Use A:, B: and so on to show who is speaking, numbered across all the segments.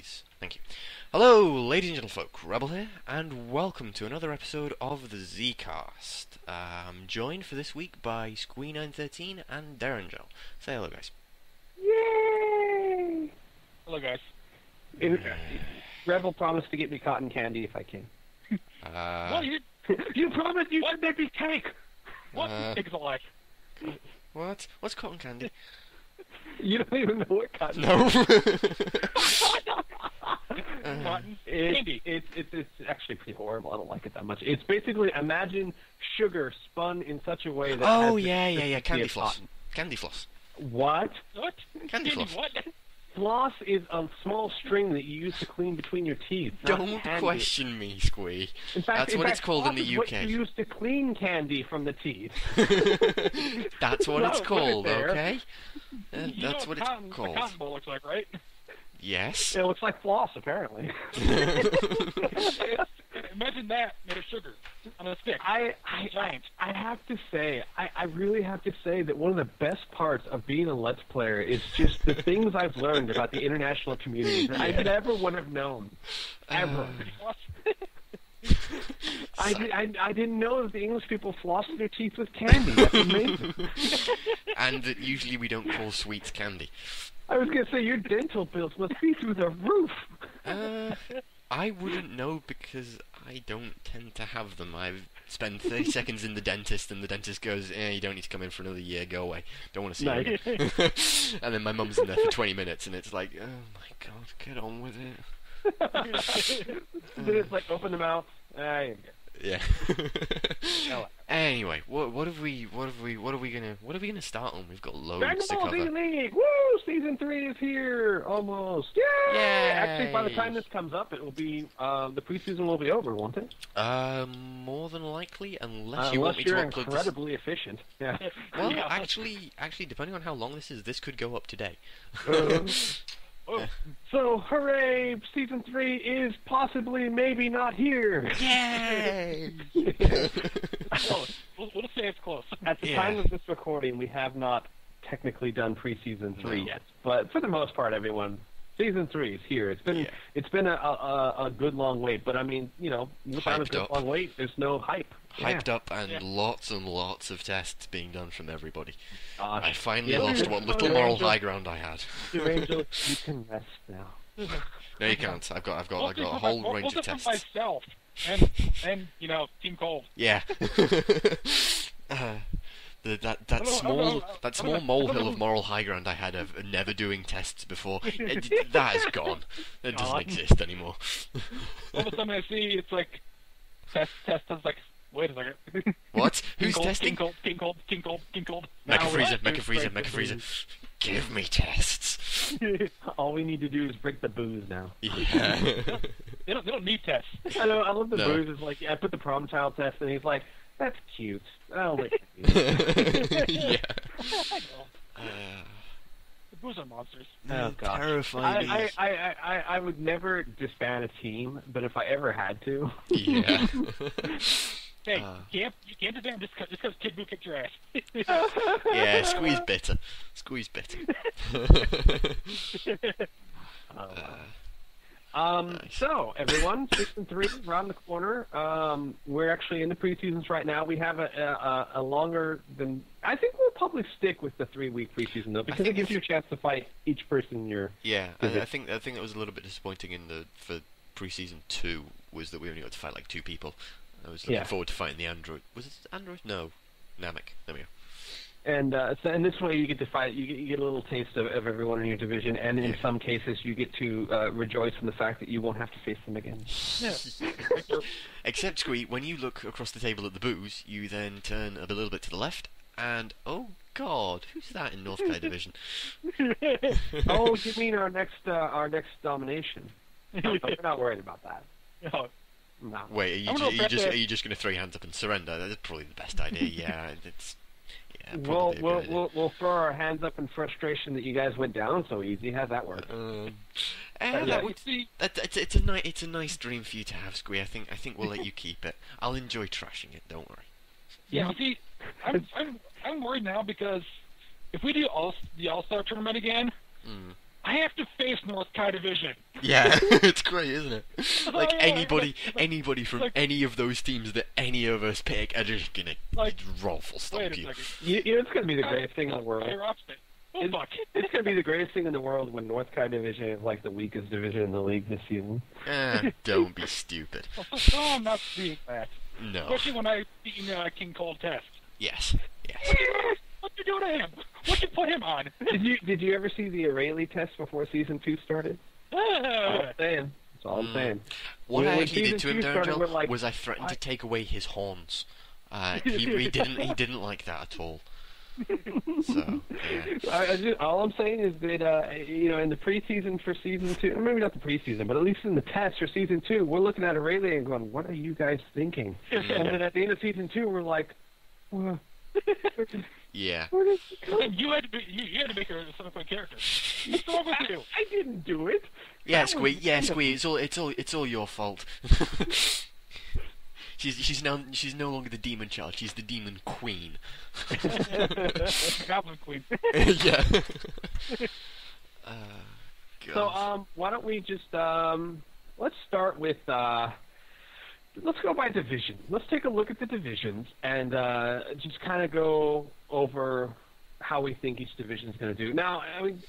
A: Thank you. Hello, ladies and gentlefolk, Rebel here, and welcome to another episode of the Zcast. I'm joined for this week by Squee913 and Derangel. Say hello, guys.
B: Yay!
C: Hello, guys.
B: Rebel promised to get me cotton candy if I can.
C: What?
B: You promised you should make me cake!
C: What? Pigs are like?
A: What? What's cotton candy?
B: You don't even know what cotton
A: No.
C: Cotton
B: It's,
C: candy.
B: it's actually pretty horrible. I don't like it that much. It's basically, imagine sugar spun in such a way that
A: Oh,
B: has the
A: yeah,
B: consistency
A: candy
B: of
A: floss.
B: cotton.
A: Candy floss.
B: What?
C: What?
A: Candy floss.
C: What?
B: Floss is a small string that you use to clean between your teeth. not
A: Don't
B: candy.
A: question me, Squee.
B: In fact,
A: That's what it's called in
B: floss
A: the
B: is what
A: UK.
B: you use to clean candy from the teeth.
A: That's what it's
B: No, put it
A: called,
B: there.
A: okay?
C: You
A: That's
C: know
A: what
C: cotton,
A: it's called.
C: A cotton ball looks like, right?
A: Yes.
B: It looks like floss, apparently.
C: Imagine that made of sugar on a stick.
B: I
C: Giant.
B: have to say, I really have to say that one of the best parts of being a Let's Player is just the things I've learned about the international community that I never would have known. Ever. I didn't know that the English people flossed their teeth with candy. That's amazing.
A: And that usually we don't call sweets candy.
B: I was going to say, your dental bills must be through the roof.
A: I wouldn't know because I don't tend to have them. I spend 30 seconds in the dentist and the dentist goes, you don't need to come in for another year, go away. Don't want to see you again. And then my mum's in there for 20 minutes and it's like, oh my god, get on with it.
B: Then it's like, open the mouth.
A: Yeah. Anyway, what are we gonna start on? We've got loads
B: Dragon
A: to
B: Ball Z
A: cover.
B: League! Woo! Season 3 is here! Almost! Yay!
A: Yay!
B: Actually, by the time this comes up, it will be, the preseason will be over, won't it?
A: More than likely, unless you want
B: Unless
A: me
B: you're
A: to upload this.
B: incredibly efficient. Yeah.
A: Well,
C: Yeah.
A: actually, depending on how long this is, this could go up today.
C: Oh,
B: So, hooray! Season 3 is possibly, maybe not here!
A: Yay!
C: close. We'll say it's close.
B: At the
A: Yeah.
B: time of this recording, we have not technically done preseason 3
A: No.
B: yet. But for the most part, everyone, Season 3 is here. It's been a good long wait, but I mean, you know, without a
A: Hyped
B: good
A: up.
B: long wait, there's no hype.
A: Hyped up and
C: Yeah.
A: lots and lots of tests being done from everybody.
B: Gosh.
A: I finally
B: Yeah.
A: lost what little moral high ground I had.
B: Dear Angel, you can rest now.
A: No, you can't. I've got a
C: Mostly
A: whole
C: for
A: range of
C: mostly
A: tests.
C: for myself. And Team Cold.
A: Yeah. That small molehill of moral high ground I had of never doing tests before, that is gone. It doesn't
C: Gone.
A: exist anymore.
C: All of a sudden I see it's like test. I was like, wait a second.
A: What?
C: King
A: Who's
C: Cold,
A: testing?
C: King Cold.
A: Mecha
B: Now
A: Freezer,
B: what?
A: Mecha Freezer,
B: Break
A: Mecha
B: the
A: Freezer.
B: booze.
A: Give me tests.
B: All we need to do is break the booze now.
A: Yeah.
C: They don't need tests.
B: I know. I love the
A: No.
B: booze. Is like, I put the prom child test, and he's like, "That's cute." Oh, wait.
A: Yeah.
C: I know. The boos are monsters.
B: Oh, gosh.
A: Terrifying.
B: I would never disband a team, but if I ever had to,
A: Yeah.
C: Hey, you can't disband just because Kid Buu kicked your ass.
A: Yeah, squeeze bitter. Squeeze bitter.
B: So everyone, season 3 around the corner. We're actually in the preseasons right now. We have a longer than. I think we'll probably stick with the 3-week preseason though, because it
A: think
B: gives you a
A: it's-
B: chance to fight each person in your.
A: Yeah,
B: Is
A: I
B: it-
A: think that was a little bit disappointing for preseason 2 was that we only got to fight like 2 people. I was looking
B: Yeah.
A: forward to fighting the android. Was it android? No, Namek. There we go.
B: And and this way you get to fight. You get a little taste of everyone in your division, and in
A: Yeah.
B: some cases you get to rejoice in the fact that you won't have to face them again.
A: Except Squee, when you look across the table at the booze, you then turn a little bit to the left, and oh god, who's that in North Kai Division?
B: Oh, you mean our next domination? No, we're not worried about that.
C: No.
B: No.
A: Wait,
C: I don't know if that's
A: are you just going to throw your hands up and surrender? That's probably the best idea. Yeah, it's
B: We'll
A: probably a good idea.
B: we'll throw our hands up in frustration that you guys went down so easy. How's that work?
A: Yeah,
B: Yeah.
A: it's a nice dream for you to have, Squee. I think we'll let you keep it. I'll enjoy trashing it. Don't worry.
C: Yeah, see, I'm worried now because if we do the All-Star tournament again, I have to face North Kai Division.
A: Yeah, it's great, isn't it? Like
C: yeah,
A: anybody from any of those teams that any of us pick are just gonna ruffle stomp
C: Wait a
A: you.
C: second.
B: It's going to be the greatest thing in the world.
C: You're opposite. Oh, fuck.
B: It's going to be the greatest thing in the world when North Kai Division is like the weakest division in the league this season.
A: Don't be stupid.
C: Oh, I'm not seeing that.
A: No.
C: Especially when I beat King Cold Test.
A: Yes. Yes.
C: What'd you do to him? What'd you put him on?
B: Did you ever see the O'Reilly test before season 2 started? That's all I'm saying. That's all I'm saying.
A: What I
B: When
A: actually did to him,
B: season 2 started,
A: Darrell,
B: we're like,
A: was I threatened to take away his horns. He didn't like that at all. So, yeah.
B: All I'm saying is that in the preseason for season 2, or maybe not the preseason, but at least in the test for season 2, we're looking at O'Reilly and going, "What are you guys thinking?" And then at the end of season 2, we're like,
A: Yeah.
B: "Where did he go?"
C: You had to make her a sci-fi character. What's wrong with you?
B: I didn't do it.
A: Yeah, Squee. Yeah, Squee. It's all your fault. She's no longer the demon child. She's the demon queen.
C: Goblin Queen.
A: Yeah.
B: So why don't we just let's start with let's go by division. Let's take a look at the divisions and just kind of go over how we think each division is going to do. Now, I mean,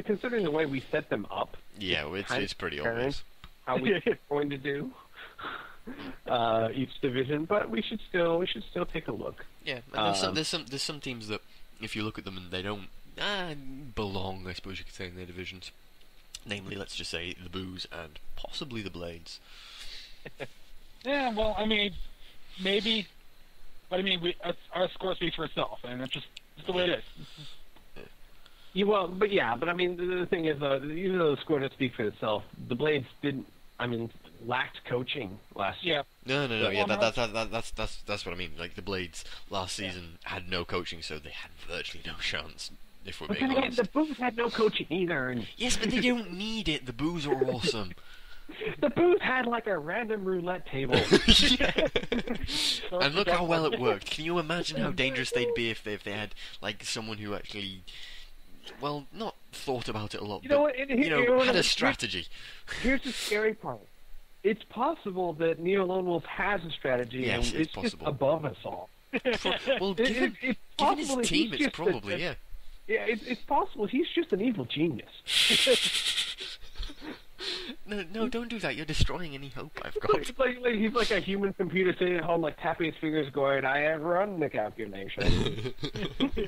B: considering the way we set them up,
A: Yeah, it's pretty obvious.
B: how we're going to do each division, but we should still take a look.
A: Yeah, and there's some teams that, if you look at them and they don't belong, I suppose you could say, in their divisions. Namely, let's just say the Boos and possibly the Blades.
C: Yeah, well, I mean, maybe, but I mean, our score speaks for itself, and that's just the way it is.
B: But I mean, the thing is, even though the score doesn't speak for itself, the Blades lacked coaching last year.
A: No. Yeah, that's what I mean. Like the Blades last season had no coaching, so they had virtually no chance. If we're being honest,
B: the Boos had no coaching either. And
A: yes, but they don't need it. The Boos are awesome.
B: The Boos had like a random roulette table.
A: Yeah. And look how well it worked. Can you imagine how dangerous they'd be if they had like someone who actually, well, not thought about it a lot, had a strategy.
B: Here's the scary part. It's possible that Neo Lone Wolf has a strategy,
A: Yes,
B: and
A: it's
B: it's just
A: possible.
B: above us all.
A: Well, given his
B: possible
A: team,
B: he's
A: it's
B: just
A: probably, yeah.
B: Yeah, it's possible he's just an evil genius.
A: No, don't do that. You're destroying any hope I've got.
B: He's like a human computer sitting at home, like tapping his fingers, going, "I have run the calculation."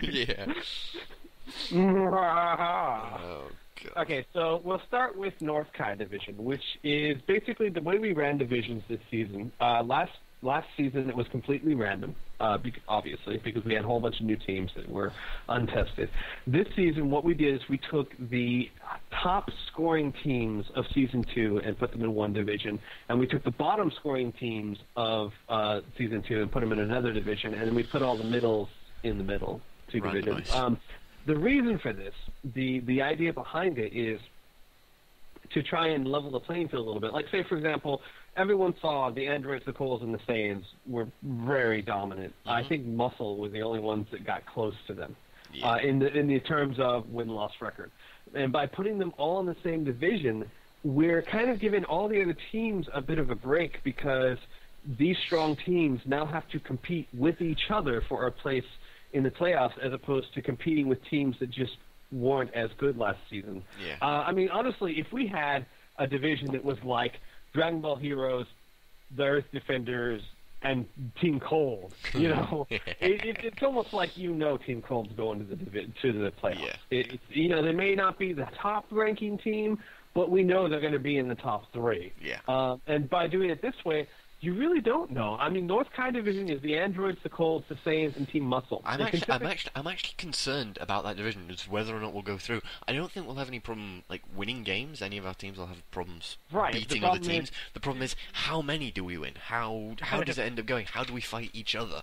A: Yeah. Oh, God.
B: Okay, so we'll start with North Kai Division, which is basically the way we ran divisions this season. Last season it was completely random, obviously, because we had a whole bunch of new teams that were untested. This season, what we did is we took the top scoring teams of Season 2 and put them in one division, and we took the bottom scoring teams of Season 2 and put them in another division, and then we put all the middles in the middle two divisions. The reason for this, the idea behind it is to try and level the playing field a little bit. Like, say, for example, everyone saw the Androids, the Coles, and the Saiyans were very dominant. Mm-hmm. I think Muscle was the only ones that got close to them in the terms of win-loss record. And by putting them all in the same division, we're kind of giving all the other teams a bit of a break because these strong teams now have to compete with each other for a place in the playoffs as opposed to competing with teams that just weren't as good last season.
A: Yeah.
B: I mean, honestly, if we had a division that was like Dragon Ball Heroes, the Earth Defenders, and Team Cold, it's almost like Team Cold's going to the playoffs.
A: Yeah.
B: They may not be the top ranking team, but we know they're going to be in the top 3.
A: Yeah.
B: And by doing it this way, you really don't know. I mean, North Kai Division is the Androids, the Colds, the Saiyans, and Team Muscle.
A: I'm actually concerned about that division, as whether or not we'll go through. I don't think we'll have any problem winning games. Any of our teams will have problems beating other teams. The problem is, how many do we win? How does it end up going? How do we fight each other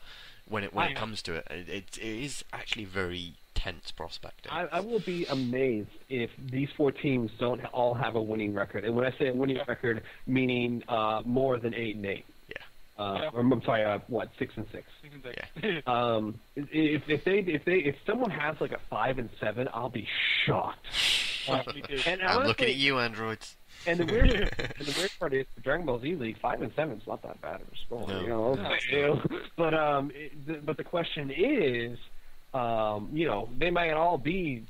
A: when it comes to it? It is actually very tense prospect.
B: I will be amazed if these 4 teams don't all have a winning record. And when I say a winning record, meaning more than 8-8.
A: Yeah.
B: I'm sorry, 6-6.
A: Yeah.
B: If someone has like a 5-7, I'll be shocked.
C: Me too.
B: And
A: I'm
B: honestly,
A: looking at you, androids.
B: And the weird part is the Dragon Ball Z League 5-7 is not that bad of a score.
A: No.
B: But the question is, they might all be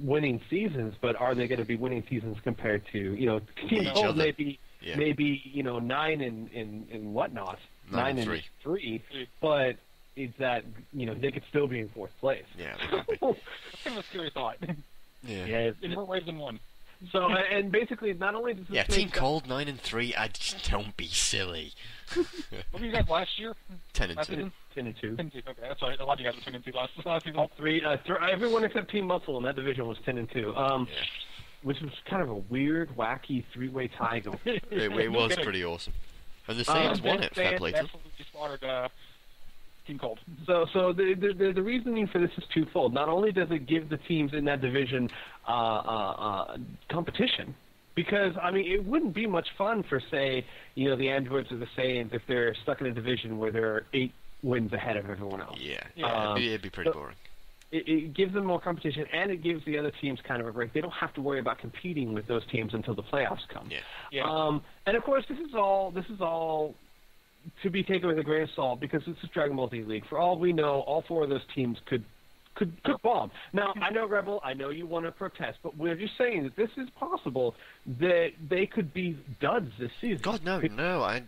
B: winning seasons, but are they going to be winning seasons compared to Team
A: Each
B: Gold
A: other.
B: maybe
A: Yeah.
B: 9 and whatnot,
A: 9 and
B: 3, but is that they could still be in fourth place.
A: Yeah, they could be.
C: That's kind of a scary thought.
A: Yeah.
C: In more ways than one.
B: So and basically not only does this
A: Yeah, Team
B: make
A: Cold 9 and 3. I just don't be silly.
C: What were you guys last year?
A: 10 and
C: Last
A: 2.
C: season?
B: 10 and 2.
C: 10 2. Okay, that's right. A lot of you guys were 10 2 last season.
B: All three, everyone except Team Muscle in that division was 10 and 2. Which was kind of a weird, wacky three-way tie going.
A: It was pretty awesome. And the Saiyans won it. Fair play to them.
C: Absolutely slaughtered Team Cold.
B: So the reasoning for this is twofold. Not only does it give the teams in that division competition, because it wouldn't be much fun for, say, the androids or the Saiyans if they're stuck in a division where they're 8 wins ahead of everyone else.
A: Yeah. It'd be pretty boring.
B: It gives them more competition, and it gives the other teams kind of a break. They don't have to worry about competing with those teams until the playoffs come.
C: Yeah.
B: And of course, this is all to be taken with a grain of salt because this is Dragon Ball Z League. For all we know, all 4 of those teams could bomb. Now, I know, Rebel, I know you want to protest, but we're just saying that this is possible that they could be duds this season.
A: God, no. I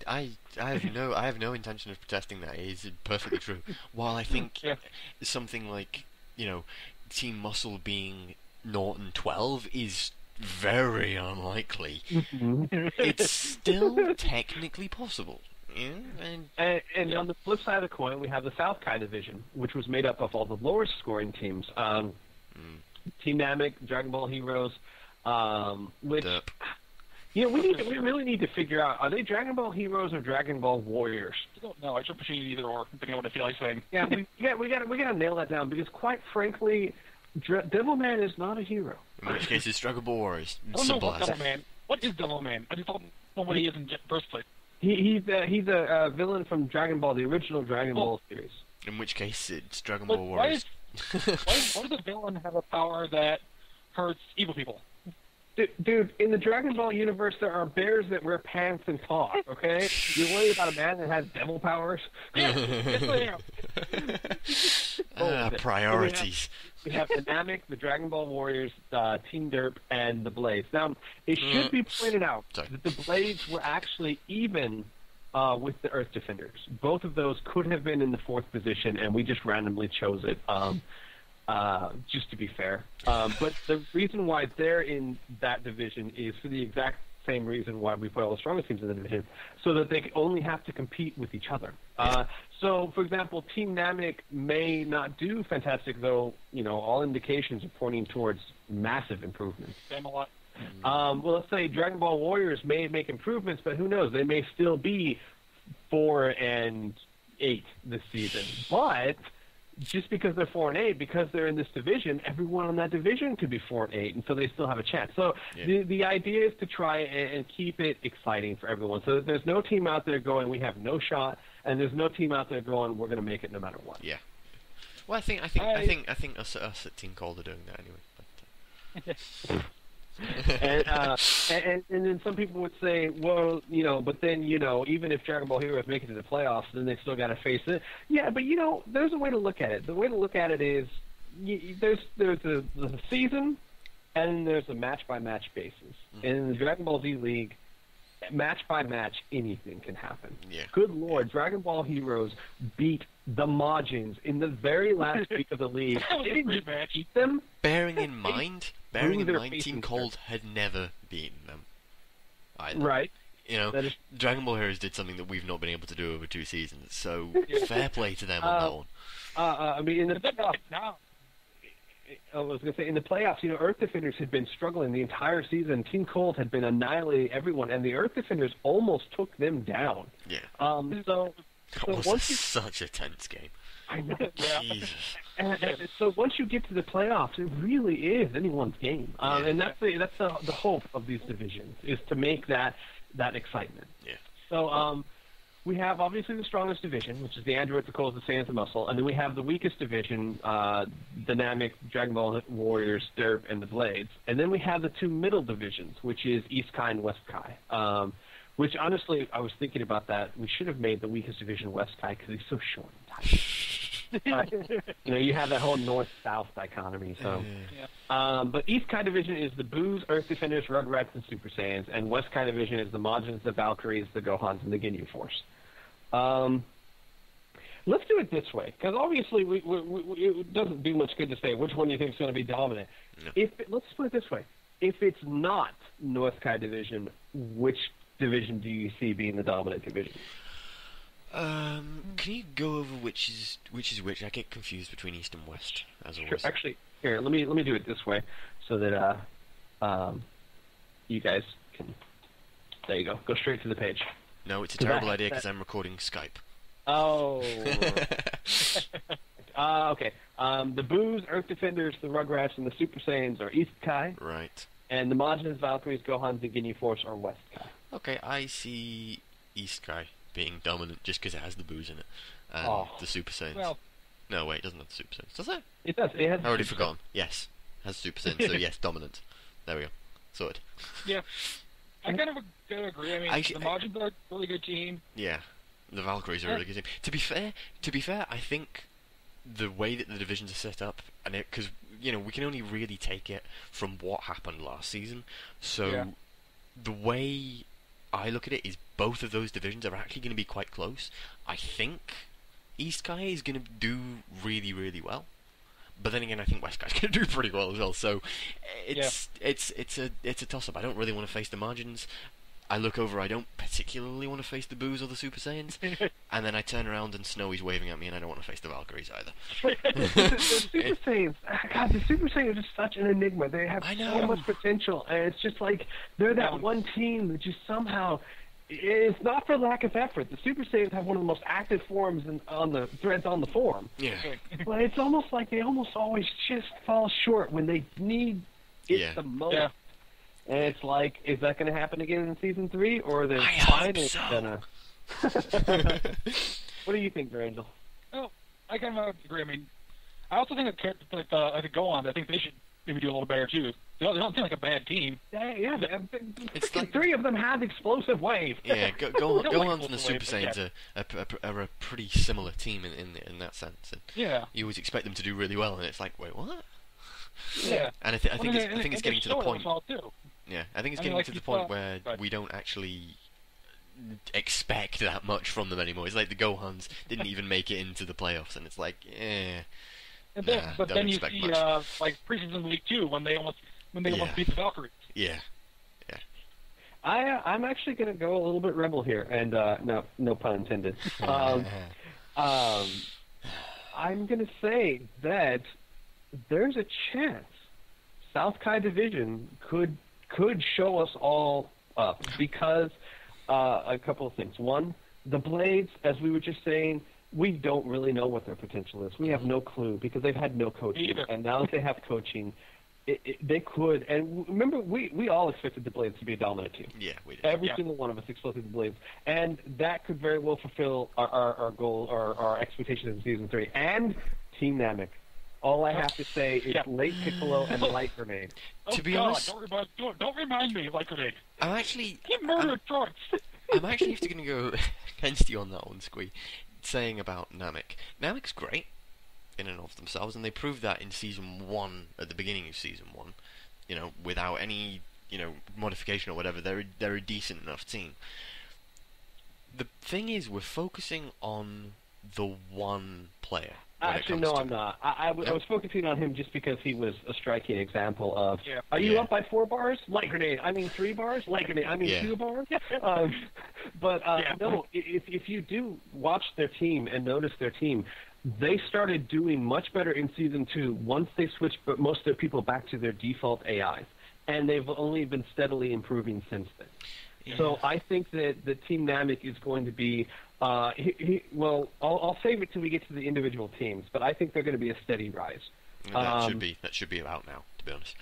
A: have no intention of protesting that. It is perfectly true. While I think something like, Team Muscle being 0 and 12 is very unlikely, it's still technically possible. Yeah,
B: and on the flip side of the coin, we have the South Kai division, which was made up of all the lower scoring teams. Team Namek, Dragon Ball Heroes, which
A: Derp.
B: we really need to figure out, are they Dragon Ball Heroes or Dragon Ball Warriors?
C: I don't know. I should push either or, depending on what I feel like saying.
B: Yeah, we got to nail that down because, quite frankly, Devilman is not a hero.
A: In which case, it's Dragon Ball Warriors.
C: I don't know
A: Simple
C: about
A: as.
C: Devilman. What is Devilman? I just don't know what he is in the first place.
B: He's a villain from Dragon Ball, the original Dragon Ball series.
A: In which case, it's Dragon
C: But
A: Ball
C: why
A: Warriors.
C: why does a villain have a power that hurts evil people?
B: Dude, in the Dragon Ball universe, there are bears that wear pants and talk, okay? You're worried about a man that has devil powers?
C: Yes, I am.
A: Priorities.
B: We have the Namek, the Dragon Ball Warriors, Team Derp, and the Blades. Now, it should be pointed out that the Blades were actually even with the Earth Defenders. Both of those could have been in the 4th position, and we just randomly chose it, just to be fair. But the reason why they're in that division is for the exact same reason why we put all the strongest teams in the division, so that they only have to compete with each other. So, for example, Team Namek may not do fantastic, though, all indications are pointing towards massive improvements.
C: Damn a lot.
B: Well, let's say Dragon Ball Warriors may make improvements, but who knows? They may still be 4 and 8 this season. But just because they're 4 and 8, because they're in this division, everyone in that division could be 4 and 8, and so they still have a chance. So the idea is to try and keep it exciting for everyone, so that there's no team out there going, we have no shot, and there's no team out there going, we're going to make it no matter what.
A: Yeah. Well, I think us at Team Cold are doing that anyway. But,
B: and then some people would say, well, but then, even if Dragon Ball Heroes make it to the playoffs, then they still got to face it. Yeah, but, there's a way to look at it. The way to look at it is there's the season, and there's a match-by-match basis. And in the Dragon Ball Z League, match-by-match, anything can happen.
A: Yeah.
B: Good Lord, Dragon Ball Heroes beat the Majins in the very last week of the league.
C: That was
B: They
C: a
B: didn't
C: great
B: just
C: match.
B: beat them.
A: bearing in mind,
B: their
A: Team
B: faces
A: Cold had never beaten them. Either.
B: Right.
A: That is... Dragon Ball Heroes did something that we've not been able to do over 2 seasons, so fair play to them on that one.
B: In the playoffs,
C: Now,
B: I was going to say, in the playoffs, Earth Defenders had been struggling the entire season. Team Cold had been annihilating everyone, and the Earth Defenders almost took them down.
A: Yeah.
B: So
A: That was
B: once
A: such a tense game.
B: I know.
A: Jesus.
B: And so once you get to the playoffs, it really is anyone's game, and that's the hope of these divisions, is to make that excitement.
A: Yeah.
B: So we have obviously the strongest division, which is the Androids, the Coals, the Saiyans, the Muscle, and then we have the weakest division, Dynamic, Dragon Ball Warriors, Derp, and the Blades. And then we have the two middle divisions, which is East Kai and West Kai. Which, honestly, I was thinking about that. We should have made the weakest division West Kai because he's so short and tiny. You have that whole north-south dichotomy. So, but East Kai division is the Boos, Earth Defenders, Rugrats, and Super Saiyans, and West Kai division is the Majins, the Valkyries, the Gohans, and the Ginyu Force. Let's do it this way, because obviously it doesn't do much good to say which one you think is going to be dominant. No. Let's put it this way: if it's not North Kai division, which division do you see being the dominant division?
A: Can you go over which is which? I get confused between East and West, as always.
B: Sure. Actually, here, let me do it this way, so that you guys can. There you go. Go straight to the page.
A: No, it's a terrible idea because I'm recording Skype.
B: Oh. Okay. The Boos, Earth Defenders, the Rugrats, and the Super Saiyans are East Kai.
A: Right. And
B: the Majins, Valkyries, Gohans, and Ginyu Force are West Kai.
A: Okay, I see East Kai being dominant just because it has the Boos in it. And the Super Saiyans. Well, no, wait, it doesn't have the Super Saiyans. Does it?
B: It does. It has.
A: I already forgotten. Yes. It has Super Saiyans, so yes, dominant. There we go. Sorted.
C: Yeah. I kind of agree. I mean, the Majins are a really good team.
A: Yeah. The Valkyries are a really good team. To be fair, I think the way that the divisions are set up, and because we can only really take it from what happened last season. So the way I look at it is both of those divisions are actually going to be quite close. I think East Kai is going to do really, really well, but then again, I think West Kai is going to do pretty well as well. So it's a toss up. I don't really want to face the Margins. I look over, I don't particularly want to face the Boos or the Super Saiyans, and then I turn around and Snowy's waving at me, and I don't want to face the Valkyries either.
B: the Super Saiyans, God, the Super Saiyans are just such an enigma. They have so much potential, and it's just like they're that one team that just somehow. It's not for lack of effort. The Super Saiyans have one of the most active forms on the threads on the forum.
A: Yeah.
B: But it's almost like they almost always just fall short when they need it the most. Yeah. And it's like, is that going to happen again in Season 3, or are they finally going to... What do you think, Virangel?
C: Oh, I kind of agree. I mean, I also think that I could go on. I think they should maybe do a little better, too. They don't seem like a bad team.
B: Yeah, it's like three of them have explosive wave.
A: Yeah, Gohans and the Super Saiyans are a pretty similar team in that sense. And you always expect them to do really well, and it's like, wait, what?
C: Yeah.
A: And I think it's getting to the point. Yeah, I think it's getting to the point where we don't actually expect that much from them anymore. It's like the Gohans didn't even make it into the playoffs, and it's like,
C: but then you see like preseason week 2 when they almost beat the Valkyries.
A: Yeah.
B: I'm actually going to go a little bit rebel here, and no pun intended. I'm going to say that there's a chance South Kai Division could show us all up because a couple of things. One, the Blades, as we were just saying, we don't really know what their potential is. We have no clue because they've had no coaching, and now that they have coaching, they could. And remember, we all expected the Blades to be a dominant team.
A: Yeah, we did.
B: Every single one of us expected the Blades, and that could very well fulfill our goal, our expectations in Season 3. And Team Namek. All I have to say is Late Piccolo and Light Grenade.
A: To be honest,
C: don't remind me of Light Grenade.
A: He
C: murdered Trunks.
A: I'm actually going to go against you on that one, Squee. Saying about Namek. Namek's great in and of themselves, and they proved that in Season 1, at the beginning of Season 1. Without any, modification or whatever, they're a decent enough team. The thing is, we're focusing on the one player.
B: Actually, no, I'm not. I was focusing on him just because he was a striking example of, are you up by 4 bars? Light Grenade. I mean 3 bars? Light Grenade. I mean 2 bars? No, if you do watch their team and notice their team, they started doing much better in Season 2 once they switched most of their people back to their default AIs. And they've only been steadily improving since then. Yeah. So I think that the Team Namek is going to be... I'll save it till we get to the individual teams, but I think they're going to be a steady rise.
A: That should be about now, to be honest.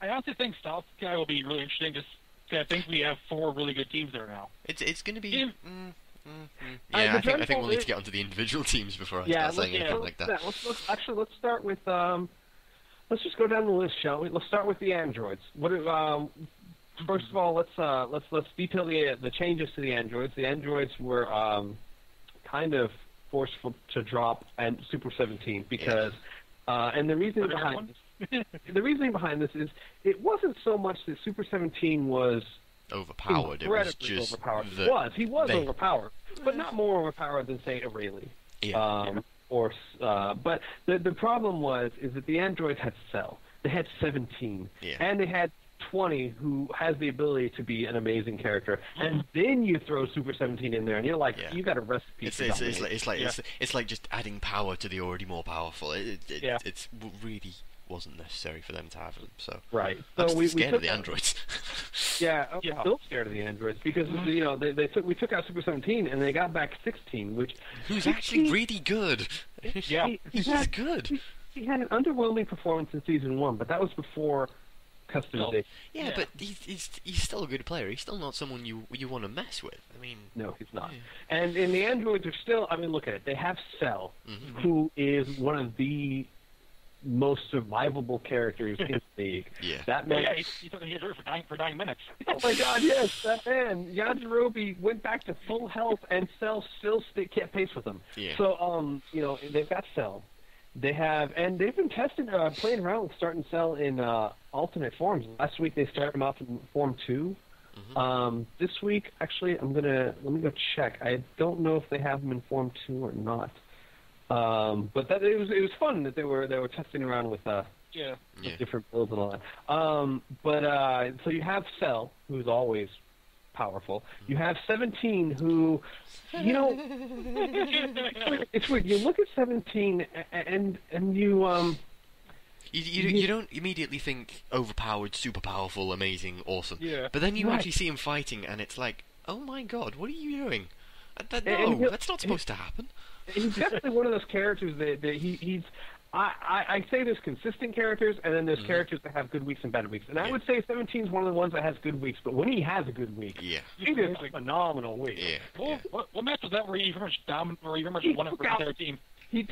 C: I honestly think South Kai will be really interesting. Just I think we have 4 really good teams there now.
A: It's going to be.
C: Yeah.
A: Yeah, I think we'll need to get onto the individual teams before I start saying anything like that.
B: Let's start with let's just go down the list, shall we? Let's start with the androids. First of all, let's detail the changes to the androids. The androids were kind of forceful to drop and Super 17 because and the reason behind this is it wasn't so much that Super 17 was
A: overpowered. It was just
B: overpowered. He was overpowered, but not more overpowered than say Rayleigh.
A: Yeah.
B: But the problem is that the androids had Cell. They had 17, and they had 20, who has the ability to be an amazing character, and then you throw Super 17 in there, and you're like, you got a recipe.
A: It's like just adding power to the already more powerful. It's really wasn't necessary for them to have them. So
B: right.
A: I'm
B: so
A: still scared of the androids.
B: I'm still scared of the androids because we took out Super 17 and they got back 16, who's
A: actually really good. He's good.
B: He had an underwhelming performance in season 1, but that was before customization.
A: Yeah, but he's still a good player. He's still not someone you want to mess with. I mean,
B: no, he's not. Yeah. And the androids are still. I mean, look at it. They have Cell, who is one of the most survivable characters in the league.
A: Yeah.
C: That man. He took a hit for 9 minutes.
B: Oh my God! Yes, that man. Yajirobe went back to full health, and Cell still kept pace with him.
A: Yeah.
B: So they've got Cell. They've been playing around with starting Cell in alternate forms. Last week they started him off in Form 2. This week, actually, let me go check. I don't know if they have him in Form 2 or not. But it was fun that they were testing around with different builds and all that. So you have Cell, who's always powerful. You have 17, who, it's weird. You look at 17 and you
A: You don't immediately think overpowered, super powerful, amazing, awesome.
C: Yeah.
A: But then you actually see him fighting, and it's like, oh my God, what are you doing? That's not supposed to happen.
B: He's definitely one of those characters that he's. I say there's consistent characters, and then there's characters that have good weeks and bad weeks. And I would say 17 is one of the ones that has good weeks. But when he has a good week, he has a phenomenal week.
A: Yeah.
C: What match was that where he pretty much dominated, or he pretty much won it for the entire team?
B: He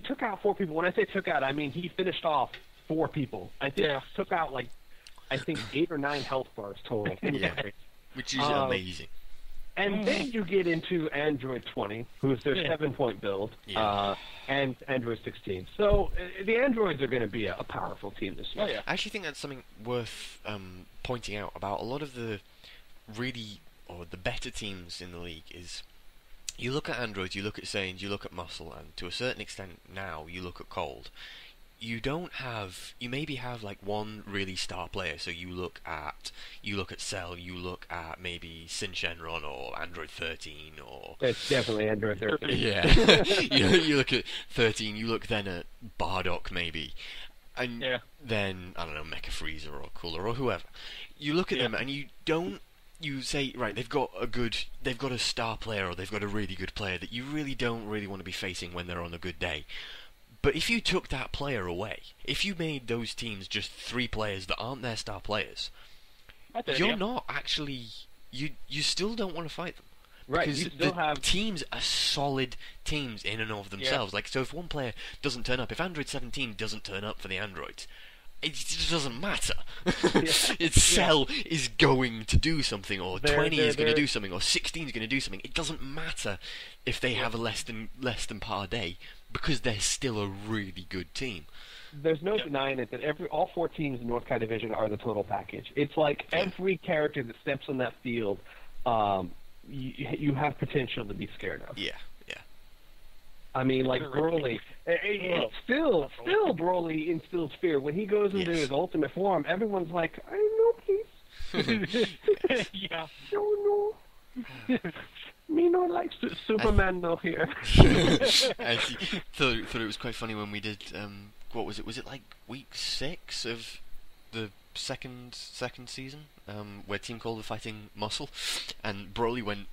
B: took out 4 people. When I say took out, I mean he finished off 4 people. I think took out 8 or 9 health bars total.
A: Which is amazing.
B: And then you get into Android 20, who's their 7-point build, and Android 16. So the androids are going to be a powerful team this year.
A: I actually think that's something worth pointing out about a lot of the the better teams in the league is you look at androids, you look at Saiyans, you look at Muscle, and to a certain extent now you look at Cold. You maybe have one really star player, so you look at Cell, you look at maybe Sin Shenron or Android 13 or...
B: It's definitely Android 13.
A: Yeah. you look at 13, you look then at Bardock maybe, and then, I don't know, Mecha Freezer or Cooler or whoever. You look at them and you say, right, they've got a star player or they've got a really good player that you really don't really want to be facing when they're on a good day. But if you took that player away, if you made those teams just 3 players that aren't their star players, you're not actually... You still don't want to fight them.
B: Right,
A: because
B: you still have...
A: teams are solid teams in and of themselves. So if one player doesn't turn up, if Android 17 doesn't turn up for the androids, it just doesn't matter. Its Cell is going to do something, or 20 is going to do something, or 16 is going to do something. It doesn't matter if they have a less than par day, because they're still a really good team.
B: There's no denying it that all 4 teams in North Kai Division are the total package. It's like every character that steps on that field, you have potential to be scared of.
A: Yeah.
B: I mean, Broly. Still Broly instills fear. When he goes into his ultimate form, everyone's like, I know, please. No. Me no like Superman though here.
A: I thought it was quite funny when we did what was it? Was it week 6 of the second season where Team Cold were fighting Muscle, and Broly went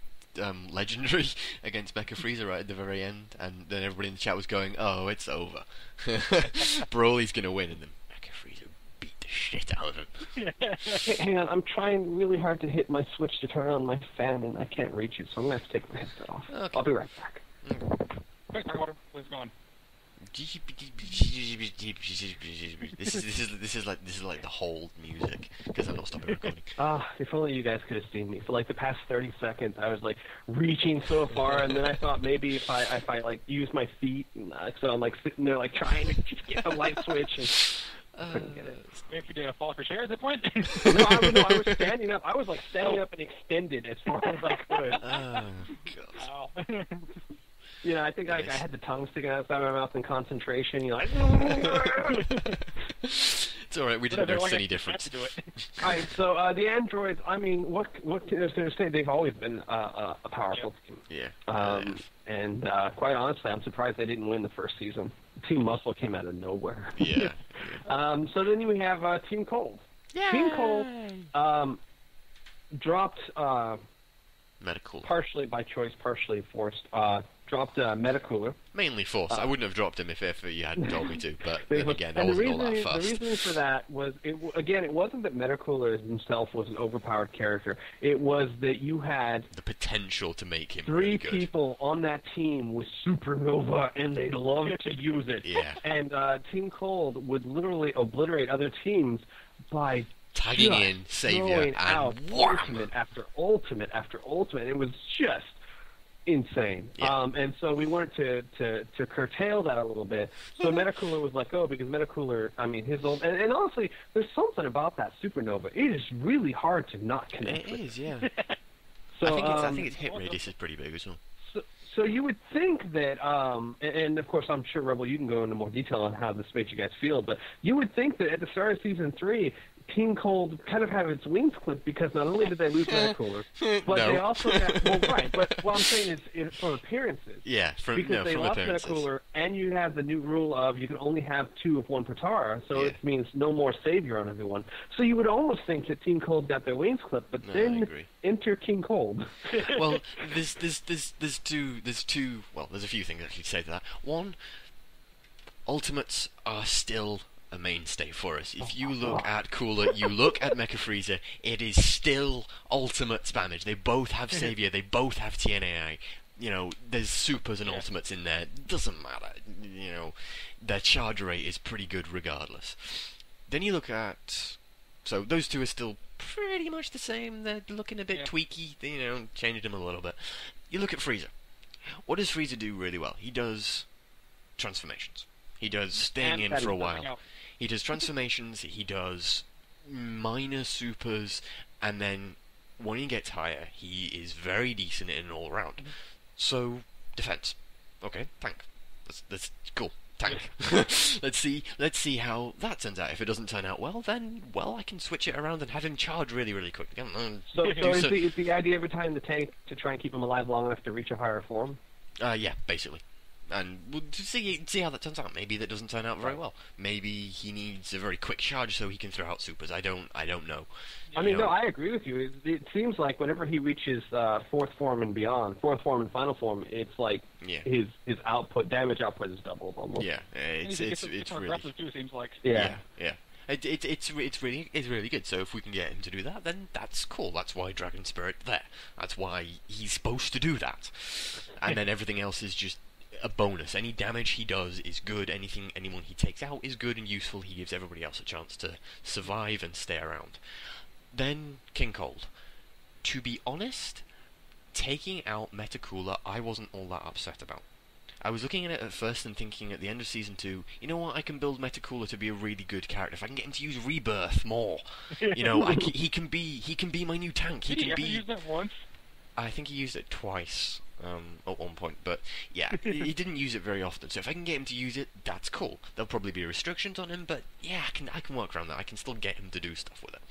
A: legendary against Mecha Freezer right at the very end, and then everybody in the chat was going, "Oh, it's over. Broly's gonna win," and then Mecha Freezer beat the shit out of him.
B: Hey, hang on, I'm trying really hard to hit my switch to turn on my fan, and I can't reach it, so I'm going to have to take my headset off.
A: Okay.
B: I'll be right back.
C: Quick, water, please go on.
A: This is like the whole music because I'm not stopping recording.
B: If only you guys could have seen me. For like the past 30 seconds, I was like reaching so far, and then I thought maybe if I like use my feet, so I'm like sitting there like trying to get the light switch, and couldn't get it.
C: Wait for you to fall off your chair at that point?
B: No, I was standing up. I was like standing up and extended as far as I could.
A: Oh god.
C: Wow.
B: You know, I think I had the tongue sticking outside my mouth in concentration. You know, like.
A: It's alright, we didn't notice any difference.
B: Alright, so the androids, I mean, what can I was going to say? They've always been a powerful team.
A: Yeah.
B: And quite honestly, I'm surprised they didn't win the first season. Team Muscle came out of nowhere.
A: Yeah.
B: So then we have Team Cold.
A: Yay!
B: Team Cold dropped,
A: Medical.
B: partially by choice, partially forced, dropped Metacooler.
A: Mainly forced. I wouldn't have dropped him if you hadn't told me to, but then again, I
B: And
A: wasn't all that fast.
B: the reason for that was, it wasn't that Metacooler himself was an overpowered character. It was that you had
A: The potential to make him
B: three
A: really good.
B: people on that team with Supernova, and they loved to use it.
A: Yeah.
B: And Team Cold would literally obliterate other teams by
A: Tagging
B: just
A: in Savior
B: throwing out
A: and wham!
B: ultimate after ultimate after ultimate. It was just insane.
A: Yeah.
B: And so we wanted to curtail that a little bit. So Metacooler was let go because Metacooler, I mean, his old and honestly, there's something about that Supernova. It is really hard to not connect
A: It
B: with.
A: is, yeah.
B: So
A: I think its hit radius is pretty big as well.
B: So you would think that, and of course I'm sure, Rebel, you can go into more detail on how this makes you guys feel, but you would think that at the start of Season 3, Team Cold kind of have its wings clipped because not only did they lose Metacooler, but
A: No.
B: they also got, well, right, but what I'm saying is from appearances.
A: Yeah,
B: Because they
A: from
B: lost
A: appearances.
B: Metacooler, and you have the new rule of you can only have 2 of one Patara, so
A: Yeah.
B: it means no more Savior on everyone. So you would almost think that Team Cold got their wings clipped, but
A: No, I
B: then
A: agree.
B: enter King Cold.
A: Well, there's two. Well, there's a few things I could say to that. One, ultimates are still a mainstay for us. If you look at Cooler, you look at Mecha Freezer, it is still ultimate spammage. They both have Savior, they both have TNAI. You know, there's supers and ultimates in there. Doesn't matter. You know, their charge rate is pretty good regardless. Then you look at. So those two are still pretty much the same. They're looking a bit tweaky, you know, changed them a little bit. You look at Freezer. What does Freezer do really well? He does transformations. He does staying in for a while. He does transformations, he does minor supers, and then when he gets higher, he is very decent in all round. So, defense. Okay, tank. That's cool. Tank. Let's see how that turns out. If it doesn't turn out well, then I can switch it around and have him charge really, really quick.
B: So is the idea every time the tank to try and keep him alive long enough to reach a higher form?
A: Yeah, basically. And we'll see how that turns out. Maybe that doesn't turn out very well. Maybe he needs a very quick charge so he can throw out supers. I don't know.
B: I mean, no, I agree with you. It seems like whenever he reaches fourth form and beyond, fourth form and final form, it's like his output, damage output is doubled almost.
A: Yeah, it's really
C: aggressive too. Seems like.
A: Yeah. It's really good. So if we can get him to do that, then that's cool. That's why Dragon Spirit there. That's why he's supposed to do that. And then everything else is just a bonus. Any damage he does is good. Anyone he takes out is good and useful. He gives everybody else a chance to survive and stay around. Then King Cold. To be honest, taking out Metacooler, I wasn't all that upset about. I was looking at it at first and thinking at the end of Season 2, you know what, I can build Metacooler to be a really good character. If I can get him to use Rebirth more, you know, he can be my new tank.
C: Did he ever use that once?
A: I think he used it twice at one point, but yeah, he didn't use it very often. So if I can get him to use it, that's cool. There'll probably be restrictions on him, but yeah, I can work around that. I can still get him to do stuff with it.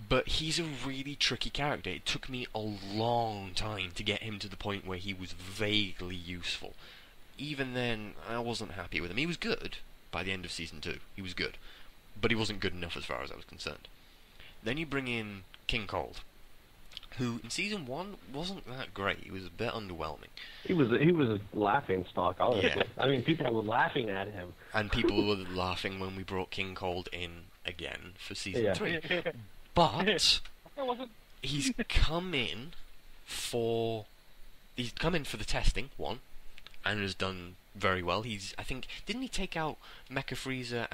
A: But he's a really tricky character. It took me a long time to get him to the point where he was vaguely useful. Even then, I wasn't happy with him. He was good by the end of Season 2. He was good. But he wasn't good enough as far as I was concerned. Then you bring in King Cold. who in season 1 wasn't that great. He was a bit underwhelming.
B: He was a laughing stock, honestly.
A: Yeah.
B: I mean, people were laughing at him.
A: And people were laughing when we brought King Cold in again for season 3.
C: That
A: But
C: wasn't.
A: he's come in for the testing, one, and has done very well. I think, didn't he take out Mecha Freezer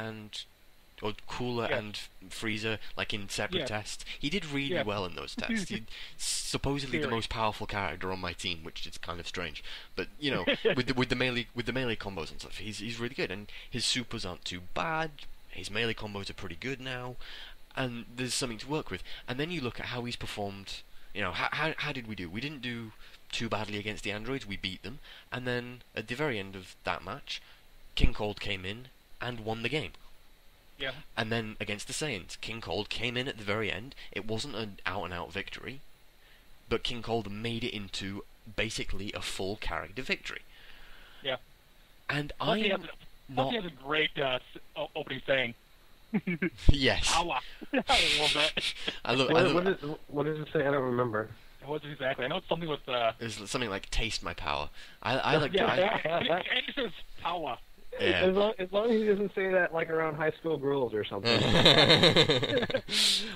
A: or Cooler
C: Yeah.
A: and Freezer, like, in separate
C: Yeah.
A: tests? He did really
C: Yeah.
A: well in those tests. He's supposedly the
C: Theory.
A: most powerful character on my team, which is kind of strange. But, you know, with the melee combos and stuff, he's really good, and his supers aren't too bad. His melee combos are pretty good now, and there's something to work with. And then you look at how he's performed. You know, how did we do? We didn't do too badly against the androids. We beat them, and then at the very end of that match, King Cold came in and won the game.
C: Yeah.
A: And then against the Saiyans, King Cold came in at the very end. It wasn't an out-and-out victory, but King Cold made it into basically a full character victory.
C: Yeah.
A: And
C: Plus he
A: I'm
C: has
A: not.
C: he has a great opening saying.
A: Yes.
C: Power. I love that.
A: I look.
B: What does it say? I don't remember.
C: It wasn't exactly. I know it's something with.
A: It's something like "taste my power." I like.
C: Yeah. It says power.
A: Yeah.
B: As long as he doesn't say that like around high school girls or something.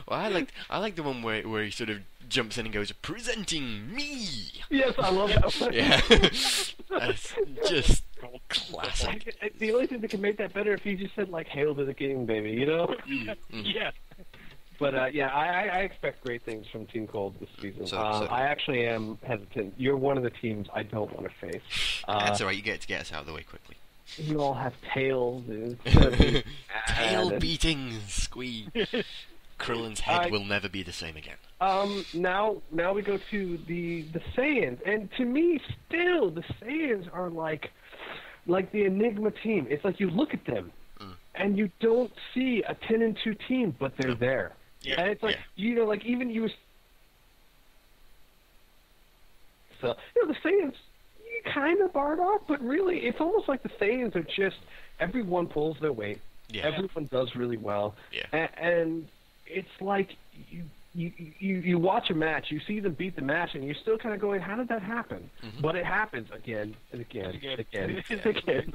A: Well, I like the one where he sort of jumps in and goes, "Presenting me."
B: Yes, I love that one.
A: Yeah. That's just classic.
B: The only thing that can make that better if he just said like "Hail to the King, baby," you know.
C: Yeah.
B: But yeah, I expect great things from Team Cold this season.
A: So-
B: I actually am hesitant. You're one of the teams I don't want to face.
A: That's alright. You get us out of the way quickly.
B: You all have tails. And it's gonna be
A: Tail
B: bad.
A: beating squee. Krillin's head will never be the same again.
B: Now we go to the Saiyans, and to me, still the Saiyans are like the Enigma team. It's like you look at them, and you don't see a 10-2 team, but they're there.
C: Yeah.
B: And it's like like even you. So the Saiyans, you kind of Bardock, but really, it's almost like the Saiyans are just everyone pulls their weight.
A: Yeah.
B: Everyone does really well.
A: Yeah.
B: And it's like you watch a match, you see them beat the match, and you're still kind of going, how did that happen?
A: Mm-hmm.
B: But it happens again and again and again and
A: Yeah.
B: again.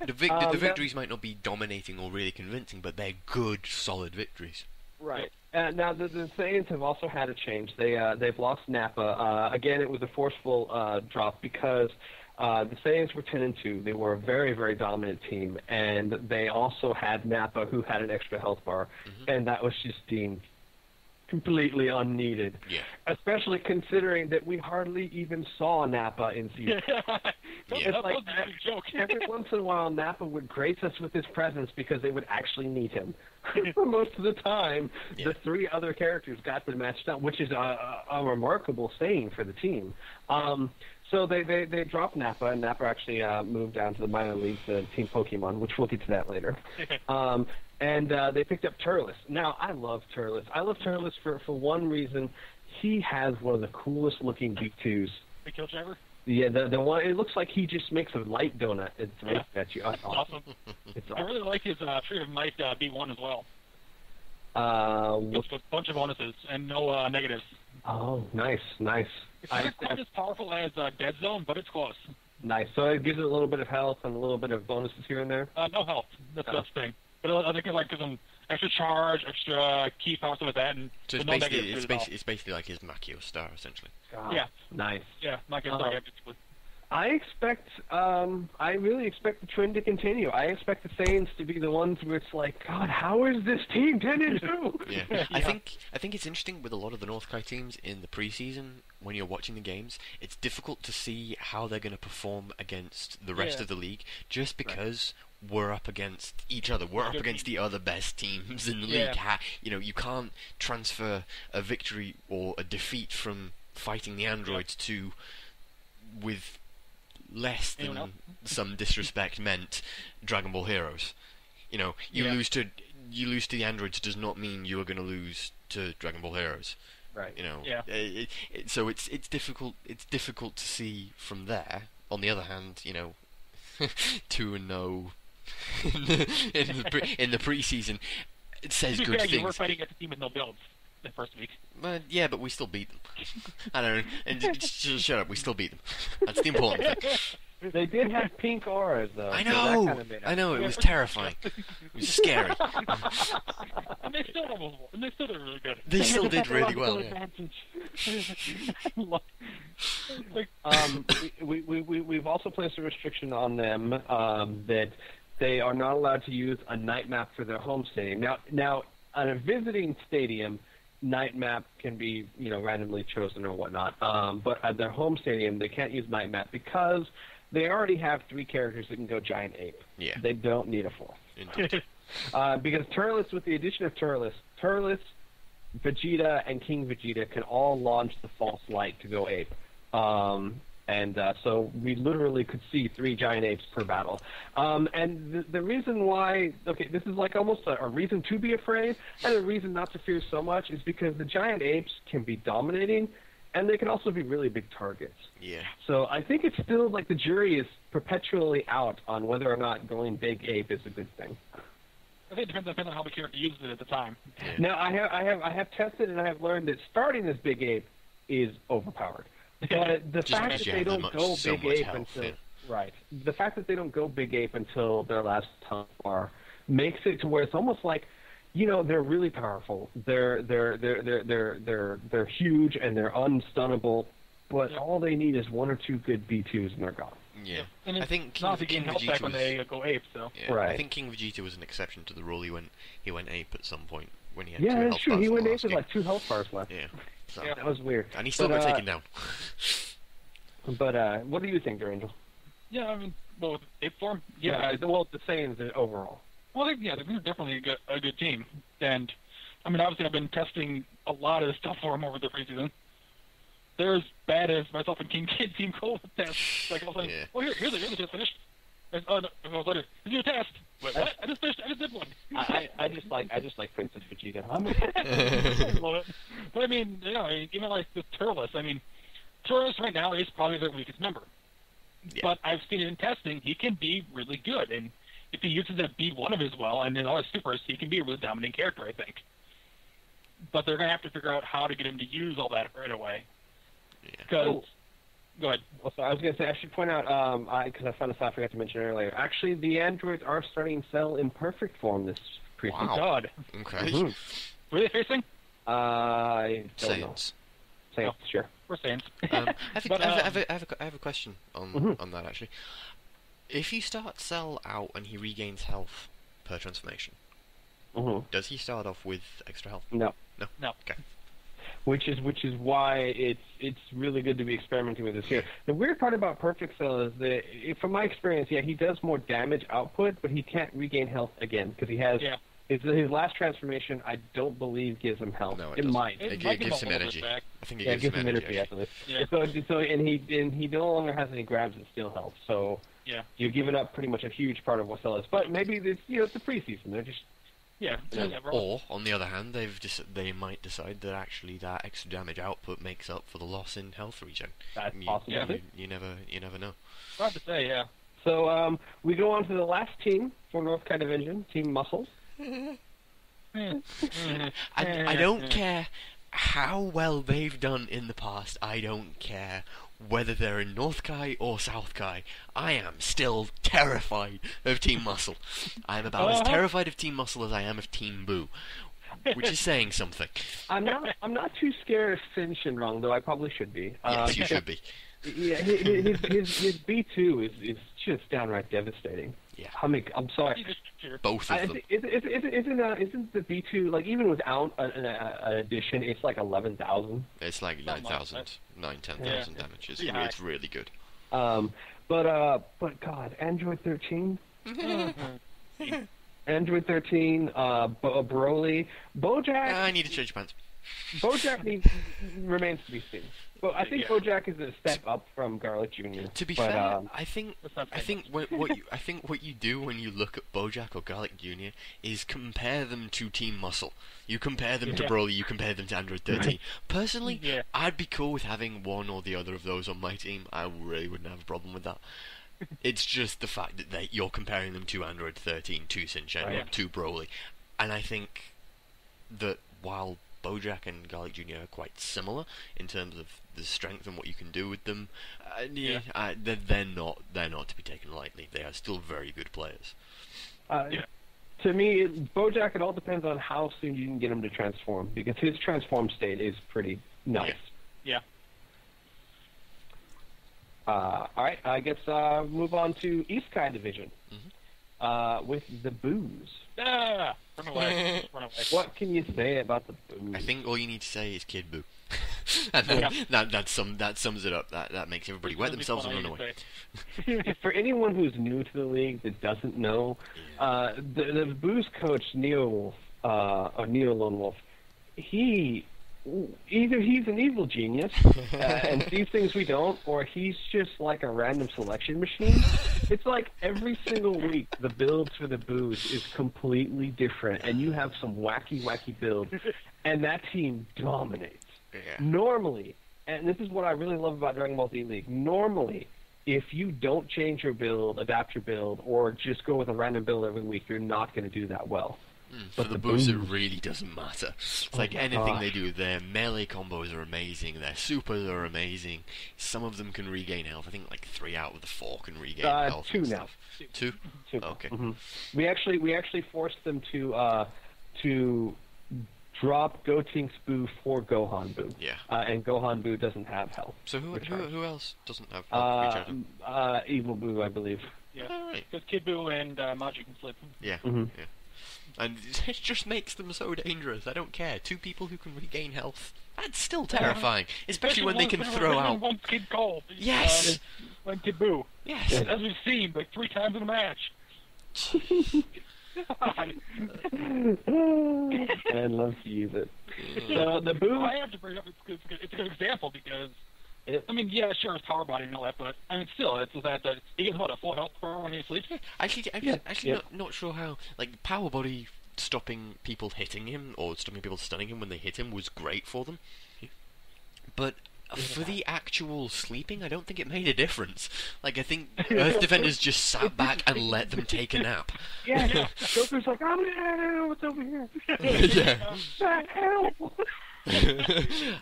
A: The victories might not be dominating or really convincing, but they're good, solid victories.
B: Right. Now the Saiyans have also had a change. They've lost Nappa. Again, it was a forceful drop because the Saiyans were 10-2. They were a very, very dominant team, and they also had Nappa, who had an extra health bar, and that was just deemed completely unneeded.
A: Yeah.
B: Especially considering that we hardly even saw Nappa in season.
A: Yeah.
C: That
B: like
C: was a big joke.
B: Every once in a while, Nappa would grace us with his presence because they would actually need him. For most of the time, the three other characters got the match done, which is a remarkable saying for the team. So they dropped Nappa, and Nappa actually moved down to the minor leagues, Team Pokemon, which we'll get to that later. And they picked up Turles. Now, I love Turles. I love Turles for one reason. He has one of the coolest looking V2s.
C: The kill driver?
B: Yeah, the one, it looks like he just makes a light donut. It's right at you. That's
C: Awesome.
B: It's
C: I really like his Tree of Might B1 as well.
B: awesome.
C: With a bunch of bonuses and no negatives.
B: Oh, nice.
C: It's not quite as powerful as Dead Zone, but it's close.
B: Nice. So it gives it a little bit of health and a little bit of bonuses here and there?
C: No health. That's the thing. But I think it like gives him extra charge, extra key power, stuff like that, and
A: So
C: with no negatives.
A: it's basically like his Machio Star, essentially.
C: Yeah.
B: Nice.
C: Yeah, not good stuff. Basically.
B: I really expect the trend to continue. I expect the Saiyans to be the ones where it's like, God, how is this team 10-2?
A: Yeah. I think it's interesting with a lot of the North Kai teams in the preseason. When you're watching the games, it's difficult to see how they're going to perform against the rest of the league, just because we're up against each other. We're up against the other best teams in the league. You can't transfer a victory or a defeat from fighting the androids to with less than some disrespect meant Dragon Ball Heroes. You lose to the androids does not mean you are going to lose to Dragon Ball Heroes.
B: Right.
A: So it's difficult. It's difficult to see from there. On the other hand, 2-0 in the preseason, it says good
C: You were
A: things.
C: fighting against a team with no builds. the first week.
A: Yeah, but we still beat them. I don't know. And just shut up. We still beat them. That's the important thing.
B: They did have pink auras, though.
A: I
B: so that
A: know.
B: kind of made
A: I know. It
C: Yeah,
A: was
C: for-
A: terrifying. It was scary.
C: And they still did really good.
A: They still did really well. Yeah.
B: We've also placed a restriction on them that they are not allowed to use a night map for their home stadium. Now, on a visiting stadium, night map can be randomly chosen or whatnot. But at their home stadium, they can't use night map because they already have 3 characters that can go giant ape.
A: Yeah.
B: They don't need a 4th.
A: Indeed.
B: Because Turles, with the addition of Turles, Vegeta, and King Vegeta can all launch the false light to go ape. So we literally could see 3 giant apes per battle. And the reason why, this is like almost a reason to be afraid and a reason not to fear so much is because the giant apes can be dominating and they can also be really big targets.
A: Yeah.
B: So I think it's still like the jury is perpetually out on whether or not going big ape is a good thing.
C: I think it depends on how the character uses it at the time.
A: Yeah.
B: Now I have tested and I have learned that starting as big ape is overpowered. But the
A: Just
B: fact
A: because
B: that
A: you
B: they
A: have
B: don't go
A: so
B: big
A: much
B: ape
A: health,
B: until
A: yeah.
B: right, the fact that they don't go big ape until their last health bar makes it to where it's almost like, they're really powerful. They're huge and they're unstunnable, but all they need is 1 or 2 good B2s and they're gone.
A: Yeah.
C: And
A: I think
C: it's not to
A: King
C: gain health
A: Vegeta
C: back when
A: was.
C: they go ape, so.
A: Yeah,
B: Right.
A: I think King Vegeta was an exception to the rule. He went ape at some point when he had
B: Yeah,
A: 2
B: that's
A: health
B: true.
A: bars
B: He
A: in the
B: went ape
A: last
B: with
A: game.
B: like 2 health bars left.
A: Yeah. So.
C: Yeah.
B: That was weird.
A: And he still got taken down.
B: But what do you think, Angel?
C: Yeah, I mean, well, with ape form,
B: The Saiyans overall.
C: Well, they're definitely a good team. And, I mean, obviously I've been testing a lot of stuff for them over the preseason. They're as bad as myself and King Kid Team Cold tests. Like, I was like,
A: Yeah.
C: well, here's the test finished. Oh, no, I was later, here's your test. Wait, what? I just did one.
B: I just like Princess Vegeta.
C: I love it. But, I mean, even like the Turles, Turles right now is probably their weakest member.
A: Yeah.
C: But I've seen it in testing, he can be really good. And if he uses that B1 of his well and in all his supers, he can be a really dominant character, I think. But they're going to have to figure out how to get him to use all that right away.
A: Yeah.
C: Because, go ahead.
B: Well, so I was going to say, I should point out, because I found this out, I forgot to mention earlier. Actually, the androids are starting to sell in perfect form this preseason.
A: Wow.
C: God.
A: Okay.
B: Mhm.
C: Who are they facing?
B: I don't know.
A: Saiyans.
B: Saiyans, sure.
C: We're Saiyans.
A: I
C: But,
A: have a question on
B: Mhm.
A: on that actually. If you start Cell out and he regains health per transformation,
B: Mm-hmm.
A: does he start off with extra health?
B: No.
C: No.
A: Okay.
B: Which is why it's really good to be experimenting with this here. The weird part about Perfect Cell is that, from my experience, he does more damage output, but he can't regain health again because he has
C: Yeah.
B: his last transformation. I don't believe gives him health.
A: No, it
B: it
A: doesn't.
B: might.
A: It
C: might give
A: gives
C: him
A: him
C: a little
A: energy.
C: bit back.
A: I think it
B: Yeah,
A: gives him energy.
B: actually.
C: Yeah.
B: And he no longer has any grabs that steal health. So
C: Yeah.
B: you're giving up pretty much a huge part of what Cell is. But maybe this it's the preseason. They're just
C: Yeah.
B: Yeah.
A: Or on the other hand, they might decide that actually that extra damage output makes up for the loss in health regen.
B: that's
A: You,
B: possible.
C: yeah.
A: you never know.
C: Hard to say, yeah.
B: So we go on to the last team for North Kai Division, Team Muscles.
A: I don't care how well they've done in the past. I don't care whether they're in North Kai or South Kai. I am still terrified of Team Muscle. I am about as terrified of Team Muscle as I am of Team Boo, which is saying something.
B: I'm not too scared of Sin Shinrong, though I probably should be.
A: Yes, you should be.
B: Yeah, his B2 is just downright devastating.
A: Yeah.
B: I'm sorry.
A: Both of them.
B: Isn't the B2, like, even without an addition, it's like 11,000?
A: It's like 9,000, 10,000 damage. It's really good.
B: But God, Android 13? Android 13, Broly, Bojack.
A: I need to change pants.
B: Bojack remains to be seen. Well, I think Bojack is a step up from Garlic Jr.
A: To be
B: but,
A: fair, I think what you do when you look at Bojack or Garlic Jr. is compare them to Team Muscle. You compare them to Broly, you compare them to Android 13. Personally, I'd be cool with having one or the other of those on my team. I really wouldn't have a problem with that. It's just the fact that you're comparing them to Android 13, to Sin Shenron, to Broly, and I think that while Bojack and Garlic Jr. are quite similar in terms of the strength and what you can do with them. They're not to be taken lightly. They are still very good players.
B: To me, Bojack, it all depends on how soon you can get him to transform, because his transform state is pretty nice.
C: Yeah.
B: All right, I guess move on to East Kai Division with the Boos.
C: Run away.
B: What can you say about the Boos?
A: I think all you need to say is Kid Buu. And then that sums it up. That makes everybody wet themselves and run away.
B: For anyone who's new to the league that doesn't know, the Boos coach, Neo Lone Wolf, either he's an evil genius and sees things we don't, or he's just like a random selection machine. It's like every single week the builds for the Boos is completely different, and you have some wacky builds, and that team dominates.
A: Yeah.
B: Normally, and this is what I really love about Dragon Ball Z League, normally, if you don't change your build, adapt your build, or just go with a random build every week, you're not going to do that well.
A: For the Boos, it really doesn't matter. It's like anything they do. Their melee combos are amazing. Their supers are amazing. Some of them can regain health. I think like 3 out of the 4 can regain health.
B: 2 now.
A: 2?
B: 2.
A: Okay.
B: Mm-hmm. We actually forced them to drop Gotenks Buu for Gohan Buu.
A: Yeah.
B: And Gohan Buu doesn't have health.
A: So who else doesn't have health?
B: Evil Buu, I believe.
C: Yeah.
A: Alright.
C: Because Kid Buu and Majin can flip.
A: Yeah.
B: Mm-hmm.
A: Yeah. And it just makes them so dangerous. I don't care. 2 people who can regain health. That's still terrifying. Especially when they can throw out...
C: One Kid Cole.
A: Yes!
C: One Kid Buu.
A: Yes!
C: As we've seen, like 3 times in a match.
B: And loves to use it. So the Buu...
C: I have to bring it up. It's a good example because... I mean, yeah, sure, it's power body and all that, but I mean, still, it's that he gets a full health bar when he sleeps.
A: Actually, not sure how. Like power body stopping people hitting him or stopping people stunning him when they hit him was great for them, but for the actual sleeping, I don't think it made a difference. Like I think Earth Defenders just sat back and let them take a nap.
B: Yeah. Joker's like, oh, what's over here?
A: Yeah.
B: Help!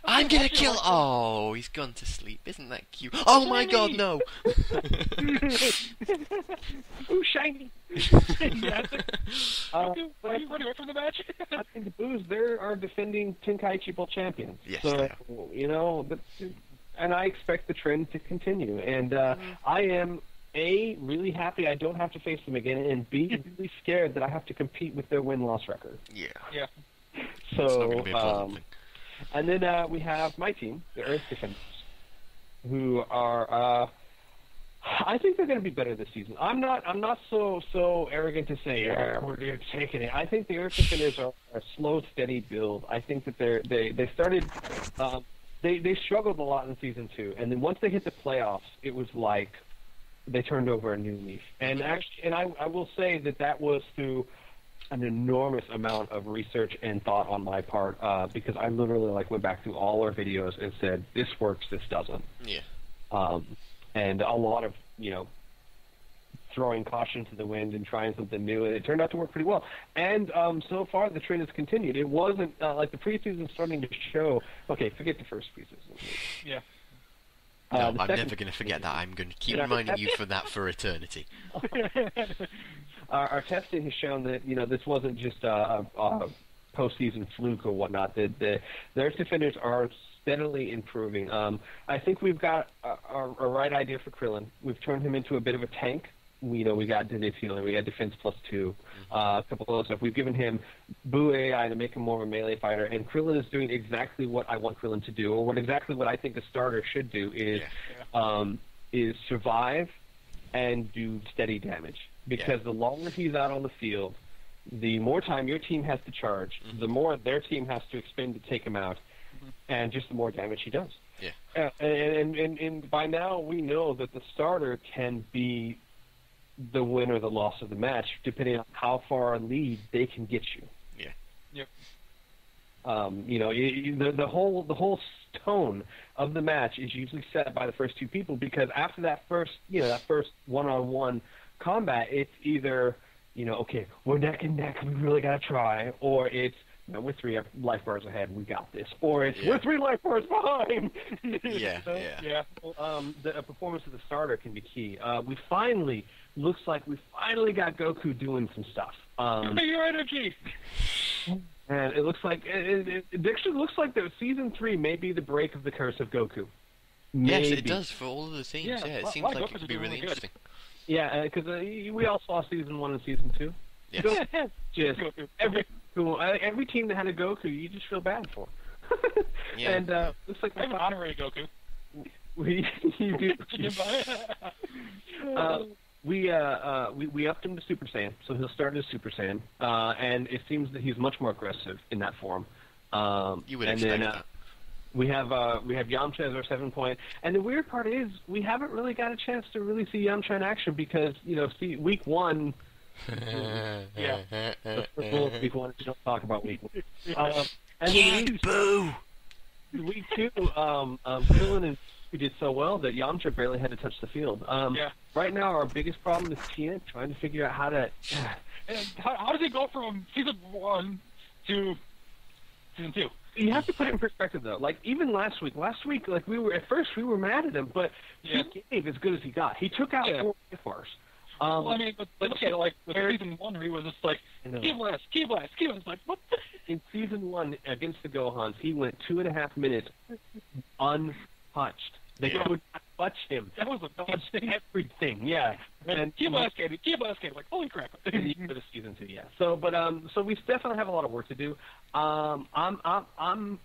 A: I'm gonna kill. Oh, he's gone to sleep. Isn't that cute? Oh my God, no!
B: Ooh, shiny.
C: Are you running away from the match?
B: I think the Boos, they are defending Tenkaichi Bowl champions.
A: Yes,
B: so,
A: they are.
B: you know, and I expect the trend to continue. And I am A, really happy I don't have to face them again, and B, really scared that I have to compete with their win-loss record.
A: Yeah.
B: So,
A: It's not gonna be a pleasant thing.
B: And then we have my team, the Earth Defenders, who are. I think they're going to be better this season. I'm not so arrogant to say we're taking it. I think the Earth Defenders are a slow, steady build. I think that they started. They struggled a lot in season 2, and then once they hit the playoffs, it was like they turned over a new leaf. And actually, and I will say that was through an enormous amount of research and thought on my part, because I literally went back through all our videos and said, this works, this doesn't.
A: Yeah.
B: And a lot of, throwing caution to the wind and trying something new, and it turned out to work pretty well. And so far, the trend has continued. It wasn't like the preseason starting to show. Okay, forget the first preseason.
C: Yeah.
A: No, I'm never going to forget that. I'm going to keep reminding you for that for eternity.
B: Our testing has shown that this wasn't just a postseason fluke or whatnot. That the Earth Defenders are steadily improving. I think we've got a right idea for Krillin. We've turned him into a bit of a tank. We got Diddy's Healer, we got Defense +2, a couple of other stuff. We've given him Buu AI to make him more of a melee fighter, and Krillin is doing exactly what I want Krillin to do, or exactly what I think a starter should do is survive and do steady damage. Because the longer he's out on the field, the more time your team has to charge, the more their team has to expend to take him out, and just the more damage he does.
A: Yeah.
B: And by now we know that the starter can be the win or the loss of the match, depending on how far a lead they can get you.
A: Yeah.
C: Yep.
B: The whole tone of the match is usually set by the first 2 people, because after that first one-on-one combat, it's either okay, we're neck and neck, we really gotta try, or it's we're 3 life bars ahead, we got this. Or it's,
A: Yeah.
B: we're 3 life bars behind.
A: Yeah,
B: So,
A: yeah.
B: The performance of the starter can be key. Looks like we finally got Goku doing some stuff.
C: Your energy.
B: And it looks like it actually looks like that season 3 may be the break of the curse of Goku.
A: Yes,
B: Maybe.
A: it does for all of the themes.
C: Yeah,
A: Yeah, it
C: a
A: seems
C: lot of
A: like
C: Gokus
A: it could
C: are
A: be
C: doing
A: really
C: really good.
A: interesting.
B: Yeah, because we all saw season 1 and season 2.
A: Yes.
B: Goku, just
C: Goku.
B: every team that had a Goku, you just feel bad for.
A: Yeah.
B: And looks like
C: I have an honorary Goku.
B: you do. We upped him to Super Saiyan, so he'll start as Super Saiyan, and it seems that he's much more aggressive in that form.
A: You would
B: and
A: expect
B: then,
A: that.
B: We have Yamcha as our 7-point, and the weird part is we haven't really got a chance to really see Yamcha in action because week 1. Yeah, the first rule of week 1 is you don't talk about week 1. And then
A: Boo!
B: week 2, Krillin and we did so well that Yamcha barely had to touch the field.
C: Yeah.
B: Right now, our biggest problem is Tien trying to figure out how to.
C: And how does he go from season 1 to season 2?
B: You have to put it in perspective, though. Like even last week, like we were mad at him, but
C: Yeah.
B: he gave as good as he got. He took out
C: Yeah.
B: 4 bars.
C: Well, I mean, but look at it, like with season 1, where he was just like,
B: I know.
C: key blast. Like, what?
B: In season 1 against the Gohans, he went 2.5 minutes untouched. They
A: Yeah.
B: could not touch him.
C: That was a dodge thing.
B: Everything, yeah.
C: And key blast candy, like, holy crap.
B: For the season 2, yeah. So we definitely have a lot of work to do. I'm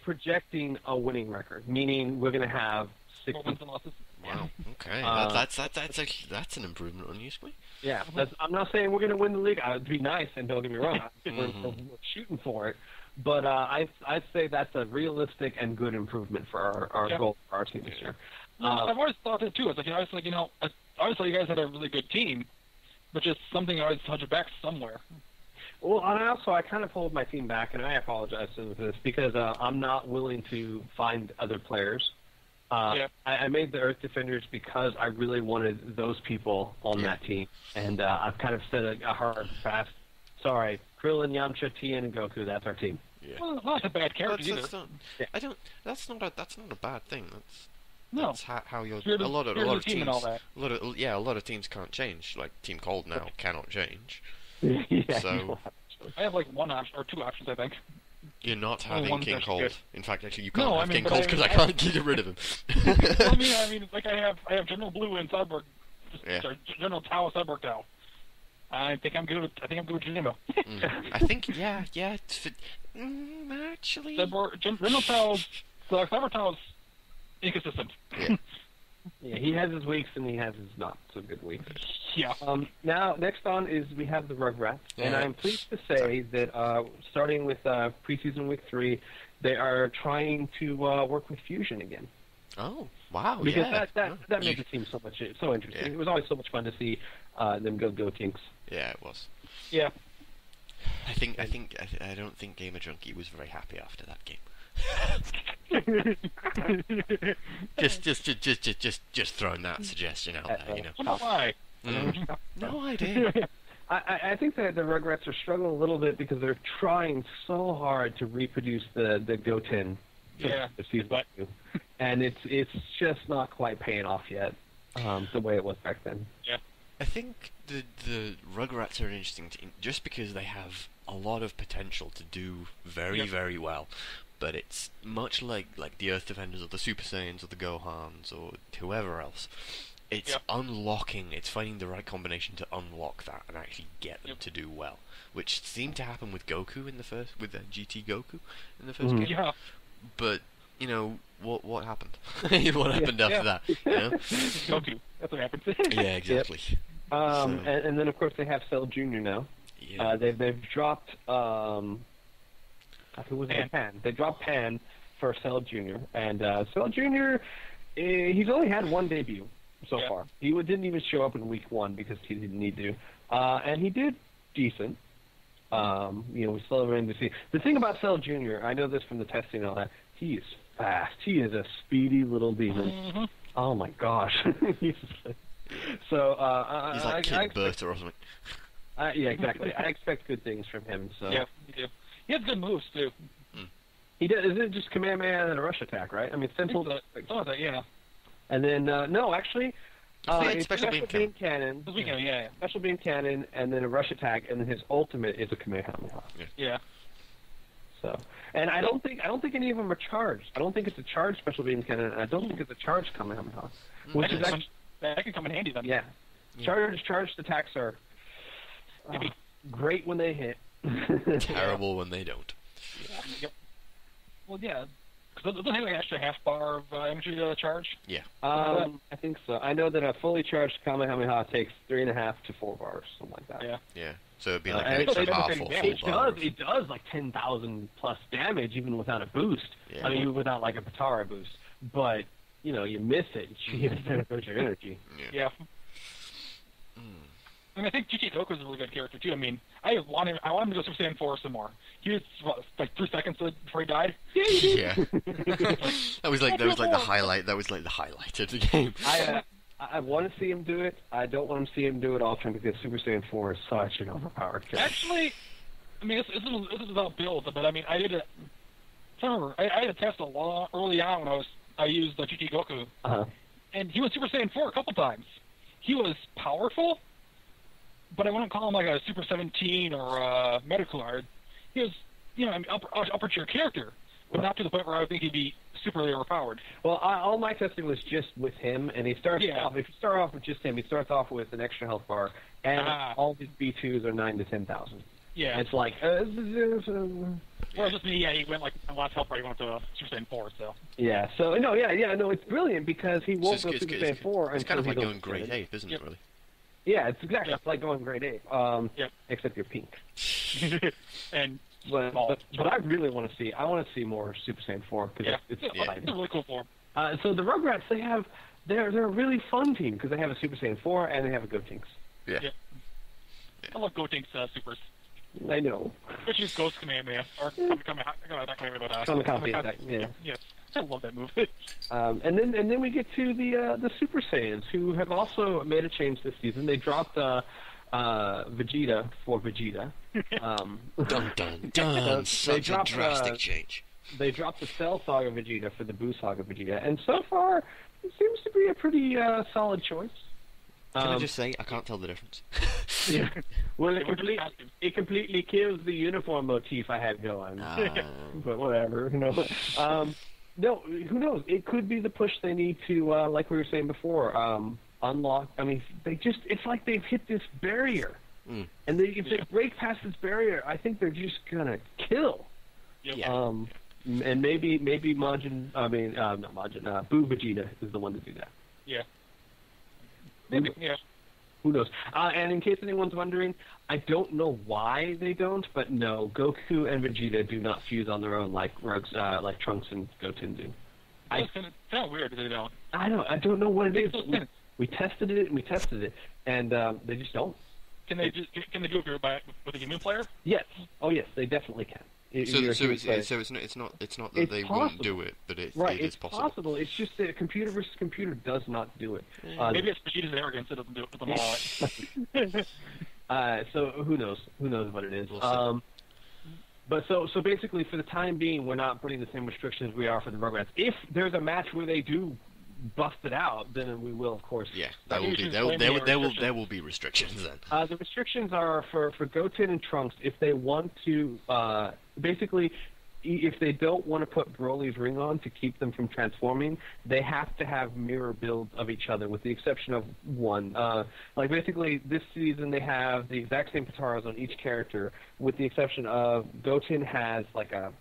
B: projecting a winning record, meaning we're going to have 6
C: More wins and losses.
A: Wow. Okay. That's an improvement on you, Squee.
B: Yeah, I'm not saying we're going to win the league. It'd be nice, and don't get me wrong, we're shooting for it. But I'd say that's a realistic and good improvement for our
C: Yeah.
B: goal for our team this year.
C: I've always thought that too. It's like, I always thought you guys had a really good team, but just something always held you back somewhere.
B: Well, and I kind of pulled my team back, and I apologize for this because I'm not willing to find other players.
C: Yeah.
B: I made the Earth Defenders because I really wanted those people on that team, and I've kind of set a hard, fast. Sorry, Krillin, Yamcha, Tien, and Goku. That's our team.
A: Yeah.
C: Well, not a bad character either.
A: That's not.
B: Yeah.
A: That's not a bad thing.
C: No.
A: That's how you're.
C: Spirit
A: A
C: of-
A: lot of
C: spirit of the
A: teams.
C: team and all that.
A: A lot of teams can't change. Like Team Cold now cannot change.
B: Yeah,
A: So-
C: I have like one option or 2 options, I think.
A: You're not
C: Only
A: having
C: one's
A: King
C: actually
A: Cold.
C: good.
A: In fact, actually, you can't
C: No, I
A: have
C: mean,
A: King
C: but
A: Cold
C: I-
A: because I can't get rid of him.
C: I mean, like I have General Blue and Cyborg.
A: Yeah.
C: Sorry, General Tao, Cyborg Tao. I think I'm good with Jinimo.
A: I think, yeah. Actually.
C: General Tao's, Cyborg Tao's inconsistent.
A: Yeah.
B: Yeah, he has his weeks and he has his not so good weeks.
C: Yeah.
B: Now, next on is we have the Rugrats, and
A: Yeah.
B: I'm pleased to say that starting with preseason week 3, they are trying to work with Fusion again.
A: Oh, wow.
B: Because
A: yeah.
B: that makes it seem so interesting.
A: Yeah.
B: It was always so much fun to see them go Kinks.
A: Yeah, it was.
C: Yeah.
A: I don't think Gamer Junkie was very happy after that game. just throwing that suggestion out there, you know.
C: Wonder why.
A: No idea.
B: I think that the Rugrats are struggling a little bit because they're trying so hard to reproduce the Goten.
C: Yeah.
B: The season 2. And it's just not quite paying off yet, the way it was back then.
C: Yeah.
A: I think the Rugrats are an interesting team just because they have a lot of potential to do very well, but it's much like the Earth Defenders or the Super Saiyans or the Gohans or whoever else. It's unlocking, it's finding the right combination to unlock that and actually get them to do well, which seemed to happen with Goku with GT Goku in the first game.
C: Yeah.
A: But you know what happened? What happened after that? You know?
C: Goku. That's what happens.
A: Yeah, exactly.
B: And then of course they have Cell Jr. now.
A: Yeah.
B: They've dropped who was it? Pan. They dropped Pan for Cell Jr. And Cell Jr. He's only had one debut so far. He didn't even show up in week 1 because he didn't need to, and he did decent. We still have to see. The thing about Cell Jr., I know this from the testing and all that. He is fast. He is a speedy little demon.
C: Mm-hmm.
B: Oh my gosh. He's like
A: He's like Kid Bert or something.
B: Yeah, exactly. I expect good things from him. So
C: Yeah, you do. He has good moves too.
B: he does. Isn't it just Kamehameha and a rush attack, right? I mean, simple.
C: Some of that, yeah.
B: And then no, actually, it's
A: special beam
B: cannon.
C: This weekend, yeah.
B: Special beam cannon, and then a rush attack, and then his ultimate is a Kamehameha.
C: Yeah.
B: So, and I don't think any of them are charged. I don't think it's a charged special beam cannon, and I don't think it's a charged Kamehameha, which is actually
C: that can come in handy then.
B: yeah. Charged attacks are great when they hit.
A: Terrible when they don't.
C: Yep. Well, yeah. Because doesn't it have like an extra half bar of energy charge?
A: Yeah.
B: I think so. I know that a fully charged Kamehameha takes 3.5 to 4 bars, something like that.
C: Yeah.
A: Yeah. So it'd be like
B: and
A: an extra
B: it
A: half
B: does-
A: or
B: it
A: full bar.
B: does. It does like 10,000 plus damage even without a boost.
A: Yeah.
B: I mean, without like a Patara boost. But you know, you miss it. There goes your energy.
C: Yeah. I mean, I think GT Goku is a really good character too. I mean, I want him to go Super Saiyan 4 some more. He was like 3 seconds before he died.
A: Yeah. that was like the highlight. That was like the highlight of the game.
B: I want to see him do it. I don't want to see him do it all the time because Super Saiyan 4 is such an overpowered character.
C: Actually, I mean, this is about builds, but I mean, I did it. I remember, I had a test a lot early on when I used the GT Goku, and he was Super Saiyan 4 a couple times. He was powerful, but I wouldn't call him like a Super 17 or a Metaclard. He was, you know, an upper tier character, but not to the point where I would think he'd be superly overpowered.
B: Well, all my testing was just with him, and he starts off. If you start off with just him, he starts off with an extra health bar, and all his B2s are 9 to 10,000.
C: Yeah.
B: It's like.
C: Well, just me. Yeah, he went like a last health bar. He went to Super Saiyan 4. So.
B: Yeah. So no. It's brilliant because he won't go Super Saiyan 4.
A: It's kind of like
B: until
A: going Grade Ape, isn't it? Really.
B: Yeah, it's exactly it's like going Grade Ape. Except you're pink.
C: And.
B: But I really want to see. I want to see more Super Saiyan 4 because it's
C: a really cool form.
B: So the Rugrats, they're a really fun team because they have a Super Saiyan 4 and they have a Gotenks.
A: Yeah.
C: I love Gotenks supers.
B: I know.
C: Which is Ghost Kamehameha or Kamehameha.
B: Kamehameha, yeah.
C: Yes, I love that move.
B: And then we get to the Super Saiyans who have also made a change this season. They dropped Vegeta for Vegeta.
A: Dun dun dun! Such a drastic change.
B: They dropped the Cell Saga Vegeta for the Buu Saga Vegeta, and so far it seems to be a pretty solid choice.
A: Can I just say I can't tell the difference?
B: Yeah. Well, it completely kills the uniform motif I had going. But whatever, you know. No, who knows? It could be the push they need to, like we were saying before, unlock. I mean, it's like they've hit this barrier. And if they break past this barrier, I think they're just gonna kill.
C: Yep.
B: And maybe Majin. I mean, not Majin. Buu Vegeta is the one to do that.
C: Yeah. Maybe. Yeah.
B: Who knows? And in case anyone's wondering, I don't know why they don't, but no, Goku and Vegeta do not fuse on their own like Trunks and Goten do.
C: It's kind of weird that they don't.
B: I don't know what it is. We tested it, and they just don't.
C: Can they do it with a human player?
B: Yes. Oh, yes, they definitely can.
A: So it's not that they won't do it, but it is possible.
B: It's just that computer versus computer does not do it.
C: Maybe it's Vegeta's arrogance that doesn't do it with them all.
B: So who knows? Who knows what it is? But so basically, for the time being, we're not putting the same restrictions we are for the Rugrats. If there's a match where they do bust it out, then we will, of course.
A: Yeah, there will be restrictions then.
B: The restrictions are for Goten and Trunks if they want to basically. If they don't want to put Broly's ring on to keep them from transforming, they have to have mirror builds of each other, with the exception of one. Like basically, this season they have the exact same Pataras on each character, with the exception of Goten has like a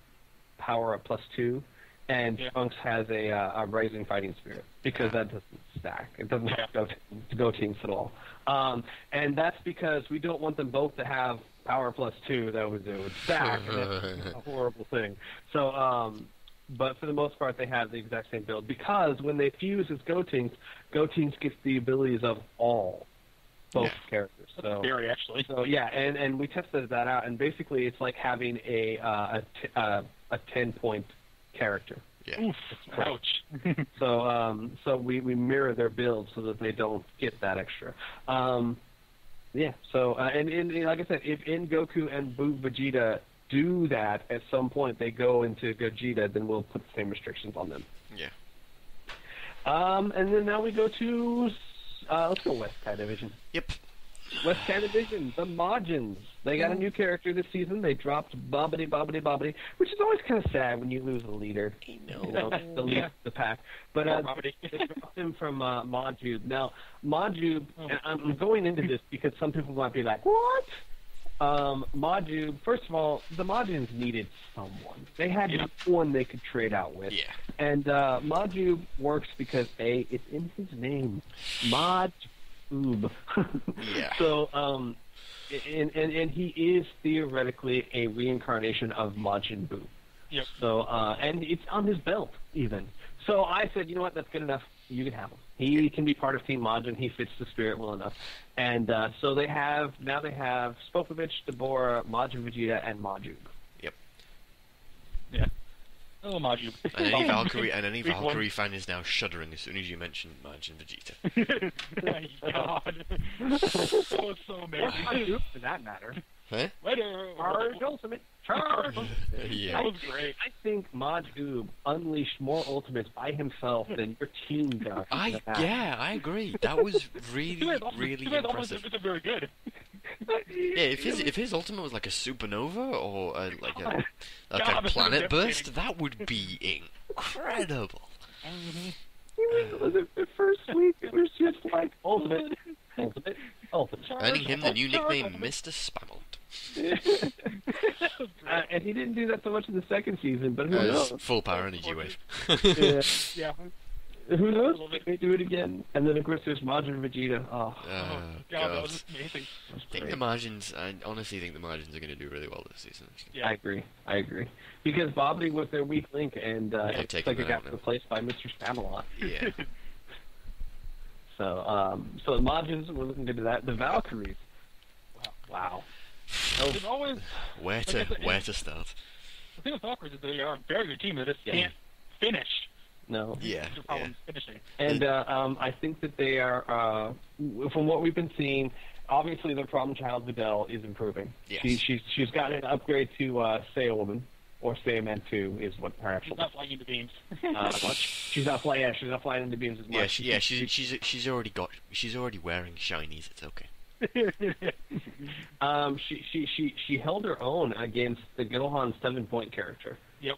B: power of +2, and Trunks has a Rising Fighting Spirit, because that doesn't stack. It doesn't have Gotenks at all. And that's because we don't want them both to have power +2. That would stack, and that's a horrible thing. So, but for the most part, they have the exact same build, because when they fuse as Gotenks gets the abilities of both characters. So
C: scary, actually.
B: So yeah, and we tested that out, and basically it's like having a 10-point character.
A: Yeah.
C: Oof, ouch.
B: So we mirror their builds so that they don't get that extra. Yeah. So, and like I said, if in Goku and Boo Vegeta do that at some point, they go into Gogeta, then we'll put the same restrictions on them.
A: Yeah.
B: And then now we go to let's go West Kai Division.
A: Yep.
B: West Kai Division, the Majins. They got a new character this season. They dropped Bobbity, which is always kind of sad when you lose a leader.
A: I know.
B: You know, the lead of the pack. But they dropped him from Majub. Now, Majub, and I'm going into this because some people might be like, what? Majub, first of all, the Majins needed someone. They had no one they could trade out with.
A: Yeah.
B: And Majub works because, A, it's in his name. Majub.
A: Yeah.
B: So, and he is theoretically a reincarnation of Majin Buu.
C: Yep.
B: So, and it's on his belt, even. So I said, you know what, that's good enough. You can have him. He can be part of Team Majin. He fits the spirit well enough. And so they have Spopovich, Deborah, Majin Vegeta, and Majub.
A: Yep.
C: Yeah. Oh, Majub.
A: And any Valkyrie fan is now shuddering as soon as you mention Majin Vegeta.
C: My God. That was so amazing.
B: Majub, for that matter.
A: Huh?
B: Charge Ultimate. Charge.
A: Yeah.
C: That was great.
B: I think Majub unleashed more ultimates by himself than your team does.
A: I agree. That was really impressive.
C: It's very good.
A: Yeah, if his ultimate was like a supernova or a
C: God,
A: planet burst, that would be incredible.
B: The first week it was just like ultimate.
A: Earning him the new nickname Mr. Spammelt.
B: And he didn't do that so much in the second season, but who
A: It's
B: knows?
A: full power energy wave.
C: Yeah.
B: Who knows? They may do it again. And then, of course, there's Majin Vegeta. Oh,
C: God, that was amazing.
A: I honestly think the Margins are going to do really well this season.
C: Yeah.
B: I agree. Because Bobbly was their weak link, and it's like it got replaced by Mr. Spamalot.
A: Yeah.
B: So the Majins, we're looking into that. The Valkyries. Wow.
C: There's always
A: Where to start?
C: the thing with Valkyries is they are a very good team. They just can't finish.
B: No.
A: Yeah.
C: Their problem is finishing.
B: And I think that they are, from what we've been seeing, obviously their problem child Videl is improving.
A: Yes.
B: She's gotten an upgrade to Saiyawoman, or Saiyaman 2 is what her actual.
C: She's not flying into beams.
B: She's not flying. Yeah, she's not flying into beams as much.
A: She's already wearing shinies. It's okay.
B: She held her own against the Gohan 7-point character.
C: Yep.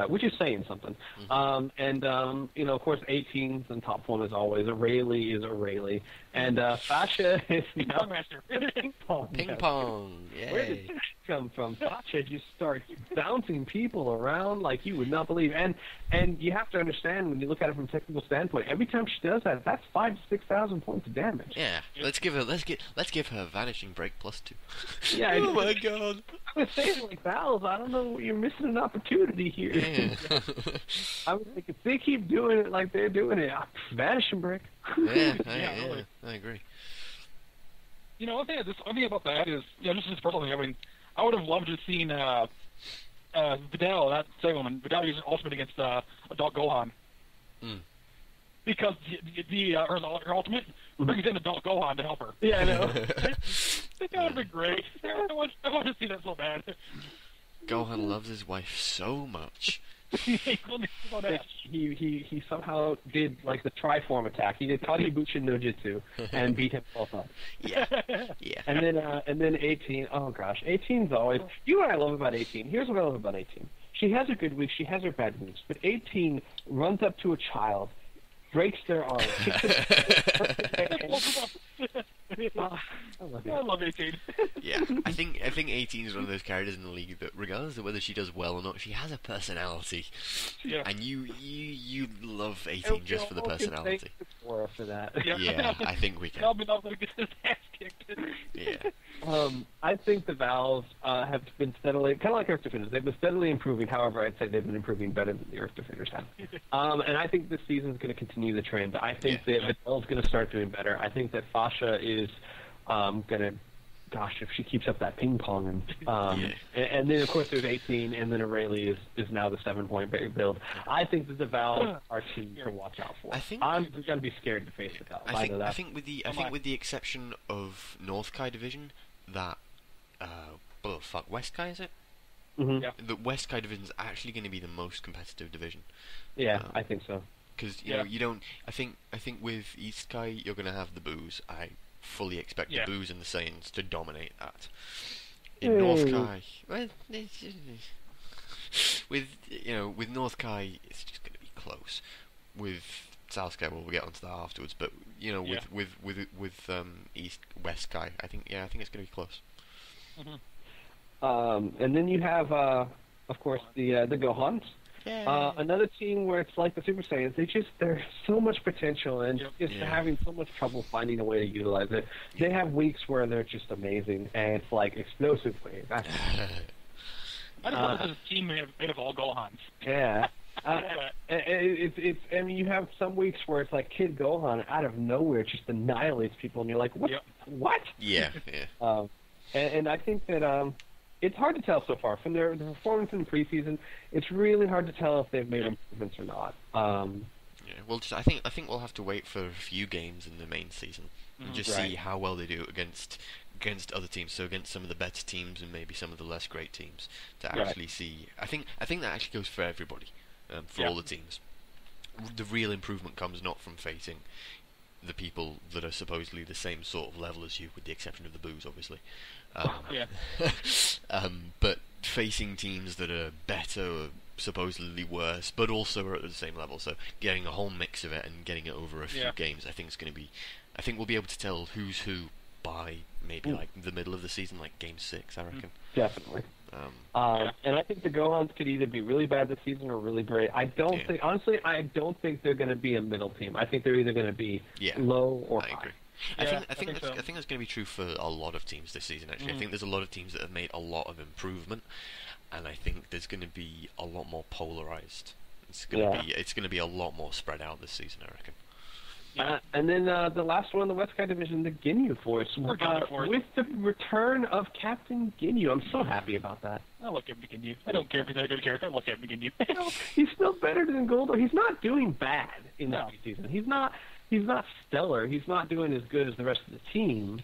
B: Which is saying something.
A: Mm-hmm.
B: Of course, 18's in top form as always. Rayleigh is Rayleigh, and Fasha is now
C: Master.
B: Ping pong.
A: Ping pong.
B: Where did
A: Yay.
B: that come from? Fasha just starts bouncing people around like you would not believe. And you have to understand when you look at it from a technical standpoint, every time she does that, that's 5,000 to 6,000 points of damage.
A: Yeah. Let's give her vanishing break +2.
B: Yeah.
A: Oh my God.
B: I was saying, like, Valve, I don't know, you're missing an opportunity here.
A: Yeah.
B: I was like, if they keep doing it like they're doing it, vanishing break.
A: Yeah,
C: really.
A: I agree.
C: You know, one thing about that is, just as personal thing. I mean, I would have loved to have seen Videl, not Saiyawoman, Videl using ultimate against Adult Gohan.
A: Mm.
C: Because her ultimate brings in Adult Gohan to help her.
B: Yeah, I know.
C: I think that would have been great. I want to see that so bad.
A: Gohan loves his wife so much.
B: He somehow did like the Triform attack. He did Kagebushin no Jutsu and beat himself up.
A: Yeah.
B: And then 18. Oh gosh, 18's always. You know what I love about 18? Here's what I love about 18. She has her good weeks. She has her bad weeks. But 18 runs up to a child, breaks their arm, kicks
C: I love 18.
A: Yeah, I think 18 is one of those characters in the league that, regardless of whether she does well or not, she has a personality.
C: Yeah.
A: And you love 18 just for the personality.
B: For that.
A: Yeah, I think we can.
C: I'll be not going to get his ass kicked.
A: Yeah.
B: I think the Valves have been steadily, kind of like Earth Defenders, they've been steadily improving. However, I'd say they've been improving better than the Earth Defenders have. And I think this season's going to continue the trend. I think that Vidal's going to start doing better. I think that Fasha is going to gosh, if she keeps up that ping pong. And then, of course, there's 18, and then Aurelia is now the 7-point build. I think that the Valve are team to watch out for. I'm going to be scared to face the Valve.
A: I think with the exception of North Kai division, that West Kai, is it?
B: Mm-hmm.
C: Yeah.
A: The West Kai division is actually going to be the most competitive division.
B: Yeah, I think so.
A: Because you know you don't. I think with East Kai you're going to have the Boos. I fully expect the Boos and the Saiyans to dominate that. In North Kai, with North Kai it's just going to be close. With South Kai, we'll get onto that afterwards. But with West Kai, I think it's going to be close.
B: Mm-hmm. And then you have, of course, the Gohans. Another team where it's like the Super Saiyans. There's so much potential and just having so much trouble finding a way to utilize it. They have weeks where they're just amazing, and it's like explosive waves.
C: I just love this team made of all Gohans.
B: Yeah. I mean, you have some weeks where it's like Kid Gohan out of nowhere just annihilates people, and you're like, what? What?
A: Yeah.
B: And I think that it's hard to tell so far from their performance in the preseason. It's really hard to tell if they've made improvements or not.
A: Well, I think we'll have to wait for a few games in the main season and just see how well they do against other teams. So against some of the better teams and maybe some of the less great teams to actually see. I think that actually goes for everybody, for all the teams. The real improvement comes not from facing the people that are supposedly the same sort of level as you, with the exception of the Boos, obviously. But facing teams that are better or supposedly worse, but also are at the same level. So getting a whole mix of it and getting it over a few games, I think we'll be able to tell who's who by maybe like the middle of the season, like Game 6, I reckon.
B: Definitely. And I think the Gohans could either be really bad this season or really great. I don't think they're going to be a middle team. I think they're either going to be low or high.
A: Agree. I think that's going to be true for a lot of teams this season. Actually, I think there's a lot of teams that have made a lot of improvement, and I think there's going to be a lot more polarized. It's going to be a lot more spread out this season, I reckon.
B: And then the last one in the West Kai division, the Ginyu Force. With the return of Captain Ginyu. I'm so happy about that.
C: I love Captain Ginyu. I don't care if he's a good character. I love Captain Ginyu.
B: He's still better than Goldo. He's not doing bad in the season. He's not stellar. He's not doing as good as the rest of the team.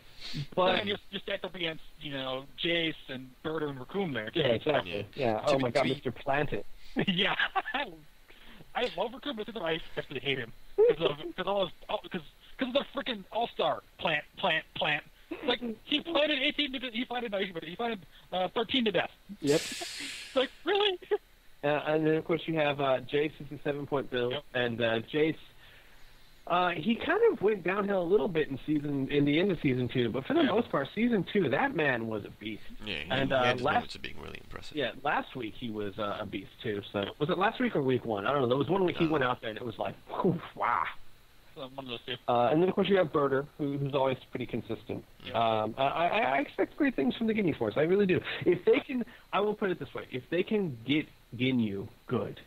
B: But
C: you're stacked up against, Jace and Birder and Raccoon there.
B: Yeah, exactly. Yeah. Oh my God, Mr. Planted.
C: Yeah. I love Raccoon, but I actually hate him because of the freaking All-Star plant. Like he planted 18 to he planted 13 to death.
B: Yep.
C: Like really.
B: And then of course you have Jace is the 7-point build, and Jace. He kind of went downhill a little bit in the end of season 2, but for the most part, season 2, that man was a beast.
A: Yeah, he had moments of being really impressive.
B: Yeah, last week he was a beast too. So was it last week or week 1? I don't know. There was one week he went out there and it was like, wow.
C: One of those two.
B: And then of course you have Birder, who's always pretty consistent.
C: Yeah.
B: I expect great things from the Ginyu Force. I really do. If they can, I will put it this way: if they can get Ginyu good.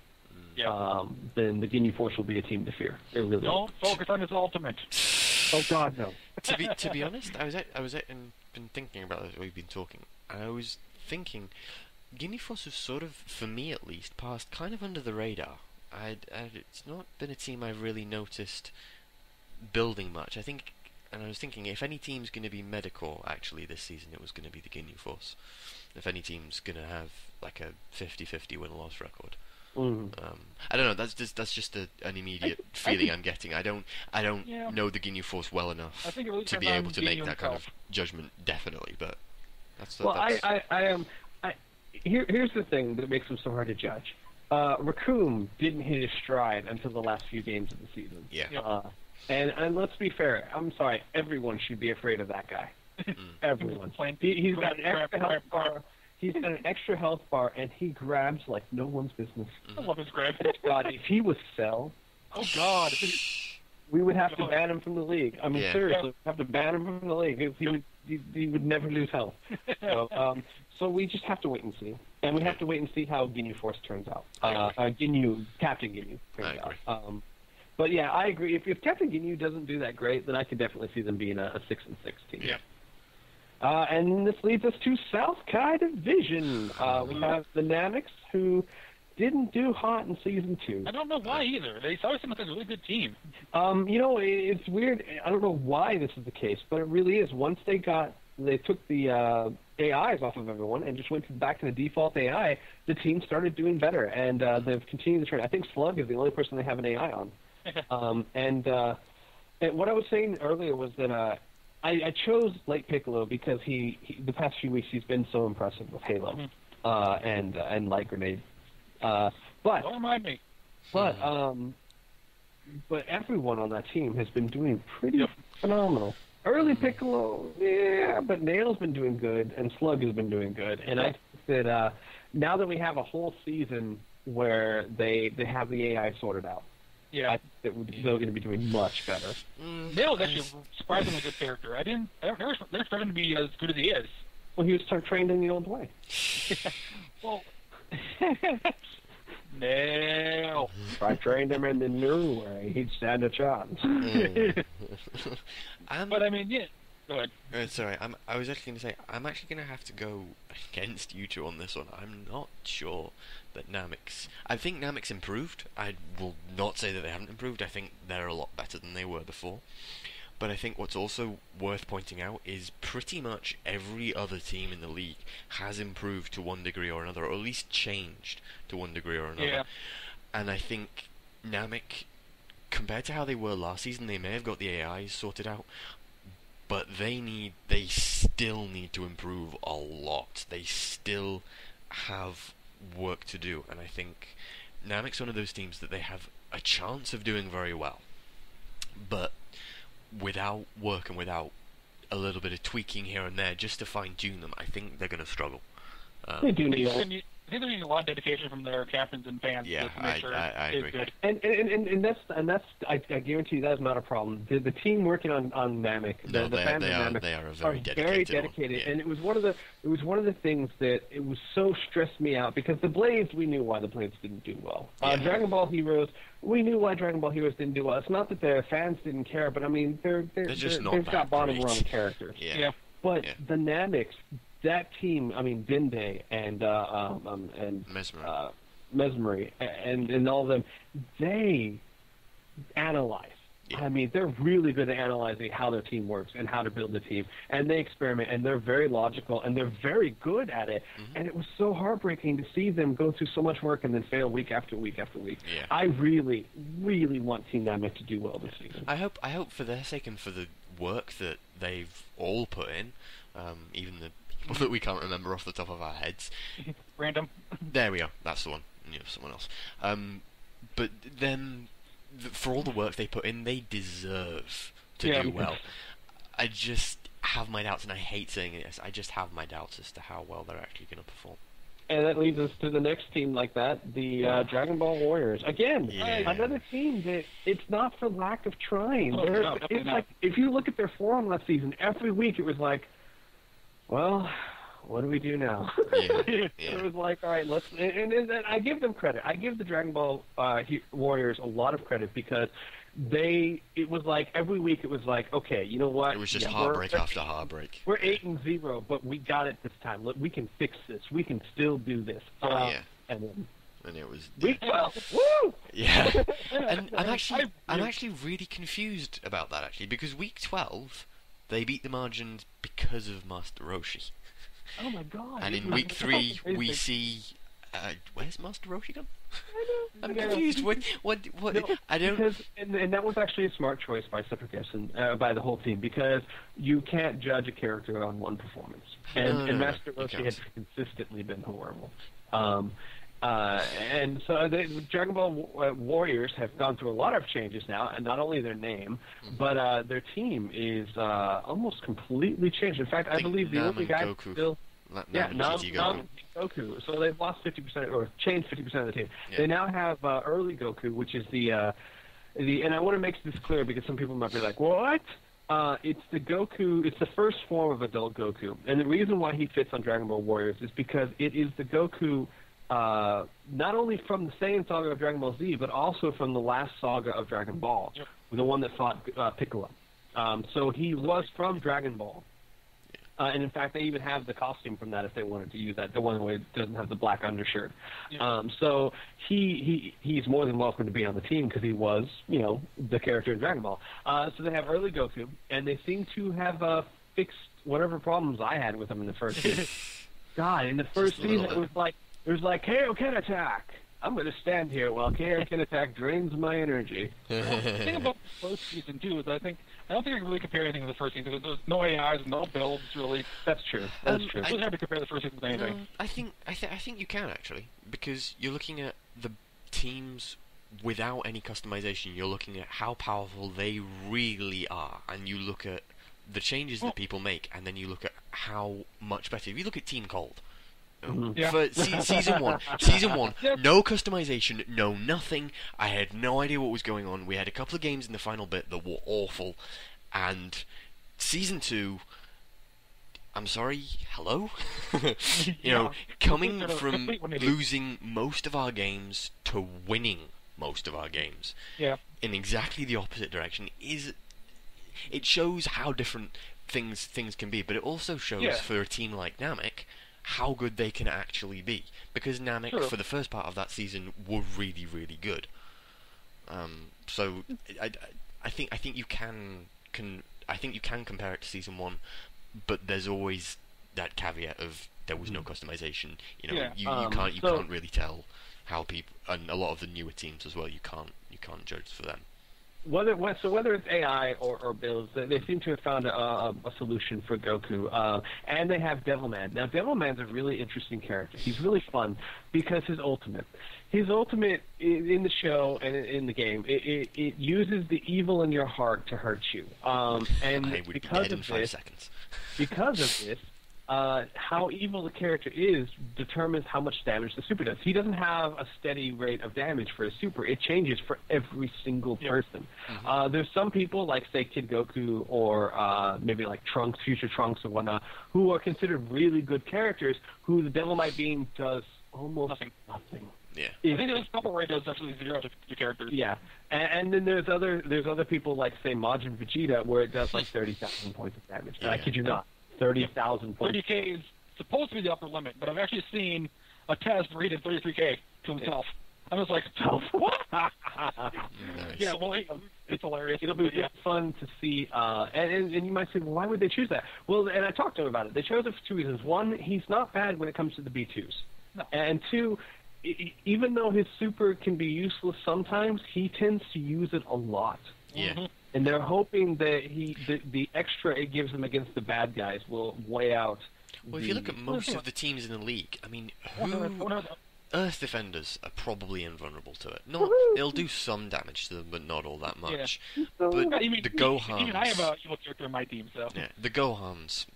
B: Then the Ginyu Force will be a team to fear. It really
C: Don't focus on his ultimate.
B: Oh God, no.
A: to be honest, I was been thinking about it as we've been talking, and I was thinking, Ginyu Force has sort of, for me at least, passed kind of under the radar. It's not been a team I've really noticed building much. I think, and I was thinking, if any team's going to be medical actually this season, it was going to be the Ginyu Force. If any team's going to have like a 50-50 win-loss record. I don't know. That's just an immediate feeling I'm getting. I don't know the Ginyu Force well enough to be able to make that kind of judgment. Definitely, but that's.
B: Here's the thing that makes him so hard to judge. Raccoon didn't hit his stride until the last few games of the season.
A: Yeah.
B: And let's be fair. I'm sorry. Everyone should be afraid of that guy. Everyone. He's got an extra health bar. He's got an extra health bar, and he grabs like no one's business.
C: I love his grab.
B: God, if he was Cell,
C: oh God,
B: we would have to ban him from the league. I mean, seriously, we'd have to ban him from the league. He would never lose health. So we just have to wait and see, and we have to wait and see how Ginyu Force turns out. Captain Ginyu turns out. But yeah, I agree. If Captain Ginyu doesn't do that great, then I could definitely see them being a 6-6 team.
C: Yeah.
B: And this leads us to South Kai Division. We have the Namics, who didn't do hot in Season 2.
C: I don't know why either. They always seem like a really good team.
B: It's weird. I don't know why this is the case, but it really is. Once they took the AIs off of everyone and just went back to the default AI, the team started doing better, and they've continued the trend. I think Slug is the only person they have an AI on. And what I was saying earlier was that I chose Late Piccolo because he the past few weeks he's been so impressive with Halo and Light Grenade. But
C: don't remind me.
B: But everyone on that team has been doing pretty phenomenal. Early Piccolo, yeah, but Nail's been doing good, and Slug has been doing good. And I think that now that we have a whole season where they have the AI sorted out, I think that they're going to be doing much better.
C: Nail is actually a surprisingly good character. I never expected him to be as good as he is.
B: Well, he was trained in the old way.
C: Well, Nail.
B: If I trained him in the new way, he'd stand a chance.
C: But I mean, yeah. Go ahead.
A: Sorry, I was actually going to say, I'm actually going to have to go against you two on this one. I'm not sure that Namics... I think Namics improved. I will not say that they haven't improved. I think they're a lot better than they were before. But I think what's also worth pointing out is pretty much every other team in the league has improved to one degree or another, or at least changed to one degree or another.
C: Yeah.
A: And I think Namek, compared to how they were last season, they may have got the AIs sorted out, but they still need to improve a lot. They still have work to do, and I think Namek's one of those teams that they have a chance of doing very well, but without work and without a little bit of tweaking here and there just to fine-tune them, I think they're going to struggle.
B: They do need
C: I think they need a lot of dedication from their captains and fans.
A: Yeah,
C: to make sure
A: I agree.
C: Good.
B: And that's I guarantee you that is not a problem. The team working on Namek, the fans of Namek
A: they are
B: very dedicated,
A: yeah.
B: and it was one of the things that it was so stressed me out, because the Blades, we knew why the Blades didn't do well. Dragon Ball Heroes, we knew why Dragon Ball Heroes didn't do well. It's not that their fans didn't care, but I mean they've got bottom rung characters.
A: Yeah.
B: But the Namics, that team, I mean, Dende and Mesmery and all of them, they analyze. Yeah. I mean, they're really good at analyzing how their team works and how to build a team, and they experiment, and they're very logical, and they're very good at it. Mm-hmm. And it was so heartbreaking to see them go through so much work and then fail week after week after week.
A: Yeah.
B: I really, really want Team Namek to do well this season.
A: I hope for their sake and for the work that they've all put in, even the people that we can't remember off the top of our heads.
C: Random.
A: There we are. That's the one. Someone else. But then, for all the work they put in, they deserve to do well. I just have my doubts, and I hate saying this. I just have my doubts as to how well they're actually going to perform.
B: And that leads us to the next team like that, the Dragon Ball Warriors. Again, another team that it's not for lack of trying. It's like, if you look at their forum last season, every week it was like, well, what do we do now? It was like, all right, let's. And I give them credit. I give the Dragon Ball Warriors a lot of credit, because it was like every week it was like, okay, you know what?
A: It was just heartbreak after heartbreak.
B: We're 8-0, but we got it this time. Look, we can fix this. We can still do this. And
A: it was
B: week 12. Woo!
A: Yeah. And I'm actually really confused about that, actually, because week 12 they beat the margins because of Master Roshi.
B: Oh my god!
A: And in week 3 we see where's Master Roshi gone? I'm confused. What? No, I don't.
B: Because, and that was actually a smart choice by Separacus and by the whole team, because you can't judge a character on one performance. And Master Roshi has consistently been horrible. And so the Dragon Ball Warriors have gone through a lot of changes now, and not only their name, but their team is almost completely changed. In fact, I believe the only guy still... Goku. So they've lost 50%, or changed 50% of the team. Yeah. They now have early Goku, which is the and I want to make this clear, because some people might be like, what? It's the Goku. It's the first form of adult Goku, and the reason why he fits on Dragon Ball Warriors is because it is the Goku, not only from the Saiyan saga of Dragon Ball Z, but also from the last saga of Dragon Ball, the one that fought Piccolo. So he was from Dragon Ball. And in fact, they even have the costume from that if they wanted to use that. The one where it doesn't have the black undershirt.
C: Yeah.
B: So he's more than welcome to be on the team because he was, the character in Dragon Ball. So they have early Goku, and they seem to have fixed whatever problems I had with him in the first season. God, in the first season, it was like, KO can attack. I'm going to stand here while KO can attack drains my energy.
C: The thing about the first season, too, is I don't think I can really compare anything to the first season. There's no AIs, no builds, really.
B: That's true. That's true.
C: It's really hard to compare the first season with anything.
A: I think you can, actually, because you're looking at the teams without any customization. You're looking at how powerful they really are, and you look at the changes that people make, and then you look at how much better. If you look at Team Cold,
C: Yeah.
A: for season one, no customization, no nothing. I had no idea what was going on. We had a couple of games in the final bit that were awful, and season 2. I'm sorry, hello? Coming from losing most of our games to winning most of our games, in exactly the opposite direction, it shows how different things can be, but it also shows for a team like Namek how good they can actually be, because Namek for the first part of that season were really, really good. So I think you can compare it to season 1, but there's always that caveat of there was no customization. You can't really tell how people, and a lot of the newer teams as well, you can't judge for them.
B: Whether it's AI or builds, they seem to have found a solution for Goku, and they have Devilman. Now, Devilman's a really interesting character. He's really fun because his ultimate in the show and in the game, it uses the evil in your heart to hurt you. And
A: I would
B: because
A: be dead in
B: of
A: 5
B: this,
A: seconds.
B: because of this, how evil the character is determines how much damage the super does. He doesn't have a steady rate of damage for his super. It changes for every single person. There's some people, like, say, Kid Goku or maybe like Trunks, Future Trunks or whatnot, who are considered really good characters who the Devil Might Beam does almost nothing.
A: Yeah.
C: I think there's a couple where it does actually 0 to characters.
B: Yeah, and then there's other people like, say, Majin Vegeta, where it does like 30,000 points of damage.
A: Yeah.
B: I kid you not. 30,000 points.
C: 30K is supposed to be the upper limit, but I've actually seen a test where he did 33K to himself. I'm just like, what?
A: Nice.
C: Yeah, well, it's hilarious.
B: It'll be fun to see. And you might say, well, why would they choose that? Well, and I talked to him about it. They chose it for 2 reasons. One, he's not bad when it comes to the B2s.
C: No.
B: And 2, even though his super can be useless sometimes, he tends to use it a lot.
A: Yeah.
B: And they're hoping that the extra it gives them against the bad guys will weigh out.
A: Well, if you look at most of the teams in the league, I mean, Earth Defenders are probably invulnerable to it. They'll do some damage to them, but not all that much.
C: Yeah.
A: But
C: the
A: Gohans...
C: Even I have a evil character in my team, so...
A: Yeah, the Gohans,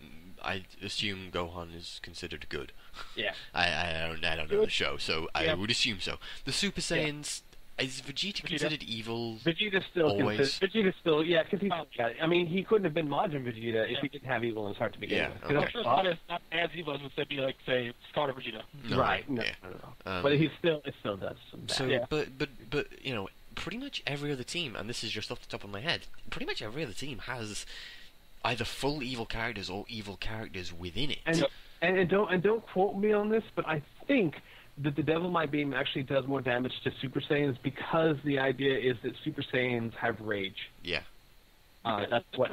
A: I assume Gohan is considered good.
B: Yeah.
A: I don't know the show, so I would assume so. The Super Saiyans... Is Vegeta considered evil?
B: Vegeta's still
A: always?
B: Vegeta's still, because he's I mean, he couldn't have been Majin Vegeta if he didn't have evil in his heart to begin with.
C: I'm sure it's not as evil as would say, like, say, Scott or Vegeta.
A: No,
B: right. No. But it still does some bad.
A: So, but pretty much every other team, and this is just off the top of my head, pretty much every other team has either full evil characters or evil characters within it.
B: And don't quote me on this, but I think that the Devil Might Beam actually does more damage to Super Saiyans because the idea is that Super Saiyans have rage.
A: Yeah.
B: That's what.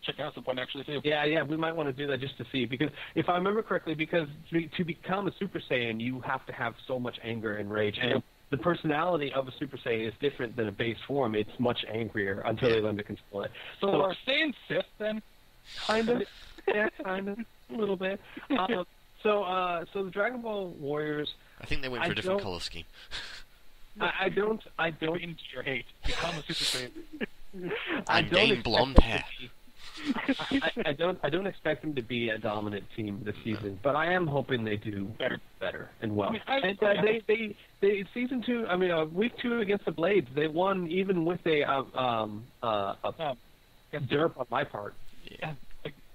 C: Check out some point actually too.
B: Yeah, we might want to do that just to see, because if I remember correctly, because to become a Super Saiyan, you have to have so much anger and rage, and the personality of a Super Saiyan is different than a base form. It's much angrier until they learn to control it.
C: So are Saiyans Sith then?
B: Kind of. Yeah, kind of. A little bit. So the Dragon Ball Warriors...
A: I think they went for a different color scheme.
B: I don't...
C: Into your hate. Become a Super Saiyan.
A: And gain blonde hair.
B: I don't expect them to be a dominant team this season, but I am hoping they do better and well. They season 2, week 2 against the Blades, they won even with a derp on my part.
C: Yeah.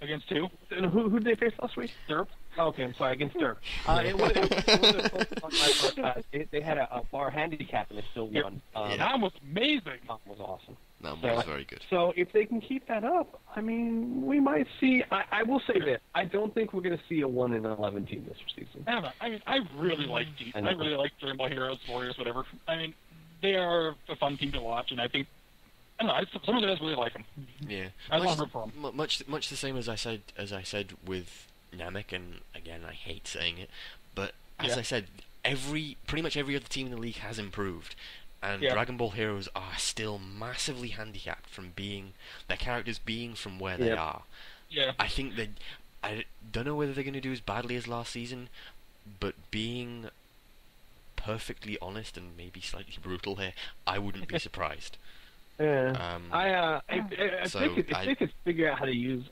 C: Against who?
B: And who did they face last week?
C: Derp.
B: Oh, okay, I'm sorry, against Dirk. It wasn't close on my part. They had a bar handicap and they still won.
C: That was amazing.
B: That was awesome.
A: That was very good.
B: So if they can keep that up, I mean, we might see. I will say this: I don't think we're going to see a 1-11 team this season.
C: I mean, I really like I really like Dragon Ball Heroes, Warriors, whatever. I mean, they are a fun team to watch, and I think. I don't know. Some of the guys really like them.
A: Yeah,
C: I love them for them.
A: Much the same as I said with Namek, and again, I hate saying it, but as I said, pretty much every other team in the league has improved, and Dragon Ball Heroes are still massively handicapped from their characters being from where they are.
C: Yeah.
A: I think that I don't know whether they're going to do as badly as last season, but being perfectly honest and maybe slightly brutal here, I wouldn't be surprised.
B: Yeah. I think if they could figure out how to use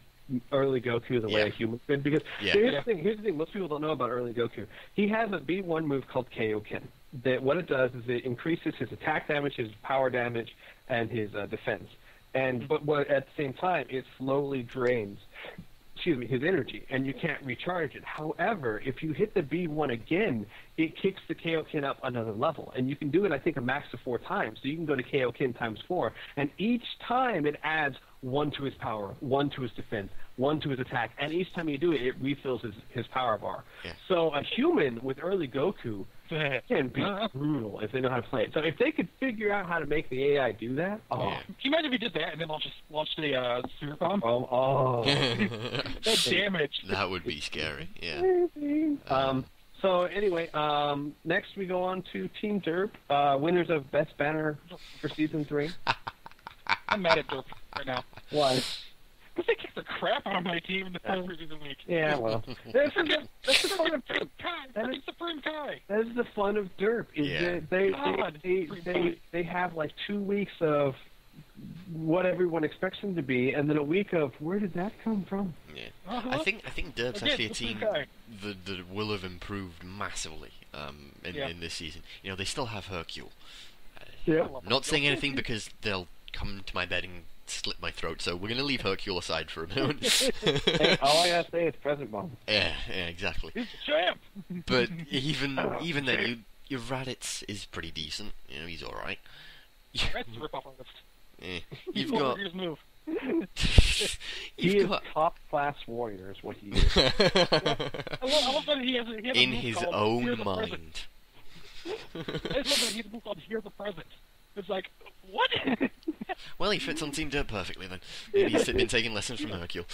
B: early Goku the way a human could, because here's the thing, most people don't know about early Goku. He has a B1 move called Kaioken. That what it does is it increases his attack damage, his power damage, and his defense. But at the same time, it slowly drains his energy, and you can't recharge it. However, if you hit the B1 again, it kicks the Kaioken up another level, and you can do it, I think, a max of 4 times. So you can go to Kaioken times 4, and each time it adds 1 to his power, 1 to his defense, 1 to his attack, and each time you do it, it refills his power bar. Yeah. So a human with early Goku can be brutal if they know how to play it. So if they could figure out how to make the AI do that,
C: Can you imagine if he did that and then launched a super bomb? That damage.
A: That would be scary. Yeah.
B: So anyway, next we go on to Team Derp, winners of Best Banner for Season 3.
C: I'm mad at Derp right now.
B: Why?
C: Because they kicked the crap out of my team in the first preseason week.
B: Yeah, well, that's the fun of Derp.
C: That's Supreme Kai.
B: That is the fun of Derp. They have like 2 weeks of what everyone expects them to be, and then a week of where did that come from?
A: Yeah, I think Derp's actually a team that will have improved massively in this season. You know, they still have Hercule. Not saying anything because they'll come to my bed and slit my throat, so we're going to leave Hercule aside for a moment.
B: Hey, all I gotta say is Present Bomb.
A: Yeah, exactly.
C: He's a champ!
A: But even then, your Raditz is pretty decent. You know, he's alright.
C: Raditz is a rip-off artist.
A: Yeah. You've got...
C: move.
B: He is top-class warrior is what he is.
C: I love that he has
A: in his own mind.
C: I just love that he has a move called Hear the Present. It's like, what?
A: Well, he fits on Team Derp perfectly then. Maybe he's been taking lessons from Hercule.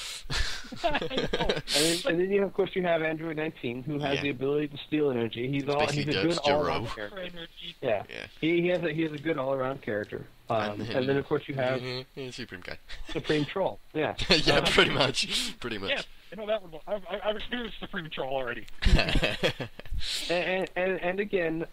B: and then of course you have Android 19, who has the ability to steal energy. He's a good all-around character. Yeah. He has a good all-around character. And then of course you have
A: Supreme Kai.
B: Supreme Troll. Yeah.
A: Yeah, pretty much.
C: Yeah, you know that one. I've experienced Supreme Troll already.
B: and again,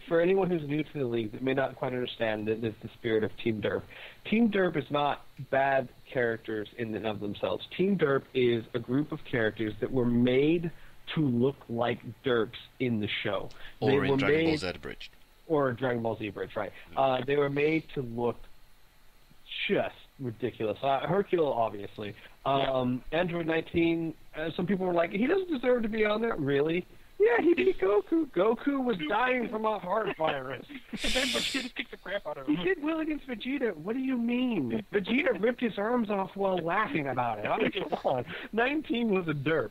B: for anyone who's new to the league that may not quite understand the spirit of Team Derp, Team Derp is not bad characters in and of themselves. Team Derp is a group of characters that were made to look like Derps in the show.
A: Or in Dragon Ball Z Abridged.
B: Or Dragon Ball Z Abridged, right. They were made to look just ridiculous. Hercule, obviously. Android 19, some people were like, he doesn't deserve to be on there. Really? Yeah, he beat Goku. Goku was dying from a heart virus.
C: And then Vegeta kicked the crap out of him.
B: He did well against Vegeta. What do you mean? Vegeta ripped his arms off while laughing about it. I mean, come on. 19 was a derp.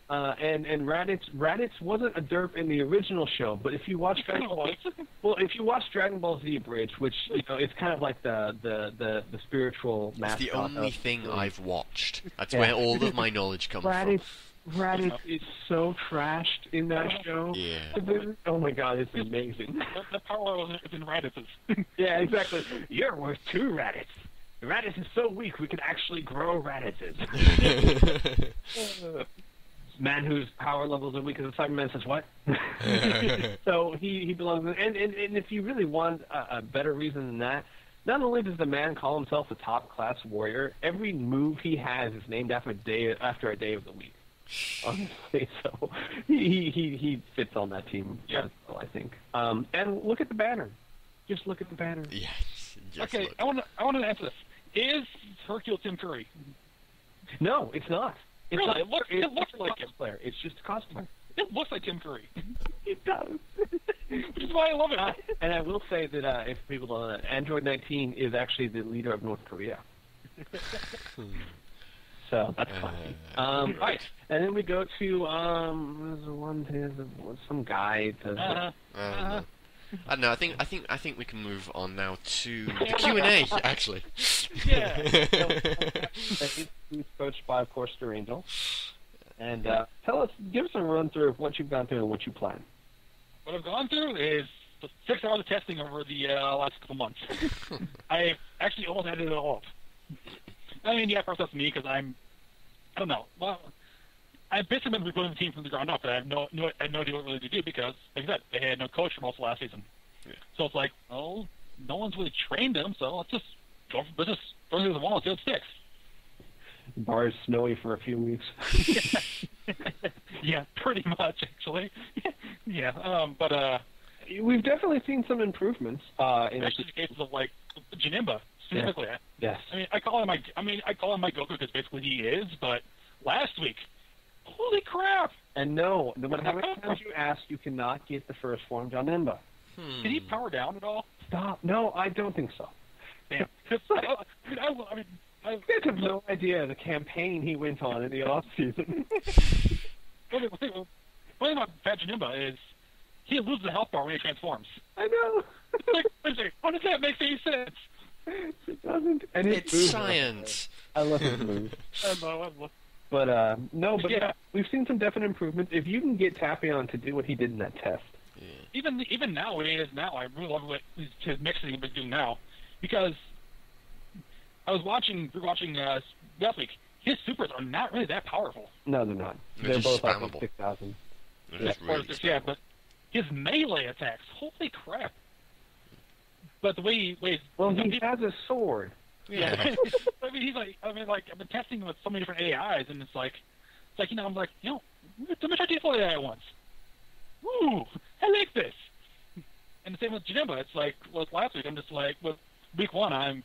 B: And Raditz wasn't a derp in the original show, but if you watch Dragon Ball Z Bridge, which it's kind of like the spiritual mascot.
A: It's the only thing I've watched. That's where all of my knowledge comes from.
B: Raditz is so trashed in that show.
A: Yeah.
B: Oh my god, it's amazing.
C: The power is in Raditz's.
B: Yeah, exactly. You're worth 2 Raditz. Raditz is so weak we could actually grow Raditzes. Man whose power levels are weak as a Cyberman says what? So he belongs in, and if you really want a better reason than that, not only does the man call himself a top-class warrior, every move he has is named after a day of the week. Honestly, so he fits on that team as well, I think. And look at the banner. Just look at the banner.
A: Yes.
C: Okay, I want to answer this. Is Hercule Tim Curry?
B: No, it's not. It's
C: Really?
B: not.
C: It looks like him.
B: cosplayer. It's just a cosplayer.
C: It looks like Tim Curry,
B: It does.
C: which is why I love it.
B: And I will say that if people don't know, Android 19 is actually the leader of North Korea. So that's funny. Right, and then we go to some guy.
A: I don't know. I think we can move on now to the Q&A. Actually.
C: Yeah.
B: He's coached by, of course, Angel. And give us a run through of what you've gone through and what you plan.
C: What I've gone through is 6 hours of testing over the last couple months. I actually almost added it all up. I mean, yeah, first that's me because I don't know. Well, I've basically been rebuilding the team from the ground up, and I have no idea what really to do because, like I said, they had no coach for most of last season.
A: Yeah.
C: So it's like, oh, no one's really trained them, so let's just go through the wall and see what sticks.
B: The bar is snowy for a few weeks.
C: Yeah, pretty much, actually. Yeah, but
B: we've definitely seen some improvements.
C: Especially in cases of like Janemba specifically.
B: Yeah. Yes.
C: I mean, I call him my Goku because basically he is. But last week, holy crap!
B: And no matter how many times you ask, you cannot get the first form Janemba.
C: Did he power down at all?
B: Stop. No, I don't think so.
C: Damn.
B: I have no idea the campaign he went on in the off season.
C: One thing about Fat Janemba is he loses the health bar when he transforms.
B: I know.
C: Like, how does that make any sense?
B: It doesn't. And
A: It's science.
B: I love his moves. But yeah, we've seen some definite improvements. If you can get Tapion to do what he did in that test.
A: Yeah.
C: Even now, what he is now, I really love what his mixing he's doing now, because I was rewatching last week. His supers are not really that powerful.
B: No, they're not.
A: They're
B: They're both
A: spammable.
B: like 6,000.
C: Yeah, but his melee attacks, holy crap! But the way he
B: has a sword.
C: Yeah. I've been testing with so many different AIs, and it's like I'm like, let me try default AI once. Woo! I like this. And the same with Janemba. It's like, last week, I'm just like, with week 1, I'm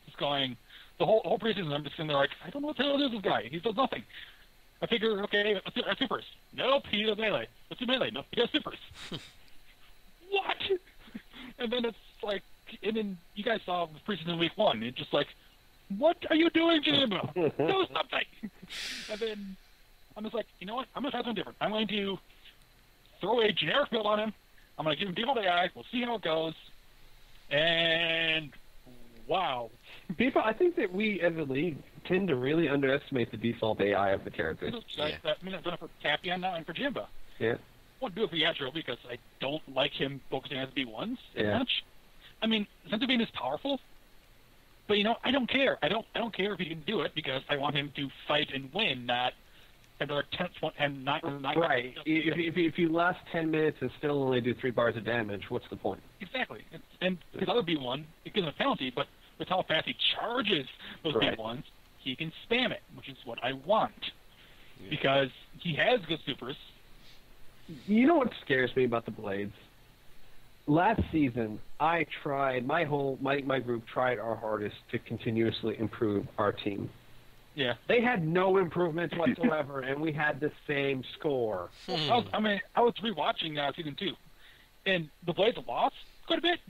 C: just going, the whole preseason, I'm just sitting there like, I don't know what the hell is this guy. He does nothing. I figure, okay, let's do supers. Nope, he does melee. Let's do melee. Nope, he does supers. What? And then it's like, and then you guys saw the preseason week 1. It's just like, what are you doing, Janemba? Do something. And then I'm just like, you know what? I'm going to try something different. I'm going to throw a generic build on him. I'm going to give him default AI. We'll see how it goes. And wow.
B: People, I think that we as a league tend to really underestimate the default AI of the characters.
C: I've done it for Tapion now and for Janemba.
B: Yeah.
C: I won't do it for Yatro because I don't like him focusing on his B1s as
B: Yeah.
C: much. I mean, Senzu Bean is powerful, but I don't care. I don't care if he can do it because I want him to fight and win, not another 10th one and not
B: right. If you last 10 minutes and still only do 3 bars of damage, what's the point?
C: Exactly. And his other B1, it gives him a penalty, but with how fast he charges those
B: Right.
C: B1s, he can spam it, which is what I want.
A: Yeah.
C: Because he has good supers.
B: You know what scares me about the Blades? Last season, I tried, my group tried our hardest to continuously improve our team.
C: Yeah.
B: They had no improvements whatsoever, and we had the same score.
C: I was rewatching season 2, and the Blades lost quite a bit,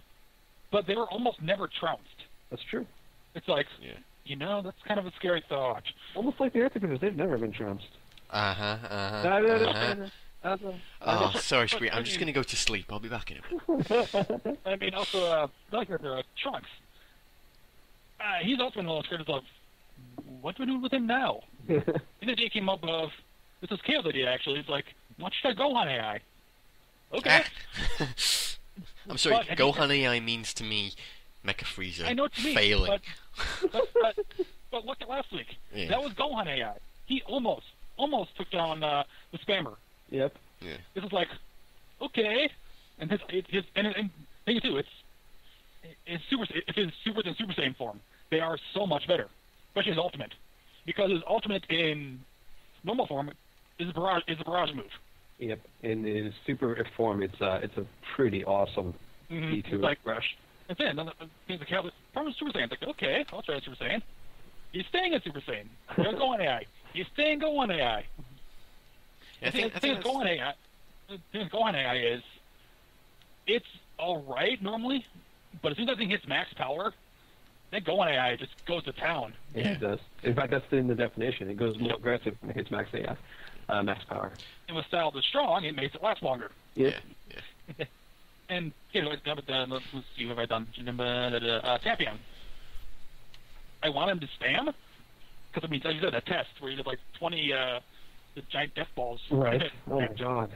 C: but they were almost never trounced.
B: That's true.
C: It's like, that's kind of a scary thought.
B: Almost like the Earth, because they've never been trounced.
A: Oh, sorry, sweet. I'm just going to go to sleep. I'll be back in a minute.
C: I mean, also, Trunks. He's also been a little scared of, what do we do with him now? And the idea came up of, this is Kale's idea, actually. It's like, why should I Gohan AI? Okay.
A: I'm sorry, Gohan AI means to me Mecha Frieza
C: I know what you mean,
A: failing.
C: But look at last week.
A: Yeah.
C: That was Gohan AI. He almost took down the spammer.
B: Yep.
A: Yeah.
C: This is like, okay, and his thing too. His supers and Super Saiyan form. They are so much better, especially his ultimate, because his ultimate in normal form is a barrage move.
B: Yep. In his super form, it's a pretty awesome
C: It's
B: E2
C: like
B: rush.
C: That's it. And then the Catholic from Super Saiyan. It's like, okay, I'll try Super Saiyan. He's staying in Super Saiyan. Don't go on AI. He's staying Gohan AI.
A: Yeah,
C: I think Gohan AI. The thing with Gohan AI is, it's all right normally, but as soon as that thing hits max power, that Gohan AI just goes to town.
B: Yeah, it does. In fact, that's in the definition. It goes more aggressive when it hits max AI, max power.
C: And with Style that's strong, it makes it last longer.
B: Yeah.
C: And let's see what have I done. Tapion. I want him to spam because I you did a test where you did like 20 the giant death balls.
B: Right. Oh my god.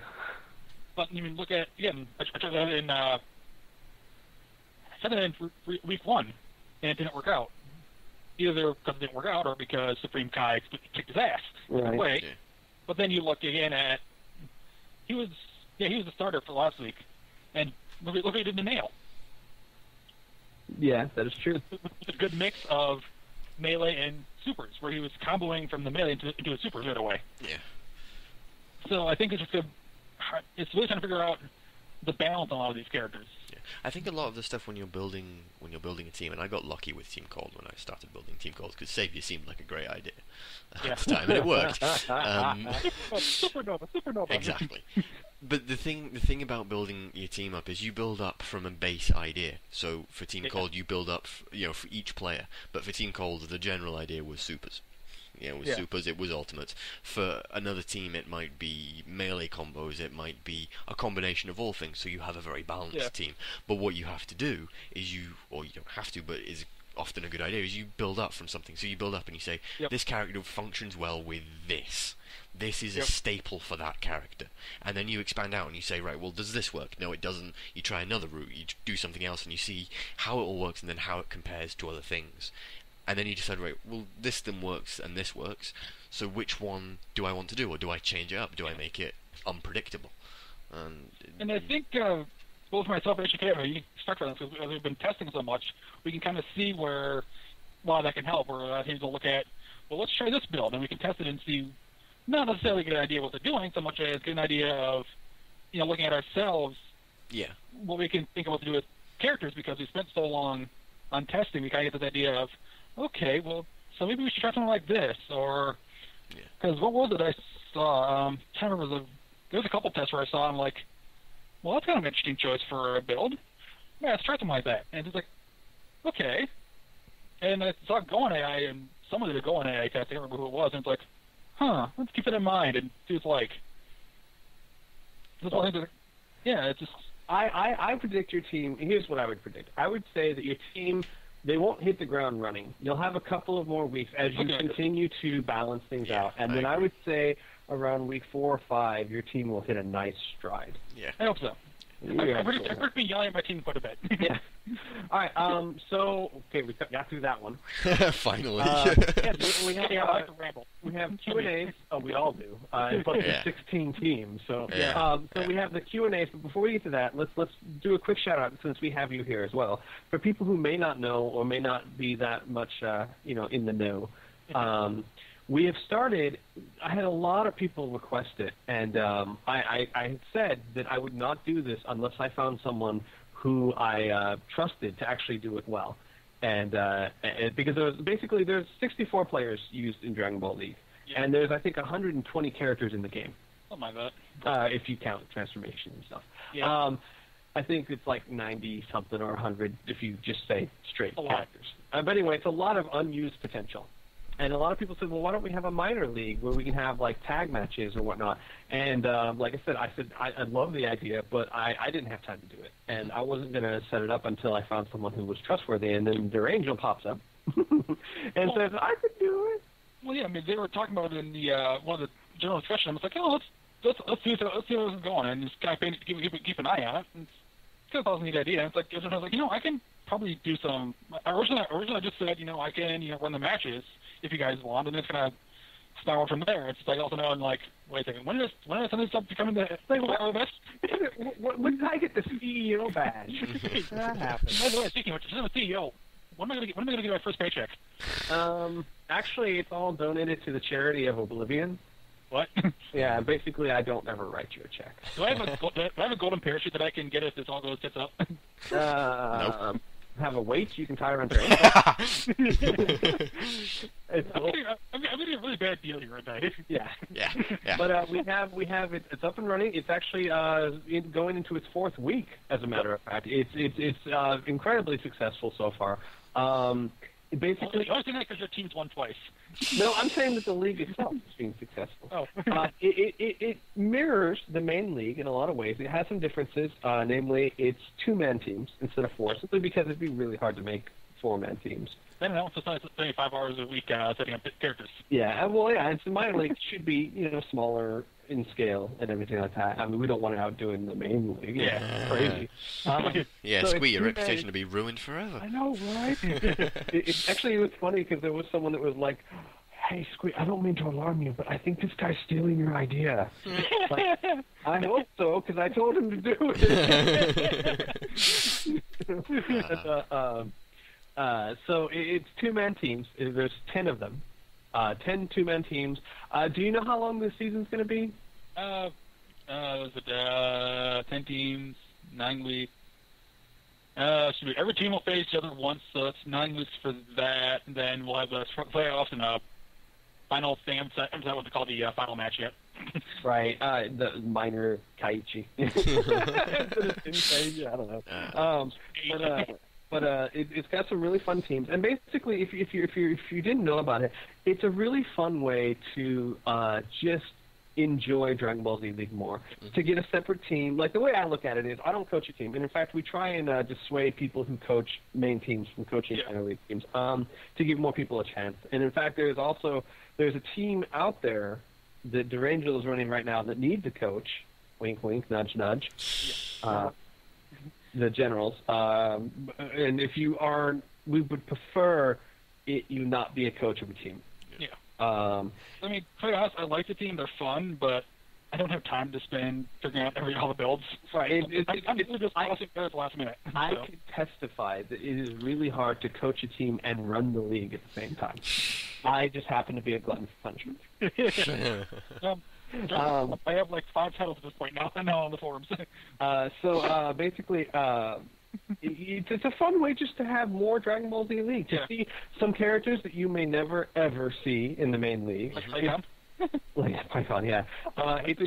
C: But you look at again. I tried that in week 1, and it didn't work out. Either because it didn't work out, or because Supreme Kai kicked his ass away. Yeah. But then you look again at he was the starter for last week, and look what he did to Nail.
B: Yeah, that is true.
C: It's a good mix of melee and supers, where he was comboing from the melee into a super right away.
A: Yeah.
C: So I think it's it's really trying to figure out the balance on a lot of these characters.
A: Yeah. I think a lot of the stuff when you're building a team, and I got lucky with Team Cold when I started building Team Cold because Savior seemed like a great idea at the time, and it worked.
C: Supernova.
A: Exactly. But the thing about building your team up is you build up from a base idea. So for Team Cold, you build up, for each player. But for Team Cold, the general idea was supers. Supers, it was ultimates. For another team, it might be melee combos, it might be a combination of all things, so you have a very balanced team. But what you have to do is or you don't have to, but is often a good idea, is you build up from something. So you build up and you say, this character functions well with this. This is a staple for that character. And then you expand out and you say, right, well, does this work? No, it doesn't. You try another route, you do something else, and you see how it all works and then how it compares to other things. And then you decide, right, well, this then works and this works, so which one do I want to do, or do I change it up? Do I make it unpredictable?
C: And I think, both myself and HK, you stuck for this because we've been testing so much, we can kind of see where a lot of that can help, where he's going to look at, well, let's try this build, and we can test it and see, not necessarily get an idea of what they're doing, so much as get an idea of, looking at ourselves, what we can think of what to do with characters, because we spent so long on testing, we kind of get this idea of, okay, well, so maybe we should try something like this, or because what was it I saw? I can't remember. There was a couple tests where I saw. I'm like, well, that's kind of an interesting choice for a build. Yeah, let's try something like that. And it's like, okay. And I saw Gohan AI, and someone did a Gohan AI test. I can't remember who it was. And it's like, let's keep that in mind and see what it's like. It's just.
B: I predict your team. Here's what I would predict. I would say that your team, they won't hit the ground running. You'll have a couple of more weeks as you continue to balance things out. And then I would say around week 4 or 5, your team will hit a nice stride.
A: Yeah.
C: I hope so. I predict me yelling at my team quite a bit.
B: Yeah. All right. So, okay, we got through that one.
A: Finally.
B: We have Q&As. Oh, we all do. But there's 16 teams. So, we have the Q&As. But before we get to that, let's do a quick shout out since we have you here as well. For people who may not know or may not be that much, in the know. We have started. I had a lot of people request it, and I had said that I would not do this unless I found someone who I trusted to actually do it well, and because there's 64 players used in Dragon Ball League, and there's I think 120 characters in the game.
C: Oh my god!
B: If you count transformation and stuff.
C: Yeah.
B: I think it's like 90 something or 100 if you just say straight characters. But anyway, it's a lot of unused potential. And a lot of people said, well, why don't we have a minor league where we can have, like, tag matches or whatnot? And like I said, I love the idea, but I didn't have time to do it. And I wasn't going to set it up until I found someone who was trustworthy. And then their angel pops up and says, I could do it.
C: Well, yeah, I mean, they were talking about it in the one of the general discussion. I was like, oh, let's see how this is going. And just kind of keep an eye on it. And it's a neat idea. And it's like, I was like, I can probably do some. Originally, I just said, I can, run the matches if you guys want, and it's gonna spiral from there. It's like also knowing, like, wait a second, when does something start becoming the best?
B: When did I get the CEO badge? That happened.
C: By the way, speaking of which, I'm a CEO. When am I gonna get my first paycheck?
B: Actually, it's all donated to the charity of Oblivion.
C: What?
B: Yeah, basically, I don't ever write you a check.
C: Do I have a golden parachute that I can get if this all goes tits up?
A: Nope.
B: have a weight you can tie around your ankle.
C: I'm getting a really bad deal here, right?
B: Yeah.
A: Yeah.
B: But we have it. It's up and running. It's actually going into its 4th week, as a matter of fact. It's incredibly successful so far. Basically,
C: I was saying that because your team's won twice.
B: No, I'm saying that the league itself is being successful.
C: Oh.
B: It mirrors the main league in a lot of ways. It has some differences, namely it's 2-man teams instead of 4, simply because it'd be really hard to make 4-man teams.
C: Then it also spends 75 hours a week setting up characters.
B: Yeah, well, yeah, it's the minor league should be, smaller in scale and everything like that. I mean, we don't want it outdoing the main league.
C: Yeah.
B: Crazy.
A: Yeah,
B: so
A: Squee, your reputation will be ruined forever.
B: I know, right? It was funny because there was someone that was like, "Hey, Squee, I don't mean to alarm you, but I think this guy's stealing your idea." Like, I hope so, because I told him to do it. So it's 2-man teams. There's 10 of them. 10 2-man teams. Do you know how long this season's going to be?
C: Was it 10 teams, 9 weeks? Every team will face each other once, so it's 9 weeks for that. And then we'll have the playoffs and final thing. I'm not what they call the final match yet.
B: Right. The minor Kaiichi. I don't know. But it's got some really fun teams, and basically, if you didn't know about it, it's a really fun way to just enjoy Dragon Ball Z League more. To get a separate team, like the way I look at it is, I don't coach a team, and in fact, we try and dissuade people who coach main teams from coaching minor league teams to give more people a chance. And in fact, there's a team out there that Durangel is running right now that needs a coach. Wink, wink, nudge, nudge. The Generals, and if you are, we would prefer you not be a coach of a team.
C: Yeah.
B: I
C: mean, quite honest, I like the team; they're fun, but I don't have time to spend figuring out all the builds.
B: Right.
C: I'm just crossing at the last minute.
B: I can testify that it is really hard to coach a team and run the league at the same time. I just happen to be a glutton for punishment.
C: I have like 5 titles at this point now. I know on the forums.
B: So basically, it's a fun way just to have more Dragon Ball Z League, to see some characters that you may never ever see in the main league.
C: Like Python?
B: Like Python, yeah. It's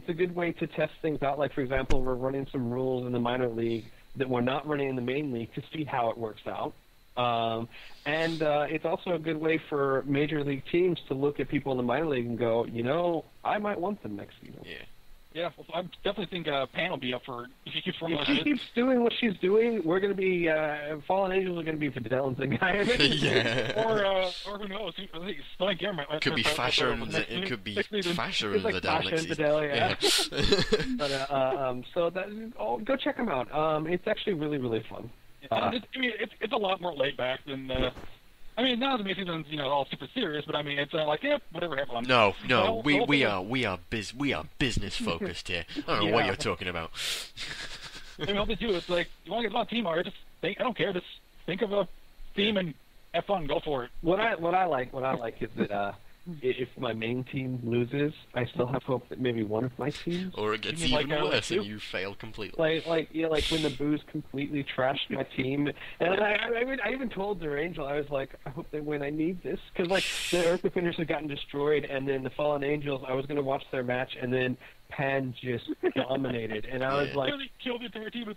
B: a good way to test things out. Like, for example, we're running some rules in the minor league that we're not running in the main league to see how it works out. And it's also a good way for major league teams to look at people in the minor league and go, I might want them next season.
C: Yeah, well, I definitely think Pan will be up for if she keeps running.
B: If she keeps doing what she's doing, we're going to be Fallen Angels are going to be Fidel's the guy.
C: Or who knows? Like
A: it could be Fasher and it could be Fasher and Videl next season.
B: But so that go check them out. It's actually really, really fun.
C: It's a lot more laid back than. Not as many seasons, all super serious, but it's like, whatever, have fun.
A: No, we are business focused here. I don't know what you're talking about.
C: What they do, it's like, you want to get on a team, or just think, I don't care, just think of a theme and have fun, go for it.
B: What I like is that if my main team loses, I still have hope that maybe one of my teams,
A: or it gets even worse and you fail completely.
B: Like when the Boos completely trashed my team, and I even told Durangel, I was like, I hope they win. I need this because the Earth Defenders had gotten destroyed, and then the Fallen Angels, I was going to watch their match, and then Pan just dominated, and I was like,
C: really killed the entire team.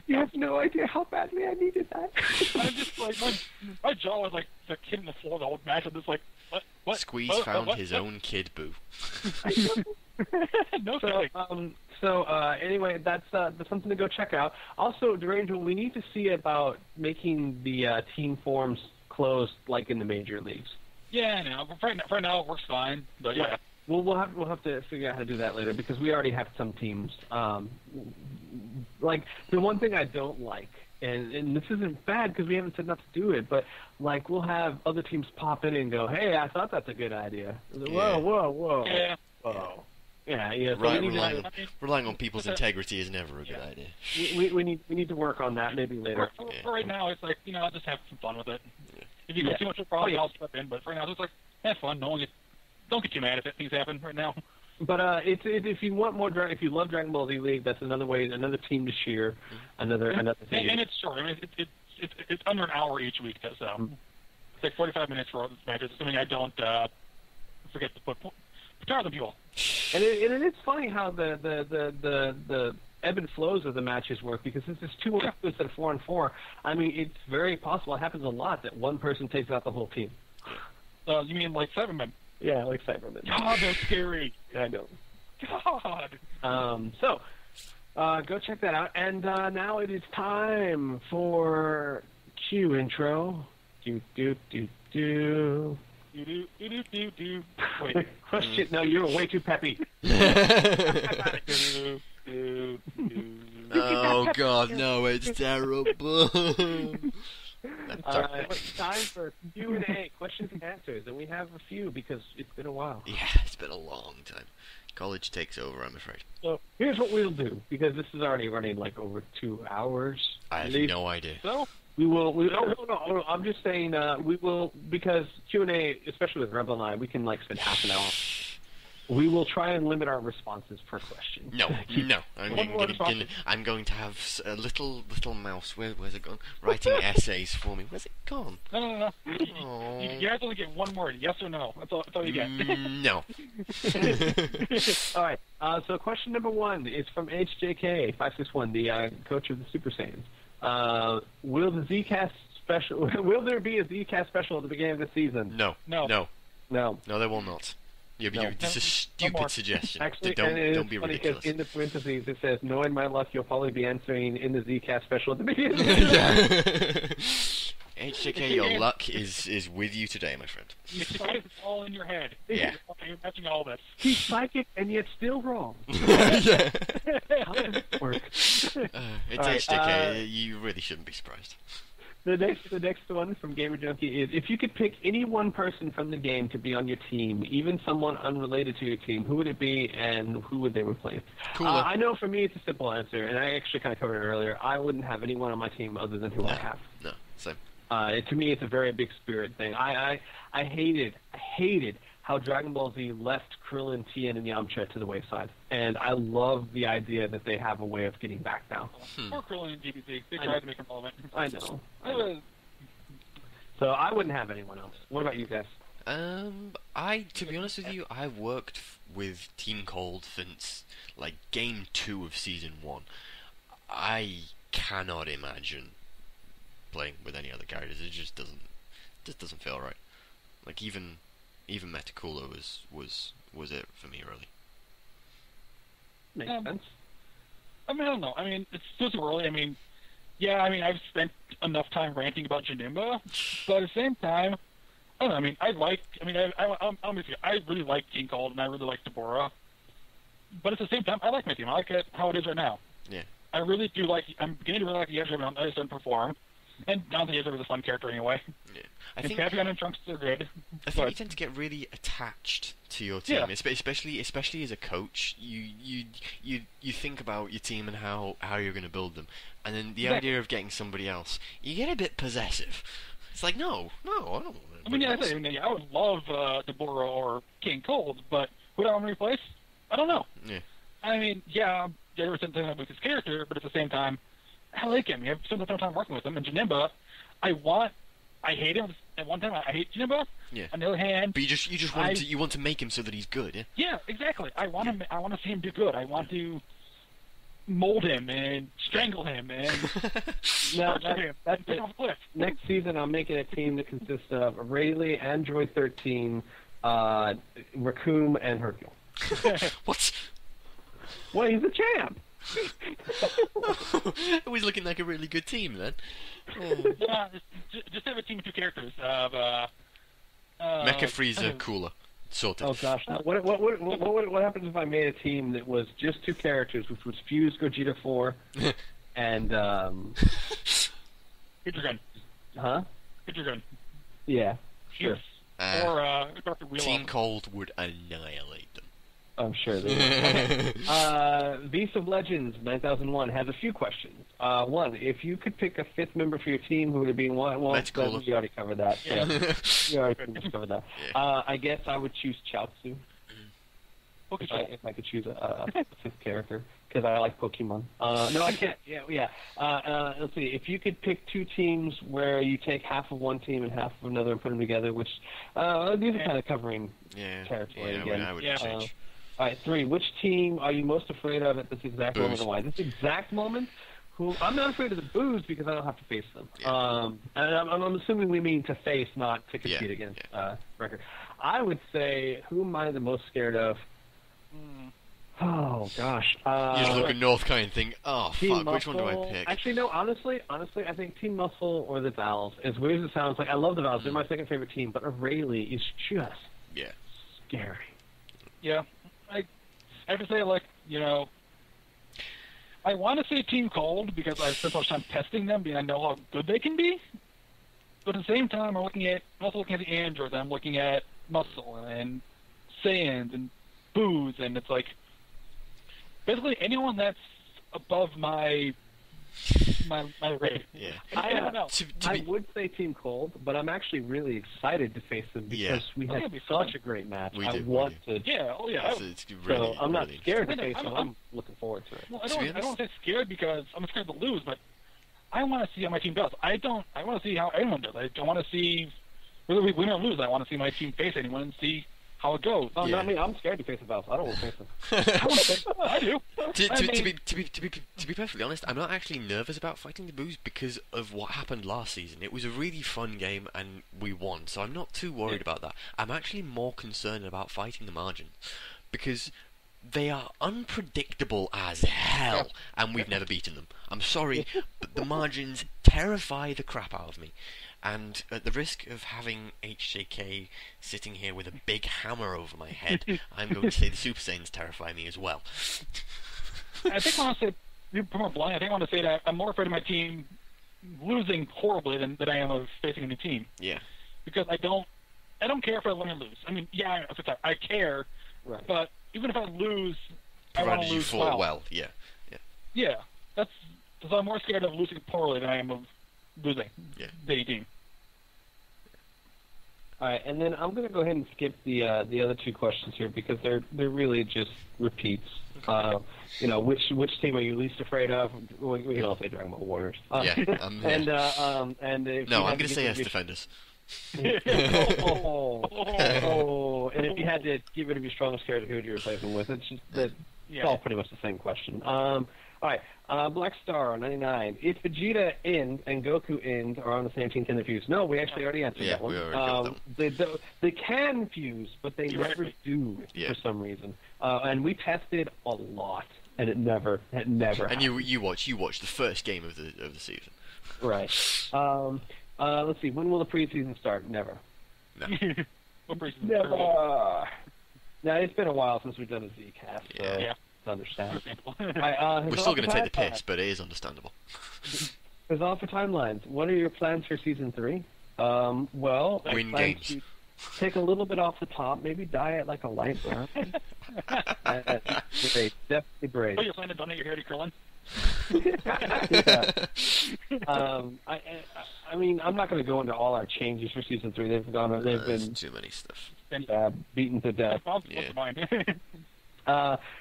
B: You have no idea how badly I needed that.
C: I'm just like, my jaw was like the kid in the floor the whole match. I'm just like, what?
A: Squeeze found his own kid Boo.
C: No.
B: Anyway, that's something to go check out. Also, Durangel, we need to see about making the team forms closed like in the major leagues.
C: Yeah, I know. But for now, it works fine. But yeah.
B: Well, we'll have to figure out how to do that later because we already have some teams. Like the one thing I don't like, and this isn't bad because we haven't said not to do it, but like we'll have other teams pop in and go, "Hey, I thought that's a good idea." Whoa.
C: Yeah.
B: Whoa. Yeah.
A: So relying on people's integrity is never a good idea.
B: We need to work on that maybe later.
C: For right now, it's like I'll just have some fun with it. Yeah. If you get too much of a problem, I'll step in. But for right now, it's like have fun. Don't get too mad if things happen right now.
B: But if you want more, if you love Dragon Ball Z League, that's another way, another team to cheer, another thing.
C: And it's short. I mean, it's under an hour each week. So it's like 45 minutes for all the matches, assuming I don't forget to put guitar on people.
B: And it is funny how the ebb and flows of the matches work, because since it's 2-on-2 instead of 4-on-4, I mean, it's very possible, it happens a lot, that one person takes out the whole team.
C: You mean like Cybermen?
B: Yeah, like Cybermen.
C: God, they're scary.
B: I know.
C: God.
B: So, go check that out. And now it is time for Q intro. Do.
C: Do. Wait.
B: Question? No, you're way too peppy.
A: Oh God, no! It's terrible.
B: It's time for Q&A, questions and answers, and we have a few because it's been a while.
A: Yeah, it's been a long time. College takes over, I'm afraid.
B: So here's what we'll do, because this is already running like over 2 hours.
A: I have no idea.
B: So we will. No, I'm just saying we will, because Q&A, especially with Rebel and I, we can like spend half an hour. We will try and limit our responses per question.
A: No. I'm going to have a little mouse. Where's it gone? Writing essays for me. Where's it gone?
C: No. You guys only get one word, yes or no. That's all you get.
A: No.
B: All right. So question number 1 is from HJK561, the coach of the Super Saiyans. Will the Zcast special? Will there be a Zcast special at the beginning of the season?
A: No.
B: No, there
A: will not. This is a
C: No
A: stupid
C: more.
A: suggestion.
B: Actually,
A: don't be
B: funny
A: ridiculous.
B: in the parentheses it says, knowing my luck, you'll probably be answering in the Zcast special at the beginning.
A: HJK, your luck is with you today, my friend.
C: It's all in your head.
A: Yeah.
C: You're matching all this.
B: He's psychic and yet still wrong.
A: Yeah.
B: How does it work?
A: It's
B: Alright,
A: HJK. You really shouldn't be surprised.
B: The next one from Gamer Junkie is, if you could pick any one person from the game to be on your team, even someone unrelated to your team, who would it be and who would they replace?
A: Cooler.
B: I know for me it's a simple answer, and I actually kind of covered it earlier. I wouldn't have anyone on my team other than who I have.
A: No, same.
B: To me, it's a very big spirit thing. I hated how Dragon Ball Z left Krillin, Tien, and Yamcha to the wayside, and I love the idea that they have a way of getting back now.
C: Poor Krillin and DBZ. They tried to make him relevant.
B: I know. So I wouldn't have anyone else. What about you guys?
A: To be honest with you, I worked with Team Cold since like Game 2 of Season 1. I cannot imagine playing with any other characters. It just doesn't feel right. Like even Metacooler was it for me, really.
B: Makes sense.
C: I mean, I don't know. I mean, it's still too early. I mean, yeah, I've spent enough time ranting about Janemba, but at the same time, I don't know. I mean, I really like King Cold and I really like Deborah, but at the same time, I like my team. I like it how it is right now.
A: Yeah.
C: I really do like. I'm beginning to really like the Ezra. I just didn't perform, and I don't think Ezra was a fun character anyway.
A: Yeah. I
C: And
A: think
C: Papillon and Trunks are good.
A: I think you tend to get really attached to your team, especially as a coach. You think about your team and how you're going to build them, and then the idea of getting somebody else, you get a bit possessive. It's like no, I don't want
C: I mean, I would love Deborah or King Cold, but who do I want to replace? I don't know.
A: Yeah.
C: I mean, yeah, there was something with his character, but at the same time, I like him. I've spent some time working with him. And Janemba, I hate him. At one time, I hate Janemba.
A: Yeah.
C: On the other hand,
A: but you want to make him so that he's good. Yeah.
C: Yeah, exactly. I want to see him do good. I want to mold him and strangle him and torture him. That's off a cliff.
B: Next season, I'm making a team that consists of Rayleigh, Android 13, Raccoon, and Hercule.
A: What?
B: Well, he's a champ.
A: It was looking like a really good team then.
C: Yeah, just have a team of 2 characters.
A: Mecha Frieza, Cooler, sorted.
B: Oh gosh, now, what happens if I made a team that was just 2 characters, which was Fuse Gogeta 4 and
C: Hydreigon.
B: Huh?
C: Hydreigon.
B: Yeah, sure.
C: Or Dr. Wheelock.
A: Team Cold would annihilate them.
B: I'm sure they would. Beast of Legends 9001 has a few questions. One, if you could pick a 5th member for your team, who would it be? Well, we already covered that. Yeah. We already covered that.
A: Yeah.
B: I guess I would choose Chaozu. if I could choose a fifth character, because I like Pokemon. No, I can't. Yeah. Let's see. If you could pick two teams where you take half of one team and half of another and put them together, which these are kind of covering territory again.
A: I would change.
B: All right, 3. Which team are you most afraid of at this exact moment and why? This exact moment? I'm not afraid of the Boos because I don't have to face them. And I'm assuming we mean to face, not to compete against Record. I would say, who am I the most scared of? Oh, gosh.
A: You just look at Northkind and think, oh, fuck, which one do I pick?
B: Actually, no, honestly, I think Team Muscle or the Valves. As weird as it sounds, like I love the Valves. They're my second favorite team, but Rayleigh is just scary.
C: Yeah. I have to say, like, I want to say Team Cold because I've spent so much time testing them and I know how good they can be. But at the same time, I'm also looking at the androids. I'm looking at Muscle and Saiyans and Boos, and it's like basically anyone that's above my rate.
A: Yeah.
B: I don't know. I would say Team Cold, but I'm actually really excited to face them because we had such a great match.
A: We
B: I
A: did.
B: want to.
C: Yeah. Oh yeah.
A: It's really,
B: so I'm not
A: really
B: scared to face them. I'm looking forward to it.
C: Well, I don't say scared because I'm scared to lose, but I want to see how my team does. I want to see how anyone does. I don't want to see whether we win or lose. I want to see my team face anyone and see how it goes.
B: No, not me. I'm scared to face the Valves. I don't want to face them.
C: I do.
A: To be perfectly honest, I'm not actually nervous about fighting the Boos because of what happened last season. It was a really fun game and we won, so I'm not too worried about that. I'm actually more concerned about fighting the Margins because they are unpredictable as hell, and we've never beaten them. I'm sorry, but the Margins terrify the crap out of me. And at the risk of having HJK sitting here with a big hammer over my head, I'm going to say the Super Saiyans terrify me as well.
C: I think I want to say, more blunt, I think I want to say that I'm more afraid of my team losing horribly than I am of facing a new team.
A: Yeah.
C: Because I don't care if I win or lose. I mean, I care, but even if I lose, I want to lose
A: well. Yeah.
C: That's because I'm more scared of losing poorly than I am of losing the team.
B: All right, and then I'm going to go ahead and skip the other two questions here because they're really just repeats. Which team are you least afraid of? We can all say Dragon Ball Warriors.
A: And
B: if
A: I'm going to say S-Defenders.
B: And if you had to get rid of your strongest character, who would you replace them with? It's all pretty much the same question. All right, Black Star 99. If Vegeta and Goku are on the same team, can they fuse? No, we actually already answered that one.
A: We already got that one.
B: They can fuse, but they never do for some reason. And we tested a lot, and it never
A: And
B: happened.
A: you watched the first game of the season.
B: Right. Let's see. When will the preseason start? Never.
A: No.
B: Never. Now it's been a while since we've done a Zcast, so it's understandable.
A: We're still going to take the piss, but it is understandable.
B: There's all for timelines. What are your plans for season 3?
A: Win games.
B: Take a little bit off the top, maybe diet like a light brown. Great, definitely brave.
C: Oh, you plan to donate your hair to Krillin?
B: I mean, I'm not going to go into all our changes for season 3. They've been
A: too many stuff.
B: Beaten to death.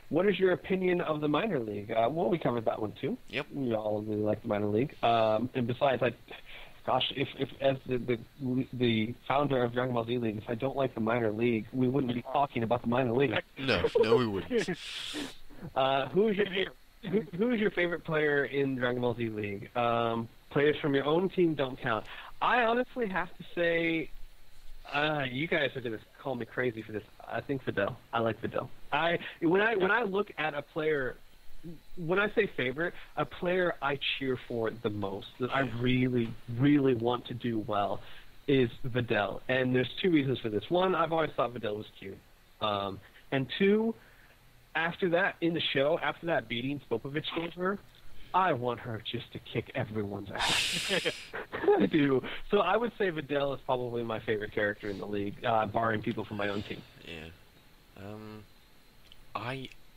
B: What is your opinion of the minor league? Well, we covered that one too.
A: Yep.
B: We all really like the minor league. And besides, if as the founder of Dragon Ball Z League, if I don't like the minor league, we wouldn't be talking about the minor league.
A: No, we wouldn't.
B: Who's your favorite player in Dragon Ball Z League? Players from your own team don't count. I honestly have to say, you guys are going to call me crazy for this. I think Videl. I like Videl. When I look at a player, when I say favorite, a player I cheer for the most, that I really, really want to do well, is Videl. And there's two reasons for this. One, I've always thought Videl was cute. And two, after that, in the show, after that beating Spopovich gave her, I want her just to kick everyone's ass. I do. So I would say Videl is probably my favorite character in the league, barring people from my own team.
A: Yeah.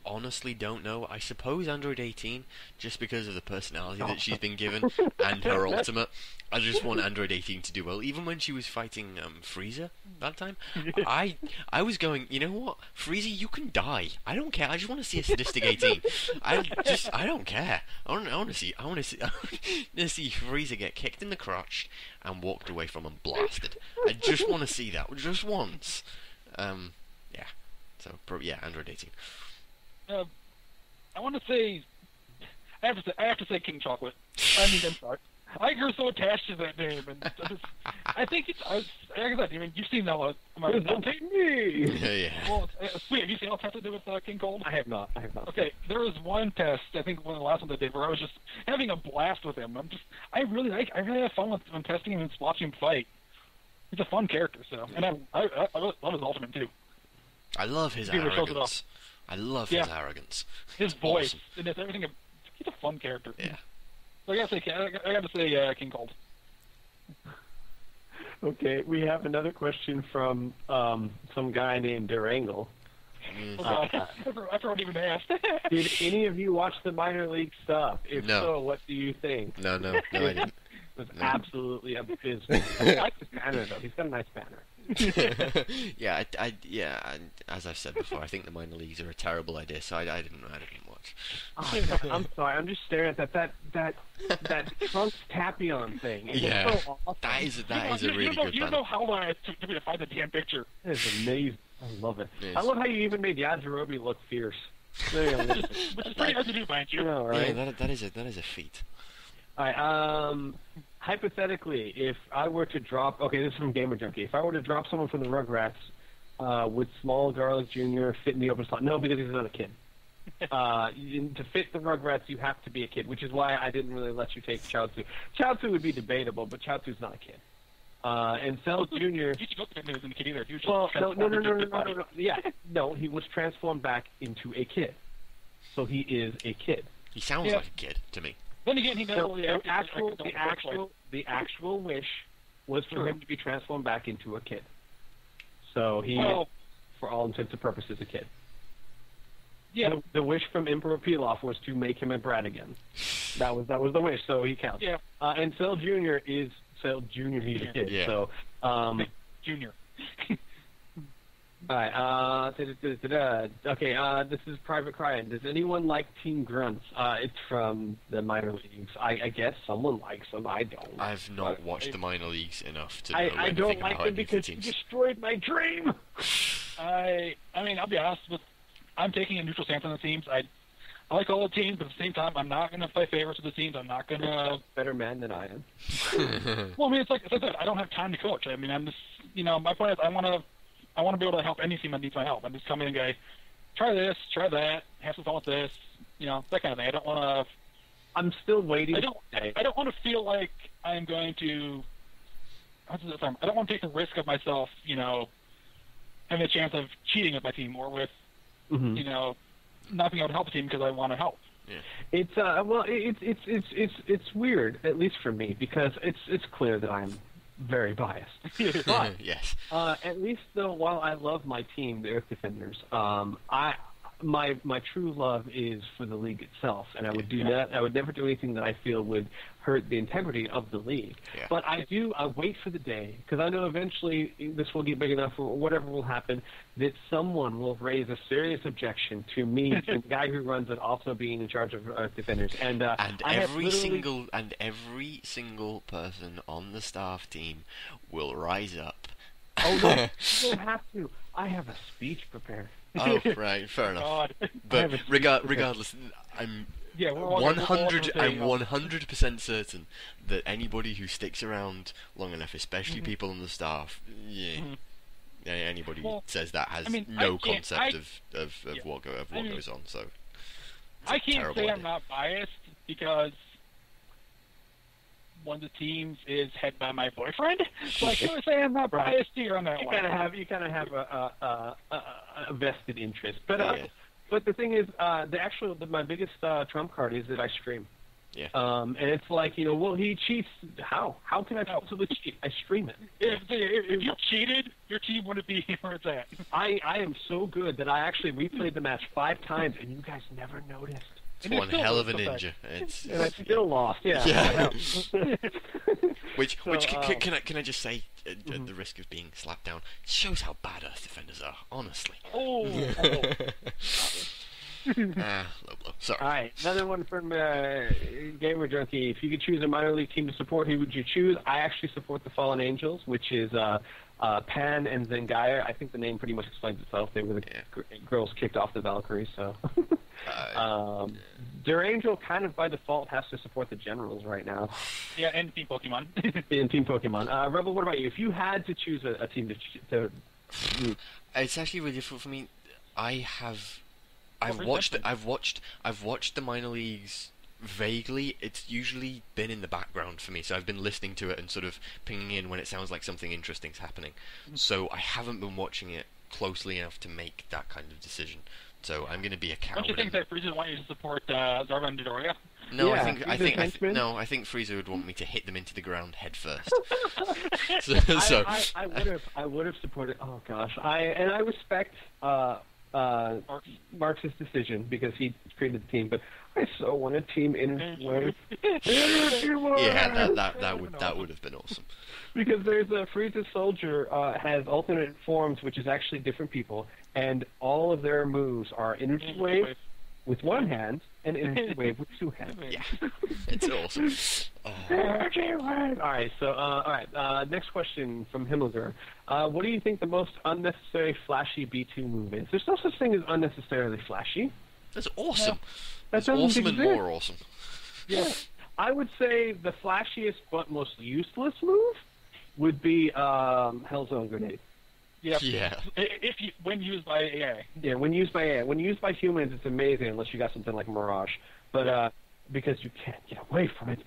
A: honestly don't know. I suppose Android 18, just because of the personality that she's been given and her ultimate. I just want Android 18 to do well. Even when she was fighting Frieza that time, I was going, you know what, Frieza, you can die. I don't care. I just want to see a sadistic 18. I don't care. I want to see Frieza get kicked in the crotch and walked away from and blasted. I just want to see that just once. Yeah. So yeah, Android 18.
C: I want to say, I have to say King Chocolate. I mean, I'm sorry. I grew so attached to that name, and I think it's. Like I said, I mean, you've seen that.
B: Don't take me.
A: Yeah.
C: Well, sweet. Have you seen all tests I did with King Cold?
B: I have not.
C: Okay, there was one test. I think one of the last ones I did where I was just having a blast with him. I really have fun when testing him and watching him fight. He's a fun character, so, and I love his ultimate too.
A: I love his arrogance. I love his arrogance.
C: His voice and everything. He's a fun character.
A: Yeah.
C: So I gotta say King Cold.
B: Okay, we have another question from some guy named Durangle.
C: I forgot even asked.
B: Did any of you watch the minor league stuff? If
A: No.
B: so, what do you think?
A: No, I didn't.
B: It was absolutely abysmal. I like his banner though. He's got a nice banner.
A: Yeah, as I've said before, I think the minor leagues are a terrible idea, so I didn't watch.
B: Oh, I'm sorry. I'm just staring at that Trunks Tapion thing. It's so awesome.
A: That is a really good
C: You
A: banner.
C: know how long it took me to find the damn picture.
B: It's amazing. I love it.
A: It is.
B: I love how you even made Yajirobe look fierce. There you go.
C: Which is pretty hard to do, mind you.
B: Yeah, right.
A: Yeah, that is a feat.
B: All right. Hypothetically, if I were to drop, okay, this is from Gamer Junkie. If I were to drop someone from the Rugrats, would Small Garlic Jr. fit in the open slot? No, because he's not a kid. To fit the Rugrats, you have to be a kid, which is why I didn't really let you take Chaozu. Chaozu would be debatable, but Chaozu's not a kid. And Cell Jr.
C: You should go to the in the kid either. You should
B: Well, no.
C: transform into
B: Yeah, no, he was transformed back into a kid, so he is a kid.
A: He sounds like a kid to me.
C: Then again, he never
B: So
C: really.
B: the actual wish was for him to be transformed back into a kid. So he, for all intents and purposes, a kid.
C: Yeah.
B: The wish from Emperor Pilaf was to make him a brat again. That was the wish, so he counts.
C: Yeah.
B: And Cell Jr. is Cell Jr. He's a kid.
A: Yeah.
B: So
C: Junior.
B: all right. Okay. This is Private Cryan. Does anyone like Team Grunts? It's from the minor leagues. I guess someone likes them. I don't.
A: I've not watched the minor leagues enough to know
B: I
A: anything
B: don't like
A: about
B: them
A: any of
B: because
A: the
B: you
A: teams.
B: destroyed my dream.
C: I mean, I'll be honest with. I'm taking a neutral stance on the teams. I like all the teams, but at the same time, I'm not going to play favorites with the teams. I'm not going to.
B: Better man than I am.
C: Well, I mean, it's like I said, I don't have time to coach. I mean, I'm just, my point is, I want to be able to help any team that needs my help. I'm just coming and go, try this, try that, have some fun with this, that kind of thing. I don't want to.
B: I'm still waiting.
C: I don't want to feel like I'm going to. What's the term? I don't want to take the risk of myself, having a chance of cheating with my team or with, not being able to help the team because I want to help.
A: Yeah.
B: It's weird, at least for me, because it's clear that I'm very biased. But
A: yes.
B: At least though, while I love my team, the Earth Defenders, my true love is for the league itself, and I would do that. I would never do anything that I feel would hurt the integrity of the league.
A: Yeah.
B: But I wait for the day, because I know eventually this will get big enough, or whatever will happen, that someone will raise a serious objection to me, the guy who runs it, also being in charge of Earth Defenders. And
A: every single person on the staff team will rise up.
B: Oh no, you don't have to. I have a speech prepared.
A: Oh, right, fair enough.
C: God.
A: But regardless, I'm
C: Yeah, we're all
A: 100% certain that anybody who sticks around long enough, especially people on the staff, anybody who says that has no concept of what goes on. So
C: I can't say
A: idea.
C: I'm not biased because one of the teams is head by my boyfriend, so I can't say I'm not biased here on that
B: You
C: one.
B: kind of have a vested interest, but the thing is, my biggest trump card is that I stream.
A: Yeah.
B: And it's like, well, he cheats. How? How can I possibly cheat? I stream it.
C: If you cheated, your team wouldn't be where it's at.
B: I am so good that I actually replayed the match 5 times, and you guys never noticed.
A: It's one hell of a ninja.
B: And I still lost. Yeah.
A: Yeah. Which
B: So,
A: can I just say, at the risk of being slapped down, shows how bad Earth defenders are. Honestly.
C: Oh.
A: Low blow. Sorry.
B: All right, another one from Gamer Junkie. If you could choose a minor league team to support, who would you choose? I actually support the Fallen Angels, which is Pan and Zengaya. I think the name pretty much explains itself. They were the girls kicked off the Valkyries, so. Durangel kind of by default has to support the Generals right now.
C: Yeah, and Team Pokemon.
B: In Team Pokemon. Rebel, what about you? If you had to choose a team to
A: It's actually really difficult for me. I've watched the minor leagues vaguely. It's usually been in the background for me, so I've been listening to it and sort of pinging in when it sounds like something interesting's happening. So I haven't been watching it closely enough to make that kind of decision. So I'm going to be a coward.
C: Don't you think that Frieza would want you to support Zarva and Dodoria?
A: No,
B: Yeah,
A: I think Frieza would want me to hit them into the ground head first.
B: I would have supported. Oh gosh, I respect Marx's decision because he created the team, but I so want a team Energy Wave.
A: Yeah, that would have been awesome.
B: Because there's a Frieza Soldier has alternate forms, which is actually different people, and all of their moves are Energy Wave with one hand and Energy Wave with 2 hands.
A: Yeah, it's awesome.
B: Energy Wave. All right, so next question from Himmler. What do you think the most unnecessary flashy B2 move is? There's no such thing as unnecessarily flashy.
A: That's awesome.
B: That
A: That's awesome
B: exist.
A: and more awesome.
B: Yeah, I would say the flashiest but most useless move would be Hellzone Grenade.
A: Yeah.
C: When used by AI.
B: Yeah, when used by AI. When used by humans, it's amazing unless you got something like Mirage. But because you can't get away from it.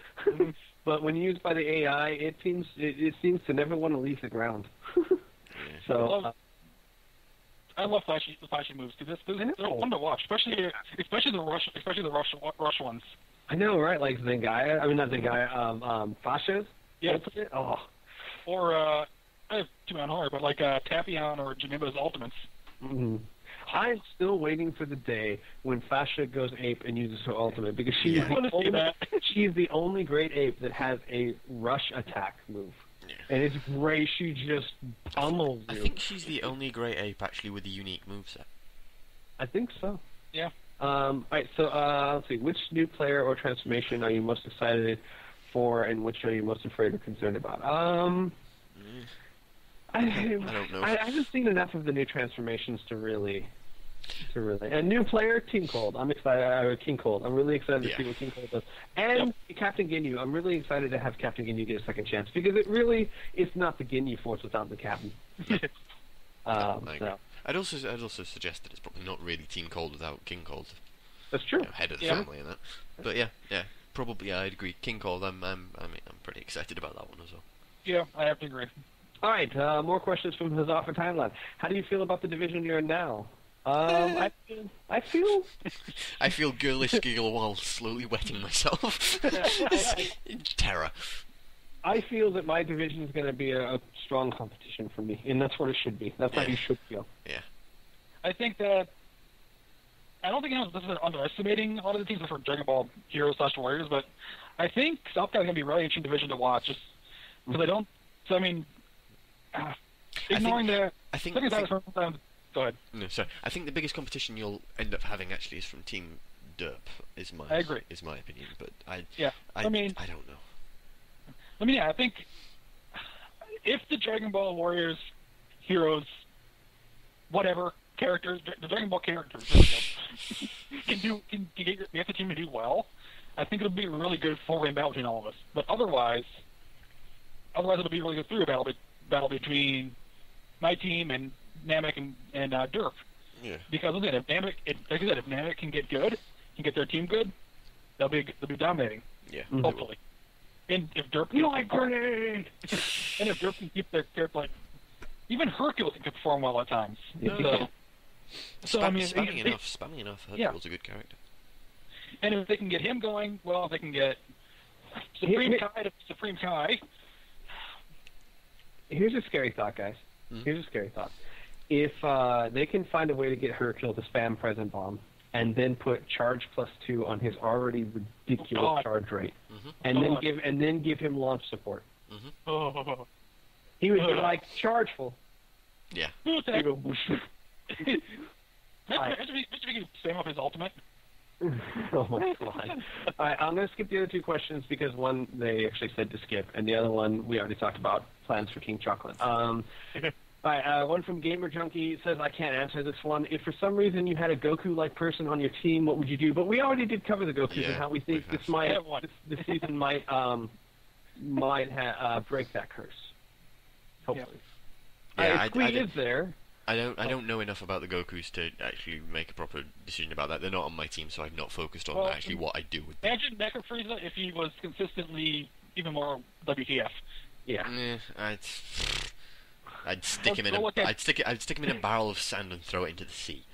B: But when used by the AI, it seems to never want to leave the ground. So
C: I love flashy moves because they're fun to watch, especially the rush ones.
B: I know, right? Like Zengaya. I mean, not Zengaya. Fasha's.
C: Yeah.
B: Ultimate? Oh.
C: Or I have two on horror, but like Tapion or Janemba's ultimates.
B: Mm-hmm. I'm still waiting for the day when Fasha goes ape and uses her ultimate because she's the only great ape that has a rush attack move. Yeah. And it's great. She just pummels you.
A: I think she's the only great ape actually with a unique moveset.
B: I think so.
C: Yeah.
B: All right. So let's see. Which new player or transformation are you most excited for, and which are you most afraid or concerned about? I don't know. I haven't seen enough of the new transformations to really. A new player, Team Cold. I'm excited. King Cold. I'm really excited to see what King Cold does. And Captain Ginyu. I'm really excited to have Captain Ginyu get a second chance because it's not the Ginyu Force without the Captain.
A: I'd also suggest that it's probably not really Team Cold without King Cold.
B: That's true.
A: Head of the family and that. But yeah, probably I'd agree. King Cold. I'm pretty excited about that one as well.
C: Yeah, I have to agree.
B: All right, more questions from Hazafar Timeline. How do you feel about the division you're in now? I
A: feel girlish giggle while slowly wetting myself in terror.
B: I feel that my division is going to be a strong competition for me, and that's what it should be. That's how you should feel.
A: Yeah.
C: I think that I don't think anyone's underestimating a lot of the teams for Dragon Ball Heroes / Warriors, but I think South Cal is going to be a really interesting division to watch. Just because I don't. So I mean, ignoring the. Go ahead.
A: No, sorry. I think the biggest competition you'll end up having actually is from Team Derp. I
C: agree.
A: Is my opinion, but I don't know.
C: I think if the Dragon Ball Warriors, Heroes, whatever characters, the Dragon Ball characters can get the team to do well, I think it'll be a really good four-way battle between all of us. But otherwise it'll be a really good three-way battle between my team and Namek and Derp.
A: Yeah. Because
C: if Namek can get good, can get their team good, they'll be dominating.
A: Yeah.
C: Hopefully. And if Derp can keep their character, like even Hercule can perform well at times.
A: Spamming enough, Hercule's a good character.
C: And if they can get him going, well, they can get Supreme Kai to Supreme Kai.
B: Here's a scary thought, guys. Here's a scary thought. If they can find a way to get Hercule to spam Present Bomb and then put charge +2 on his already ridiculous charge rate, and then give him launch support, he would be like chargeful.
A: Yeah.
C: Mr. Biggie spam up his ultimate.
B: Oh my god! All right, I'm going to skip the other two questions because one they actually said to skip, and the other one we already talked about, plans for King Chocolate. All right, one from Gamer Junkie says, I can't answer this one. If for some reason you had a Goku-like person on your team, what would you do? But we already did cover the Gokus and how we think this season might break that curse. Hopefully. Squee is there.
A: I don't know enough about the Gokus to actually make a proper decision about that. They're not on my team, so I've not focused on actually what I do with them.
C: Imagine Mecha Frieza if he was consistently even more WTF.
B: Yeah.
A: I'd stick him in a barrel of sand and throw it into the sea.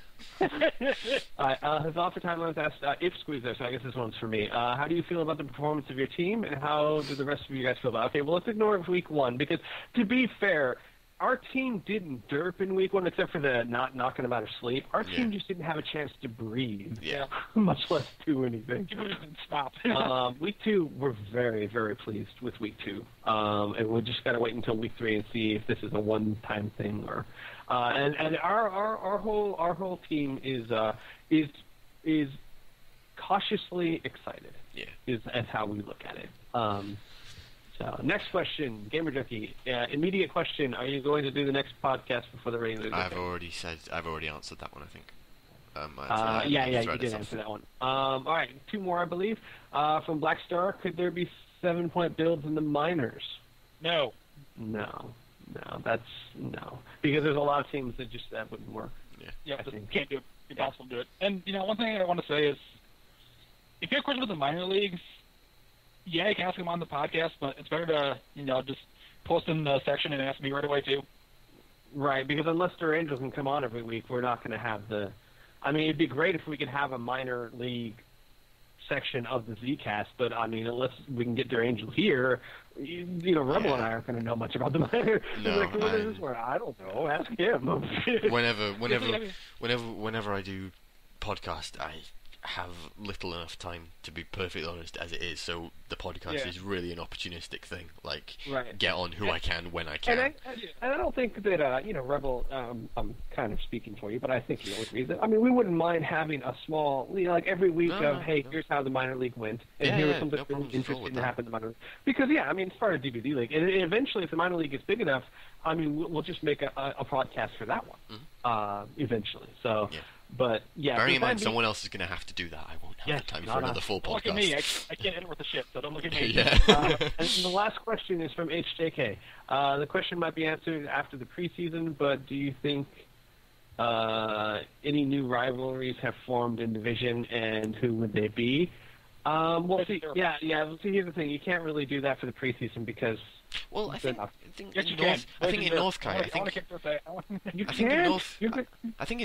B: His offer timeline asked if Squeeze there, so I guess this one's for me. How do you feel about the performance of your team, and how do the rest of you guys feel about it? Okay, well, let's ignore week one, because to be fair, our team didn't derp in week one, except for the not knocking them out of sleep. Our team just didn't have a chance to breathe, much less do anything.
C: Stop.
B: Week two, we're very, very pleased with week two, and we'll just gotta wait until week three and see if this is a one-time thing or. And our whole team is cautiously excited.
A: Yeah,
B: is how we look at it. So next question, Gamer Junkie. Immediate question: are you going to do the next podcast before the rain?
A: I've already answered that one. I think.
B: You did answer that one. All right, two more, I believe. From Black Star, could there be 7-point builds in the minors?
C: No.
B: No, because there's a lot of teams that wouldn't work.
C: Yeah, can't do it. Impossible to do it. And one thing I want to say is, if you have questions about the minor leagues, you can ask them on the podcast, but it's better to just post in the section and ask me right away too.
B: Right, because unless their Angels can come on every week, we're not going to have the. I mean, it'd be great if we could have a minor league section of the Zcast, but I mean, unless we can get their Angel here, Rebel and I aren't going to know much about the minor.
A: No,
B: what is this word? I don't know. Ask him.
A: Whenever I do podcast, I have little enough time, to be perfectly honest, as it is. So the podcast is really an opportunistic thing. Like, get on who I can when I can.
B: And I don't think that Rebel. I'm kind of speaking for you, but I think you always read that. I mean, we wouldn't mind having a small, like every week here's how the minor league went, and here was something interesting that happened in the minor league. Because I mean, it's part of DVD league, and eventually, if the minor league gets big enough, I mean, we'll just make a podcast for that one eventually. So. Yeah. But
A: bearing in mind someone else is going to have to do that, I won't have the time for another full podcast.
C: Look at me, I can't enter with the ship, so don't look at me.
B: And the last question is from HJK. The question might be answered after the preseason, but do you think any new rivalries have formed in Division, and who would they be? Well, see, here's the thing: you can't really do that for the preseason because.
A: Well, I think in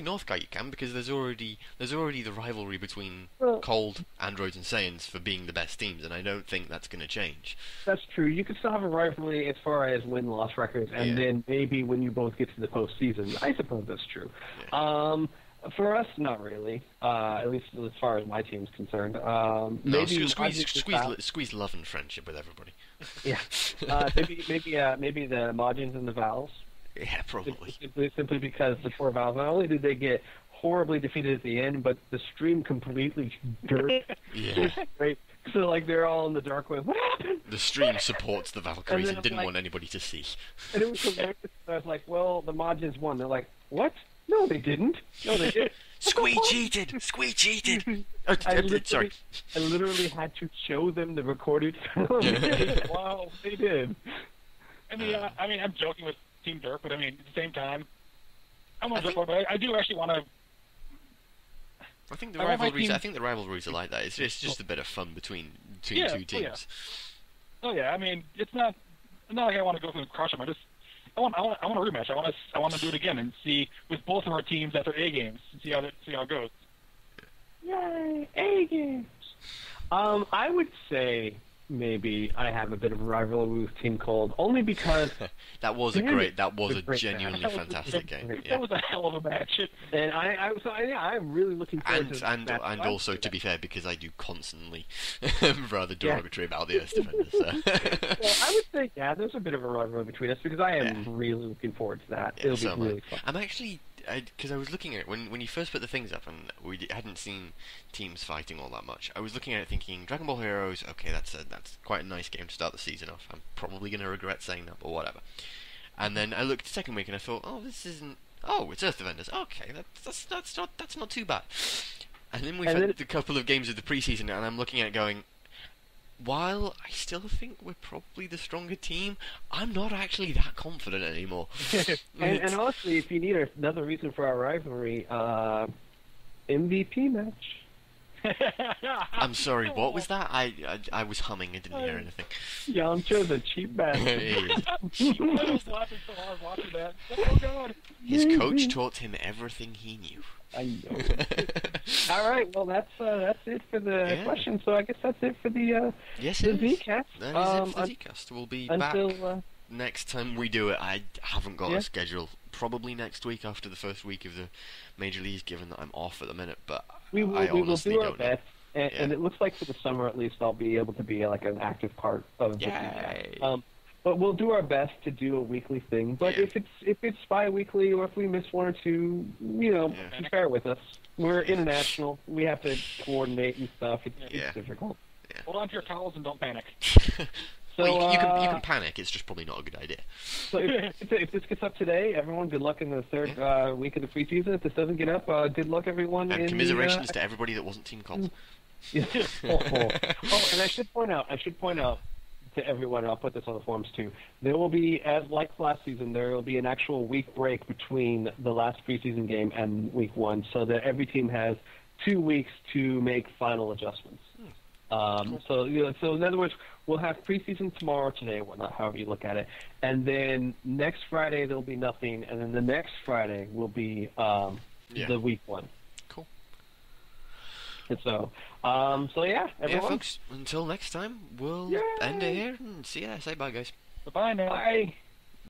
A: Northgate you can, because there's already the rivalry between Cold, Androids, and Saiyans for being the best teams, and I don't think that's going to change.
B: That's true. You can still have a rivalry as far as win-loss records, and then maybe when you both get to the postseason. I suppose that's true. Yeah. For us, not really. At least as far as my team's concerned. Maybe
A: squeeze love and friendship with everybody.
B: Yeah. Maybe the Majins and the Vals.
A: Yeah, probably.
B: Simply because the poor Vals, not only did they get horribly defeated at the end, but the stream completely dirt.
A: Yeah.
B: Great. So they're all in the dark way. What happened?
A: The stream supports the Valkyries and didn't want anybody to see.
B: And it was hilarious. I was like, well, the Majins won. They're like, what? No, they didn't. No, they did.
A: Squee cheated.
B: I literally had to show them the recorded film. Wow, they did.
C: I mean, I'm joking with Team Dirt, but I mean, at the same time, I'm not joking, but I do actually want to.
A: I think the rivalries are like that. It's just a bit of fun between two teams.
C: Oh yeah, I mean, it's not like I want to go through and crush them. I want a rematch. I want to do it again and see with both of our teams at their A games and see how it goes.
B: Yay, A games! I would say maybe I have a bit of a rivalry with Team Cold, only because
A: that was a genuinely fantastic game. Yeah.
C: That was a hell of a match.
B: And I'm really looking forward to
A: and also, to be fair, because I do constantly rather derogatory about the Earth Defenders. So.
B: Well, I would say, there's a bit of a rivalry between us because I am really looking forward to that. It'll be really fun.
A: I'm actually, because I was looking at it when you first put the things up, and we hadn't seen teams fighting all that much. I was looking at it thinking, Dragon Ball Heroes, okay, that's quite a nice game to start the season off. I'm probably going to regret saying that, but whatever. And then I looked the second week and I thought, oh, this isn't. Oh, it's Earth Defenders. Okay, that's not too bad. And then we've had a couple of games of the preseason, and I'm looking at it going, while I still think we're probably the stronger team, I'm not actually that confident anymore.
B: and honestly, if you need another reason for our rivalry, MVP match.
A: I'm sorry, what was that? I was humming, I didn't hear anything.
B: Yamcha's a cheap bastard.
C: I was laughing so hard watching that. Oh god.
A: His coach taught him everything he knew.
B: I know. All right, well that's it for the questions. So I guess that's it for the Zcast.
A: That is it for the Zcast. We'll be back next time we do it. I haven't got a schedule. Probably next week after the first week of the Major Leagues, given that I'm off at the minute. But
B: we will do our best. And it looks like for the summer at least I'll be able to be like an active part of the Zcast. But we'll do our best to do a weekly thing. But if it's bi-weekly or if we miss one or two, bear with us. We're international. We have to coordinate and stuff. It's difficult.
A: Yeah.
C: Hold on to your towels and don't panic.
A: So you can panic. It's just probably not a good idea.
B: So if this gets up today, everyone, good luck in the third week of the preseason. If this doesn't get up, good luck, everyone.
A: And commiserations to everybody that wasn't Team Colt.
B: And I should point out to everyone, I'll put this on the forums too, there will be, as like last season, there will be an actual week break between the last preseason game and week one, so that every team has 2 weeks to make final adjustments. So in other words, we'll have preseason tomorrow, today, whatnot, however you look at it, and then next Friday there'll be nothing, and then the next Friday will be the week one.
A: Cool.
B: And so, everyone.
A: Yeah, folks. Until next time, we'll end it here and see ya. Say bye, guys.
C: Bye now.
B: Bye.